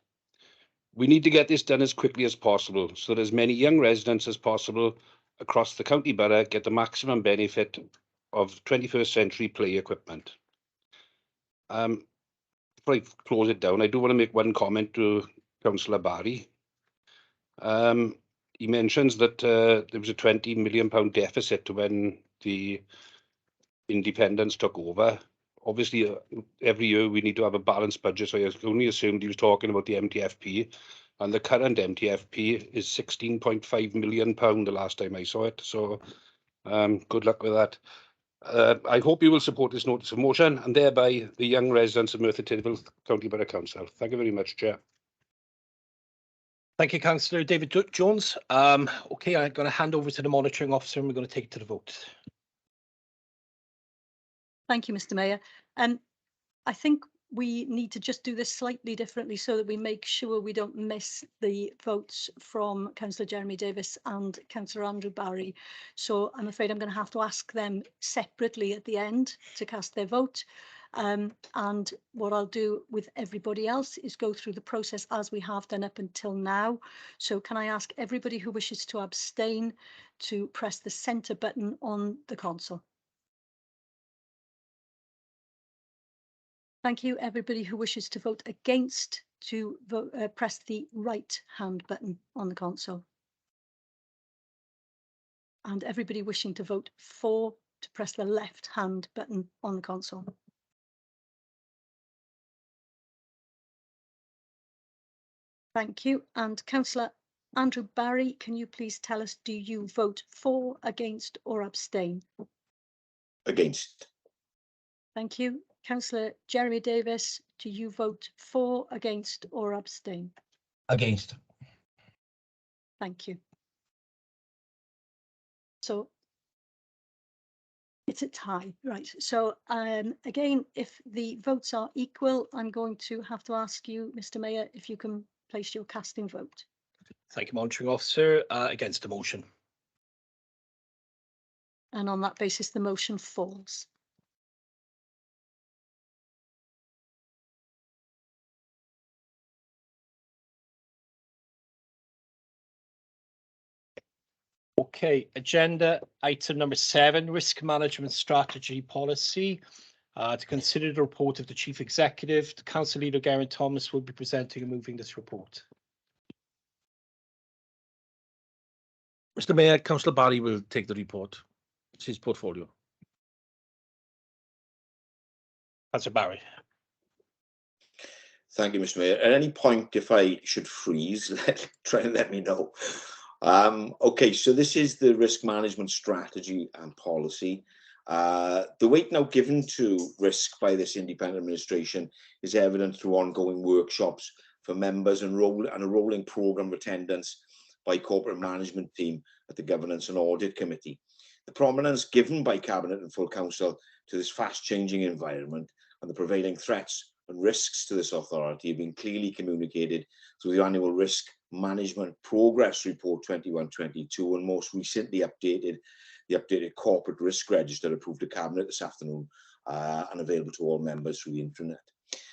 We need to get this done as quickly as possible so that as many young residents as possible across the county borough get the maximum benefit of 21st century play equipment. Before I close it down, I do want to make one comment to Councillor Barry. He mentions that there was a £20 million deficit when the independents took over. obviously, every year we need to have a balanced budget, so I only assumed he was talking about the MTFP, and the current MTFP is £16.5 million the last time I saw it, so good luck with that. I hope you will support this notice of motion and thereby the young residents of Merthyr Tydfil County Borough Council. Thank you very much, Chair. Thank you, Councillor David Jones. Okay, I'm going to hand over to the monitoring officer and we're going to take it to the vote. Thank you, Mr. Mayor. I think we need to just do this slightly differently so that we make sure we don't miss the votes from Councillor Jeremy Davis and Councillor Andrew Barry. So I'm afraid I'm going to have to ask them separately at the end to cast their vote. And what I'll do with everybody else is go through the process as we have done up until now. So can I ask everybody who wishes to abstain to press the centre button on the console? Thank you. Everybody who wishes to vote against to vote, press the right hand button on the console. And everybody wishing to vote for to press the left hand button on the console. Thank you. And Councillor Andrew Barry, can you please tell us, do you vote for, against or abstain? Against. Thank you. Councillor Jeremy Davis, do you vote for, against or abstain? Against. Thank you. So it's a tie, right? So again, if the votes are equal, I'm going to have to ask you, Mr. Mayor, if you can place your casting vote. Thank you, monitoring officer. Against the motion. And on that basis, the motion falls. Okay, agenda item number 7, risk management strategy policy. To consider the report of the Chief Executive, the Council Leader Geraint Thomas will be presenting and moving this report. Mr. Mayor, Councillor Barry will take the report. It's his portfolio. Councillor Barry. Thank you, Mr. Mayor. At any point, if I should freeze, try and let me know. Okay, so this is the risk management strategy and policy. The weight now given to risk by this independent administration is evident through ongoing workshops for members and a rolling programme of attendance by corporate management team at the Governance and Audit Committee. The prominence given by Cabinet and full Council to this fast-changing environment and the prevailing threats and risks to this authority have been clearly communicated through the annual Risk Management Progress Report 21-22 and most recently the updated Corporate Risk Register approved to Cabinet this afternoon and available to all members through the intranet.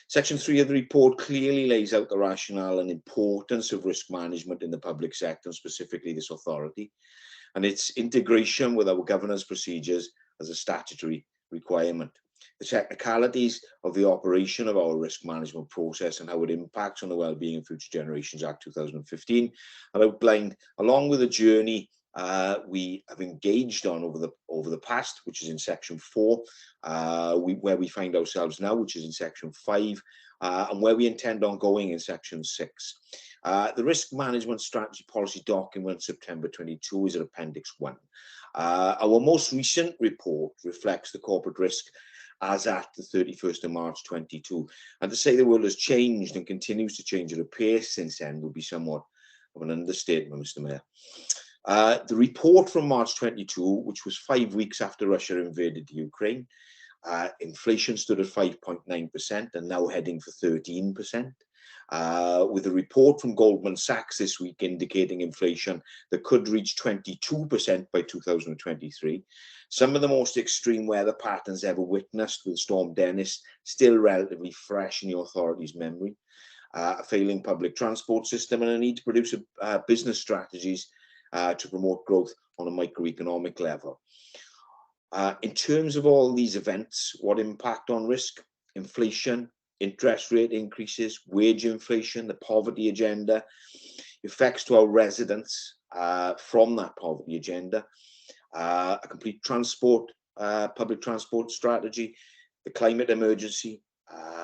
Section 3 of the report clearly lays out the rationale and importance of risk management in the public sector, and specifically this authority, and its integration with our governance procedures as a statutory requirement. The technicalities of the operation of our risk management process and how it impacts on the Wellbeing of Future Generations Act 2015 are outlined along with the journey we have engaged on over the past, which is in section 4, where we find ourselves now, which is in section 5, and where we intend on going in section 6. The risk management strategy policy document September 22 is at appendix 1. Our most recent report reflects the corporate risk as at the 31st of March 22. And to say the world has changed and continues to change at a pace since then would be somewhat of an understatement, Mr. Mayor. The report from March 22, which was 5 weeks after Russia invaded Ukraine, inflation stood at 5.9% and now heading for 13%. With a report from Goldman Sachs this week indicating inflation that could reach 22% by 2023. Some of the most extreme weather patterns ever witnessed, with Storm Dennis still relatively fresh in the authority's memory, a failing public transport system and a need to produce business strategies to promote growth on a microeconomic level. In terms of all these events, what impact on risk? Inflation, interest rate increases, wage inflation, the poverty agenda, effects to our residents from that poverty agenda, a complete public transport strategy, the climate emergency,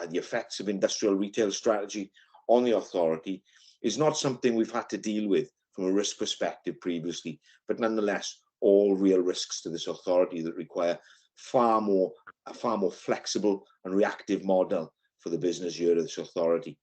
the effects of industrial retail strategy on the authority is not something we've had to deal with from a risk perspective previously, but nonetheless, all real risks to this authority that require a far more flexible and reactive model for the business year of this authority.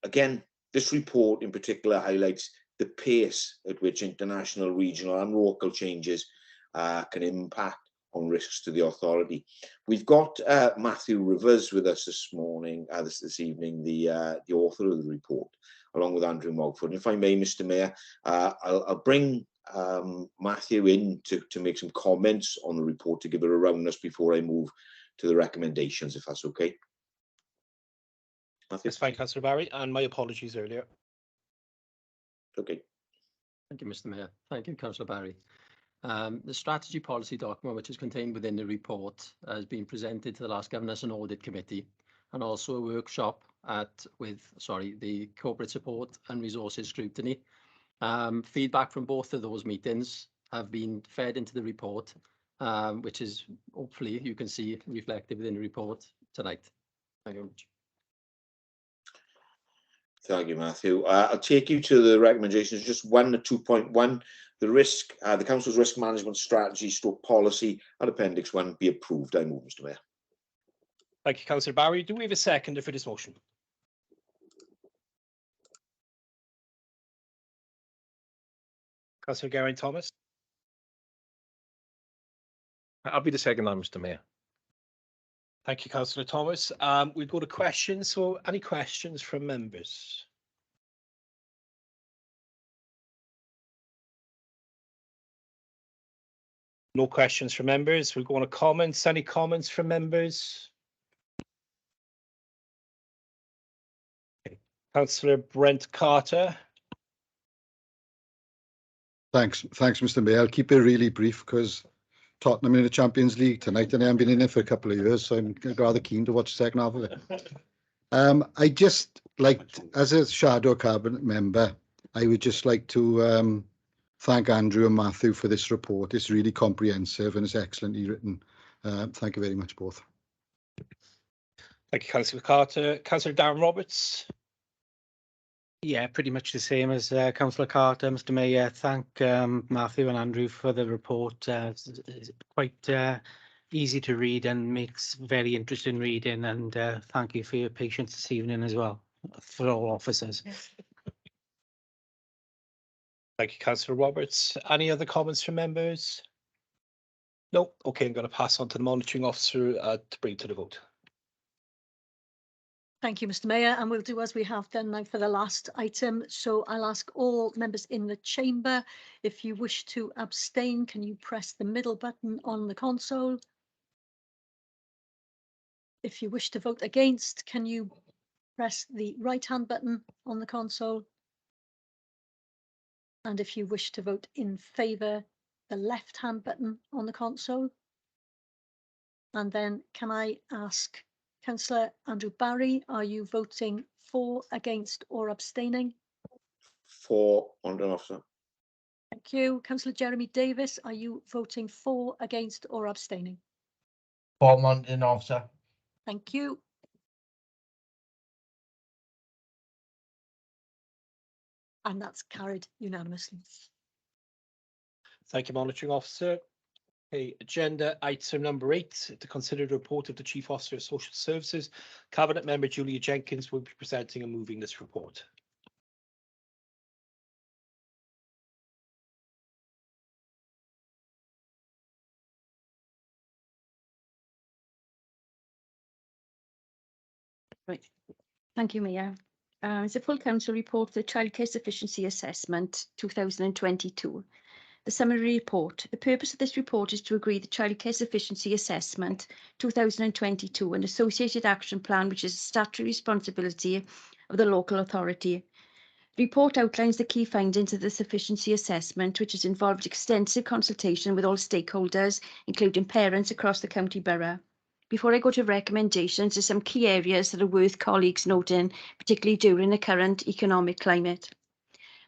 Again, this report in particular highlights the pace at which international, regional and local changes can impact on risks to the authority. We've got Matthew Rivers with us this morning, this evening, the author of the report, along with Andrew Mogford. And if I may, Mr. Mayor, I'll bring Matthew in to make some comments on the report, to give it a roundness before I move to the recommendations, if that's okay. Matthew? That's fine, Councillor Barry, and my apologies earlier. Okay. Thank you, Mr. Mayor. Thank you, Councillor Barry. The strategy policy document, which is contained within the report, has been presented to the last Governance and Audit Committee, and also a workshop with the Corporate Support and Resources Scrutiny. Feedback from both of those meetings have been fed into the report, which is hopefully you can see reflected within the report tonight. Thank you very much. Thank you, Matthew. I'll take you to the recommendations, just 1 to 2.1. The Council's risk management strategy / policy and Appendix 1 be approved. I move, Mr. Mayor. Thank you, Councillor Barry. Do we have a seconder for this motion? Councillor Geraint-Thomas. I'll be the second now, Mr. Mayor. Thank you, Councillor Thomas. We go to questions. So any questions from members? No questions from members. We'll go on to comments. Any comments from members? Okay. Councillor Brent Carter. Thanks, Mr. Mayor. I'll keep it really brief because Tottenham in the Champions League tonight, and I haven't been in it for a couple of years, so I'm rather keen to watch the second half of it. I just as a shadow cabinet member, I would just like to thank Andrew and Matthew for this report. It's really comprehensive and it's excellently written. Thank you very much, both. Thank you, Councillor Carter. Councillor Darren Roberts. Yeah, pretty much the same as Councillor Carter, Mr. Mayor. Thank Matthew and Andrew for the report. It's quite easy to read and makes very interesting reading. And thank you for your patience this evening as well, for all officers. Yes. Thank you, Councillor Roberts. Any other comments from members? No. Okay, I'm going to pass on to the monitoring officer to bring to the vote. Thank you, Mr. Mayor, and we'll do as we have done now for the last item. So I'll ask all members in the chamber, if you wish to abstain, can you press the middle button on the console? If you wish to vote against, can you press the right-hand button on the console? And if you wish to vote in favour, the left-hand button on the console. And then can I ask Councillor Andrew Barry, are you voting for, against or abstaining? For, Monitoring Officer. Thank you. Councillor Jeremy Davis, are you voting for, against or abstaining? For, Monitoring Officer. Thank you. And that's carried unanimously. Thank you, Monitoring Officer. Okay, agenda item number 8, to consider the report of the Chief Officer of Social Services. Cabinet Member Julia Jenkins will be presenting and moving this report. Right. Thank you, Mayor. It's a full council report for the Childcare Sufficiency Assessment 2022. The summary report. The purpose of this report is to agree the Childcare Sufficiency Assessment 2022 and associated action plan, which is a statutory responsibility of the local authority. The report outlines the key findings of the sufficiency assessment, which has involved extensive consultation with all stakeholders, including parents across the county borough. Before I go to recommendations, there's some key areas that are worth colleagues noting, particularly during the current economic climate.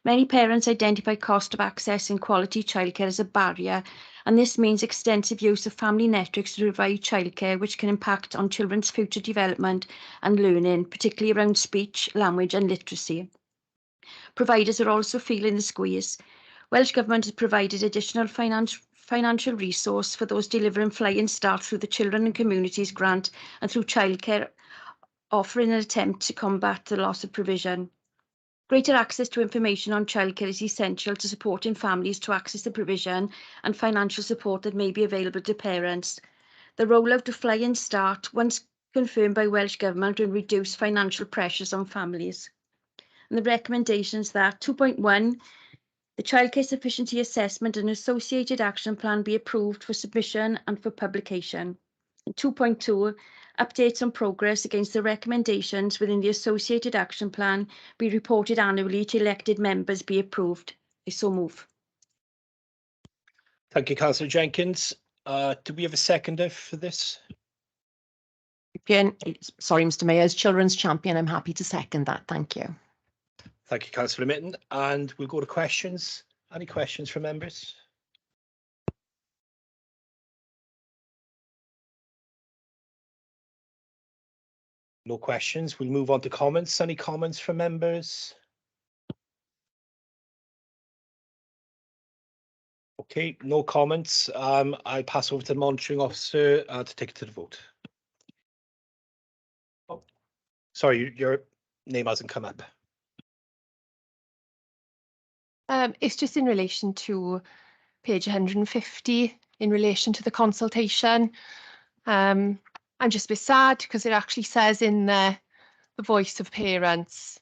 Many parents identify cost of accessing quality childcare as a barrier, and this means extensive use of family networks to provide childcare, which can impact on children's future development and learning, particularly around speech, language and literacy. Providers are also feeling the squeeze. Welsh Government has provided additional financial resource for those delivering Flying Start through the Children and Communities Grant and through childcare, offering an attempt to combat the loss of provision. Greater access to information on childcare is essential to supporting families to access the provision and financial support that may be available to parents. The rollout of Flying Start, once confirmed by Welsh Government, will reduce financial pressures on families. And the recommendations that 2.1, the Childcare Sufficiency Assessment and Associated Action Plan be approved for submission and for publication. And 2.2, updates on progress against the recommendations within the Associated Action Plan be reported annually to elected members be approved. I so move. Thank you, Councillor Jenkins. Do we have a seconder for this? Sorry, Mr. Mayor, as Children's Champion, I'm happy to second that. Thank you. Thank you, Councillor Mitten. And we'll go to questions. Any questions from members? No questions. We'll move on to comments. Any comments from members? Okay, no comments. I'll pass over to the monitoring officer to take it to the vote. Oh, sorry, your name hasn't come up. It's just in relation to page 150, in relation to the consultation. I'm just a bit sad because it actually says in there, the voice of parents.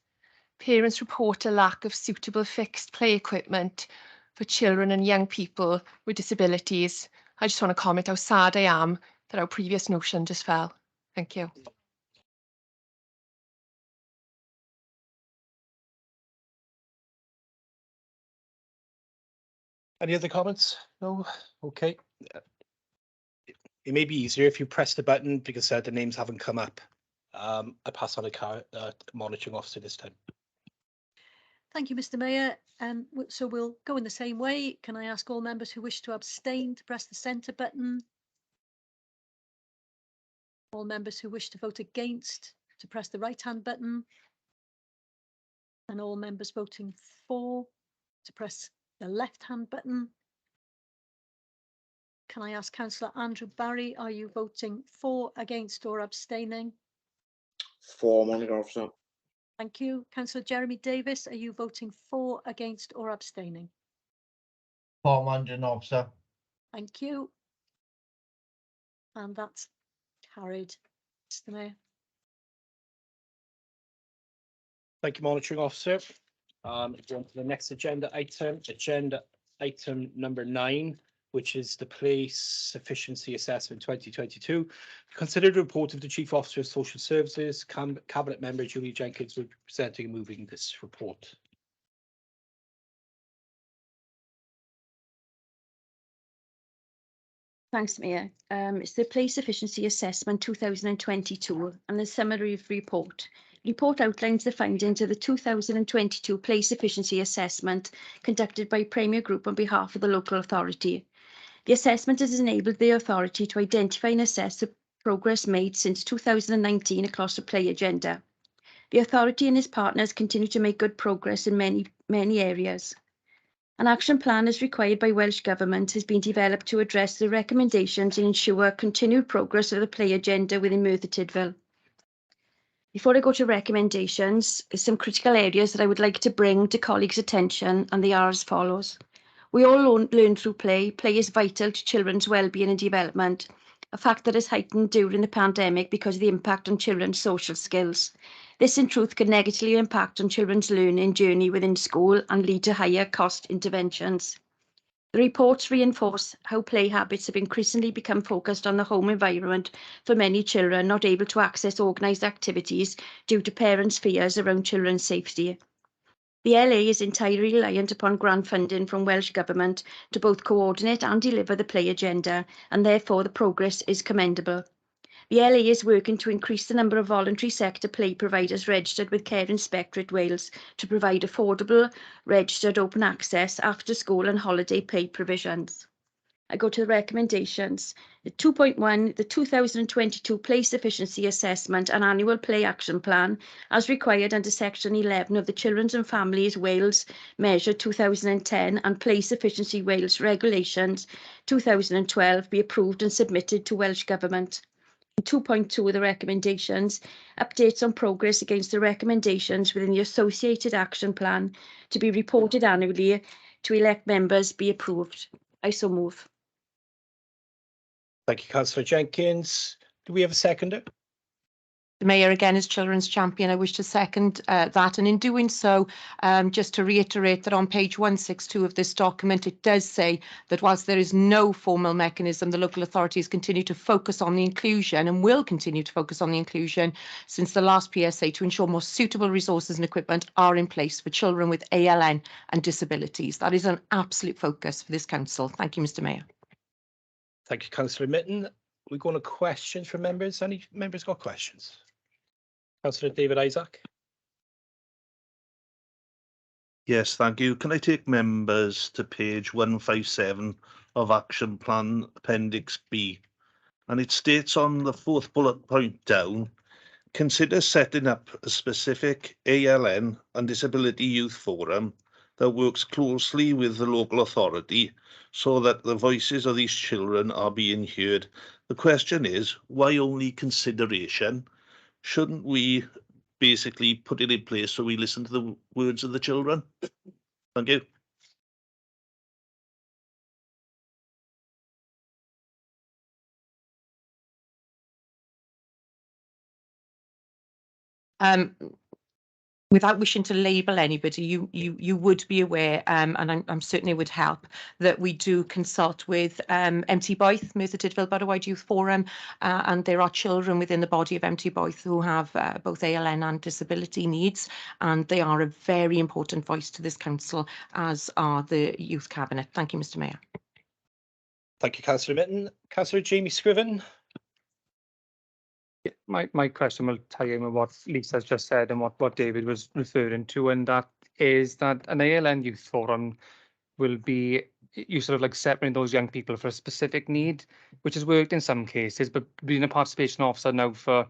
Parents report a lack of suitable fixed play equipment for children and young people with disabilities. I just want to comment how sad I am that our previous motion just fell. Thank you. Any other comments? No? Okay. It may be easier if you press the button because the names haven't come up. I pass on the monitoring officer this time. Thank you, Mr. Mayor. So we'll go in the same way. Can I ask all members who wish to abstain to press the centre button? All members who wish to vote against to press the right-hand button. And all members voting for to press the left-hand button. Can I ask Councillor Andrew Barry, are you voting for, against or abstaining? For, Monitor Officer. Thank you. Councillor Jeremy Davis, are you voting for, against or abstaining? For, Monitoring Officer. Thank you. And that's carried, Mr. Mayor. Thank you, monitoring officer. Going to the next agenda item number 9, which is the Place Sufficiency Assessment 2022. Consider the report of the Chief Officer of Social Services. Cabinet Member Julie Jenkins will be presenting and moving this report. Thanks, Mayor. It's the Place Efficiency Assessment 2022 and the summary of report. Report outlines the findings of the 2022 Place Efficiency Assessment conducted by Premier Group on behalf of the local authority. The assessment has enabled the authority to identify and assess the progress made since 2019 across the play agenda. The authority and its partners continue to make good progress in many areas. An action plan as required by Welsh Government has been developed to address the recommendations and ensure continued progress of the play agenda within Merthyr Tydfil. Before I go to recommendations, there's some critical areas that I would like to bring to colleagues' attention, and they are as follows. We all learn through play. Play is vital to children's well-being and development, a fact that is heightened during the pandemic because of the impact on children's social skills. This, in truth, can negatively impact on children's learning journey within school and lead to higher cost interventions. The reports reinforce how play habits have increasingly become focused on the home environment for many children not able to access organised activities due to parents' fears around children's safety. The LA is entirely reliant upon grant funding from Welsh Government to both coordinate and deliver the play agenda, and therefore the progress is commendable. The LA is working to increase the number of voluntary sector play providers registered with Care Inspectorate Wales to provide affordable, registered open access after school and holiday play provisions. I go to the recommendations. The 2.1, the 2022 Play Sufficiency Assessment and Annual Play Action Plan, as required under Section 11 of the Children's and Families Wales Measure 2010 and Play Sufficiency Wales Regulations 2012 be approved and submitted to Welsh Government. 2.2 of the recommendations, updates on progress against the recommendations within the associated action plan to be reported annually to elect members be approved. I so move. Thank you, Councillor Jenkins. Do we have a seconder? The Mayor, again, as Children's Champion, I wish to second that. And in doing so, just to reiterate that on page 162 of this document, it does say that whilst there is no formal mechanism, the local authorities continue to focus on the inclusion and will continue to focus on the inclusion since the last PSA to ensure more suitable resources and equipment are in place for children with ALN and disabilities. That is an absolute focus for this council. Thank you, Mr. Mayor. Thank you, Councillor Mitten. We're going to questions from members. Any members got questions? Councillor David Isaac. Yes, thank you. Can I take members to page 157 of Action Plan Appendix B? And it states on the fourth bullet point down, consider setting up a specific ALN and Disability Youth Forum that works closely with the local authority so that the voices of these children are being heard. The question is, why only consideration? Shouldn't we basically put it in place so we listen to the words of the children? Thank you. Without wishing to label anybody, you would be aware, and I'm certainly would help, that we do consult with MT Boyth, Merthyr Tydfil Bydwyd Youth Forum, and there are children within the body of MT Boyth who have both ALN and disability needs, and they are a very important voice to this council, as are the Youth Cabinet. Thank you, Mr. Mayor. Thank you, Councillor Mitten. Councillor Jamie Scriven. My question will tie in with what Lisa's just said and what David was referring to, and that is that an ALN Youth Forum will be, you sort of like separating those young people for a specific need, which has worked in some cases, but being a participation officer now for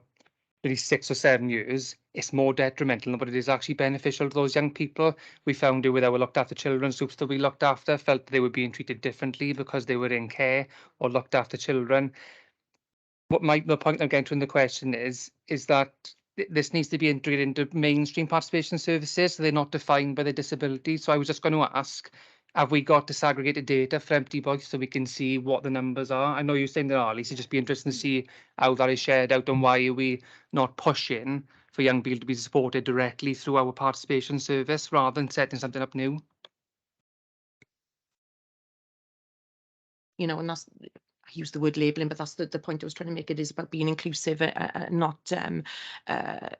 maybe 6 or 7 years, it's more detrimental than what it is actually beneficial to those young people. We found it with our looked after children's groups that we looked after, felt that they were being treated differently because they were in care or looked after children. The point I'm getting to in the question is that this needs to be integrated into mainstream participation services, so they're not defined by their disability. So I was just going to ask, have we got disaggregated data for MT Boyth so we can see what the numbers are? I know you're saying there are, Lisa, just be interesting to see how that is shared out and why are we not pushing for young people to be supported directly through our participation service rather than setting something up new? You know, and that's, I use the word labelling, but that's the point I was trying to make. It is about being inclusive, not,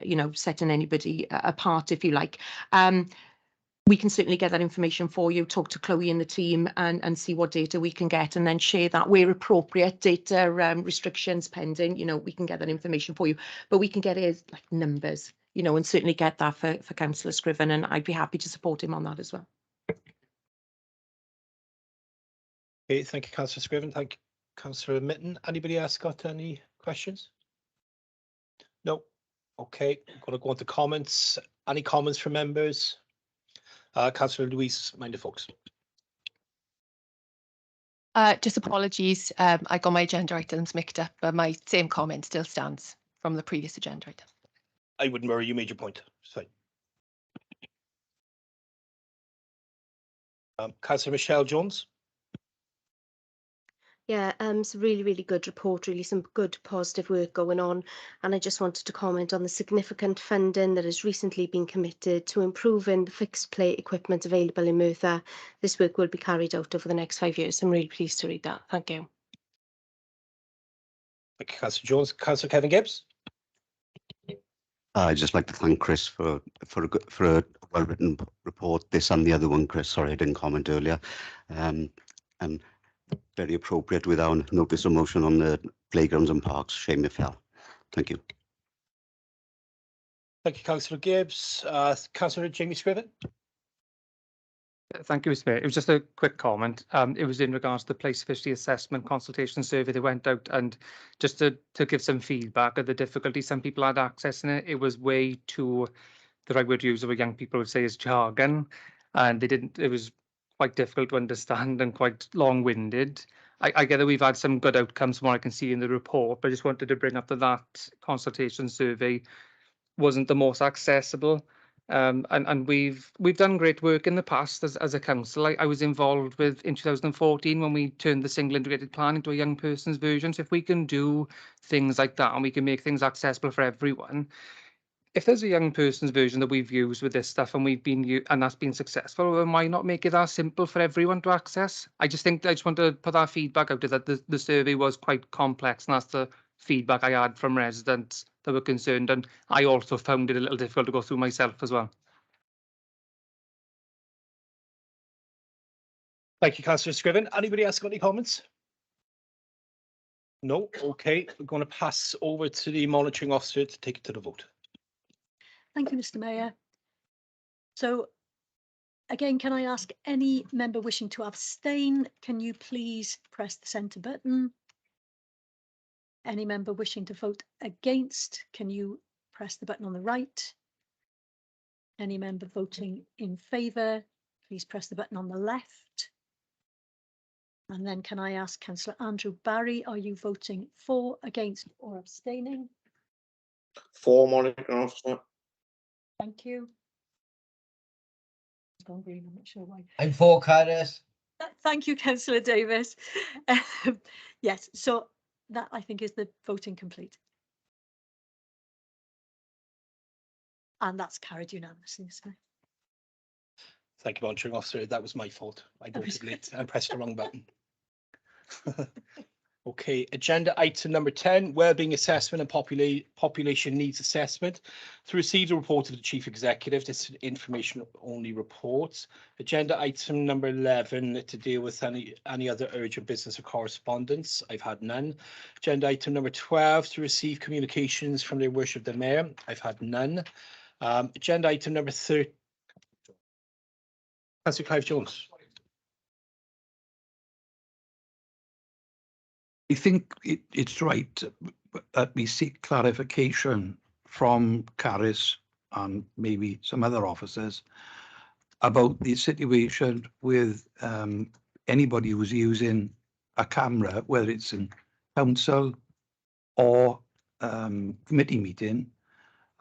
you know, setting anybody apart, if you like. We can certainly get that information for you, talk to Chloe and the team and see what data we can get and then share that where appropriate. Data restrictions pending, you know, we can get that information for you, but we can get it like numbers, you know, and certainly get that for Councillor Scriven, and I'd be happy to support him on that as well. Okay, thank you, Councillor Scriven. Thank you, Councillor Mitten. Anybody else got any questions? No. Okay, I'm going to go on to comments. Any comments from members? Councillor Louise Minder-Folkes. Just apologies, I got my agenda items mixed up, but my same comment still stands from the previous agenda item. I wouldn't worry, you made your point. Sorry. Councillor Michelle Jones. Yeah, it's a really, really good report, really some good positive work going on. And I just wanted to comment on the significant funding that has recently been committed to improving the fixed play equipment available in Merthyr. This work will be carried out over the next 5 years. I'm really pleased to read that. Thank you. Thank you, Councillor Jones. Councillor Kevin Gibbs. I'd just like to thank Chris for a well-written report. This and the other one, Chris. Sorry, I didn't comment earlier. And very appropriate with our notice of motion on the playgrounds and parks. Shame it fell. Thank you. Thank you, Councillor Gibbs. Councillor Jamie Scriven. Thank you, Mr. Mayor. It was just a quick comment. It was in regards to the place efficiency assessment consultation survey that went out, and just to give some feedback of the difficulty some people had accessing it. It was way too, the right word used, what young people would say is jargon, and it was quite difficult to understand and quite long-winded. I get that we've had some good outcomes from what I can see in the report, but I just wanted to bring up that consultation survey wasn't the most accessible. And we've done great work in the past as a council. I was involved with in 2014 when we turned the single integrated plan into a young person's version. So if we can do things like that and we can make things accessible for everyone, if there's a young person's version that we've used with this stuff and and that's been successful, then why not make it that simple for everyone to access? I just want to put that feedback out there that the survey was quite complex, and that's the feedback I had from residents that were concerned, and I also found it a little difficult to go through myself as well. Thank you, Councillor Scriven. Anybody else got any comments? No? Okay, we're going to pass over to the monitoring officer to take it to the vote. Thank you, Mr. Mayor. So again, can I ask any member wishing to abstain, can you please press the centre button? Any member wishing to vote against, can you press the button on the right? Any member voting in favour, please press the button on the left. And then can I ask Councillor Andrew Barry, are you voting for, against or abstaining? For, monitoring officer. Thank you. It's gone green, I'm not sure why. I'm for, Caris. Thank you, Councillor Davis. Yes, so that I think is the voting complete. And that's carried unanimously. So. Thank you, monitoring officer. That was my fault. I voted late and pressed the wrong button. Okay, agenda item number 10, wellbeing assessment and population needs assessment. To receive the report of the Chief Executive, this is an information only report. Agenda item number 11, to deal with any other urgent business or correspondence. I've had none. Agenda item number 12, to receive communications from their worship the Mayor. I've had none. Agenda item number 13. Councillor Clive Jones. I think it's right that we seek clarification from Caris and maybe some other officers about the situation with anybody who's using a camera, whether it's in council or committee meeting,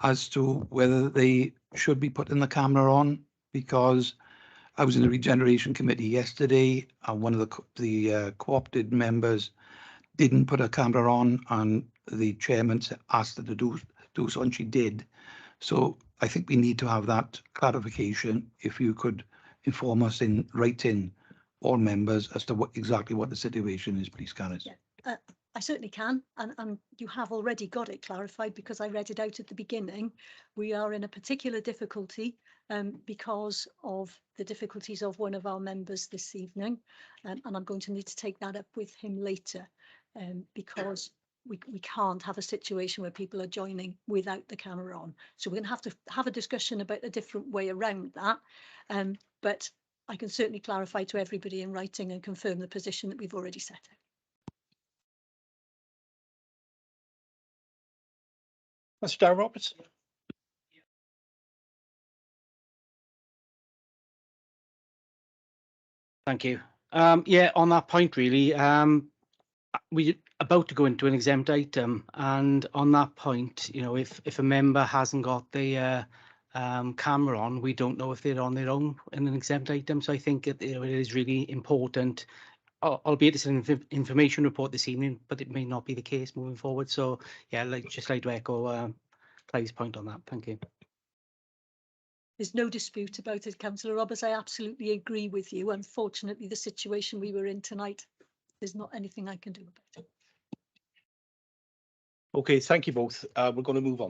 as to whether they should be putting the camera on, because I was in the Regeneration Committee yesterday and one of the co-opted members didn't put a camera on, and the chairman asked her to do so, and she did. So I think we need to have that clarification. If you could inform us in writing, all members, as to exactly what the situation is, please, Caris. Yeah, I certainly can, and you have already got it clarified because I read it out at the beginning. We are in a particular difficulty because of the difficulties of one of our members this evening, and I'm going to need to take that up with him later. Because we can't have a situation where people are joining without the camera on. So we're going to have a discussion about a different way around that. But I can certainly clarify to everybody in writing and confirm the position that we've already set out. Mr. Darren Roberts. Thank you. Yeah, on that point, really, we're about to go into an exempt item, and on that point, you know, if a member hasn't got the camera on, we don't know if they're on their own in an exempt item. So I think it is really important, albeit it's an information report this evening, but it may not be the case moving forward. So yeah, just like to echo Clive's point on that. Thank you. There's no dispute about it, Councillor Roberts. I absolutely agree with you. Unfortunately, the situation we were in tonight, there's not anything I can do about it. Okay, thank you both. We're going to move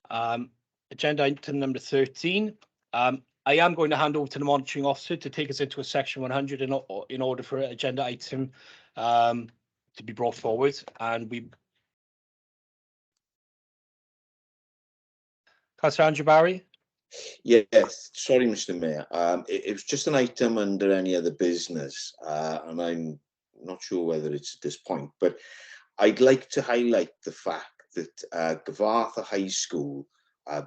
on. Agenda item number 13. I am going to hand over to the monitoring officer to take us into a section 100 in order for agenda item to be brought forward. And Councillor Andrew Barry. Yes, sorry, Mr. Mayor. It was just an item under any other business, and I'm not sure whether it's at this point, but I'd like to highlight the fact that Gavartha High School,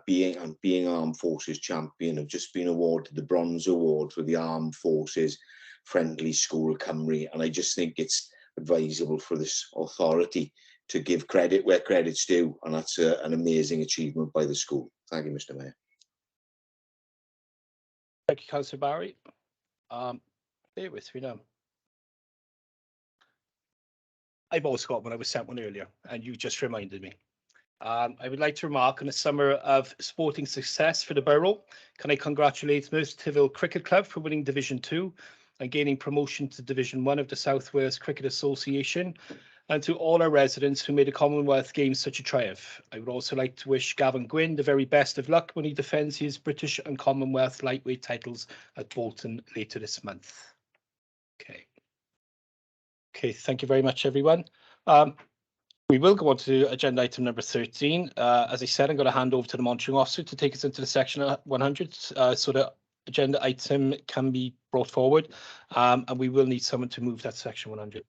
being Armed Forces champion, have just been awarded the Bronze Award for the Armed Forces Friendly School Cymru, and I just think it's advisable for this authority to give credit where credit's due, and that's an amazing achievement by the school. Thank you, Mr. Mayor. Thank you, Councillor Barry. Bear with me now. I've also got one. I was sent one earlier, and you just reminded me. I would like to remark on a summer of sporting success for the borough. Can I congratulate Merthyr Tydfil Cricket Club for winning Division 2 and gaining promotion to Division 1 of the South Wales Cricket Association, and to all our residents who made the Commonwealth Games such a triumph. I would also like to wish Gavin Gwynn the very best of luck when he defends his British and Commonwealth lightweight titles at Bolton later this month. Okay, thank you very much, everyone. We will go on to agenda item number 13. As I said, I'm going to hand over to the monitoring officer to take us into the section 100 so the agenda item can be brought forward, and we will need someone to move that section 100.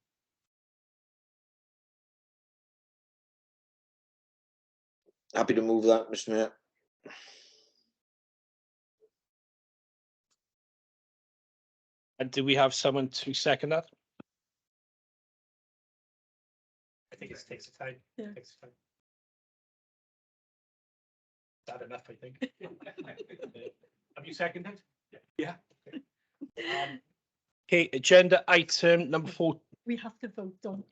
Happy to move that, Mr. Mayor. And do we have someone to second that? I think it takes time. Yeah. Takes time. Is that enough, I think? Have you seconded? Yeah. Okay, agenda item number 4. We have to vote on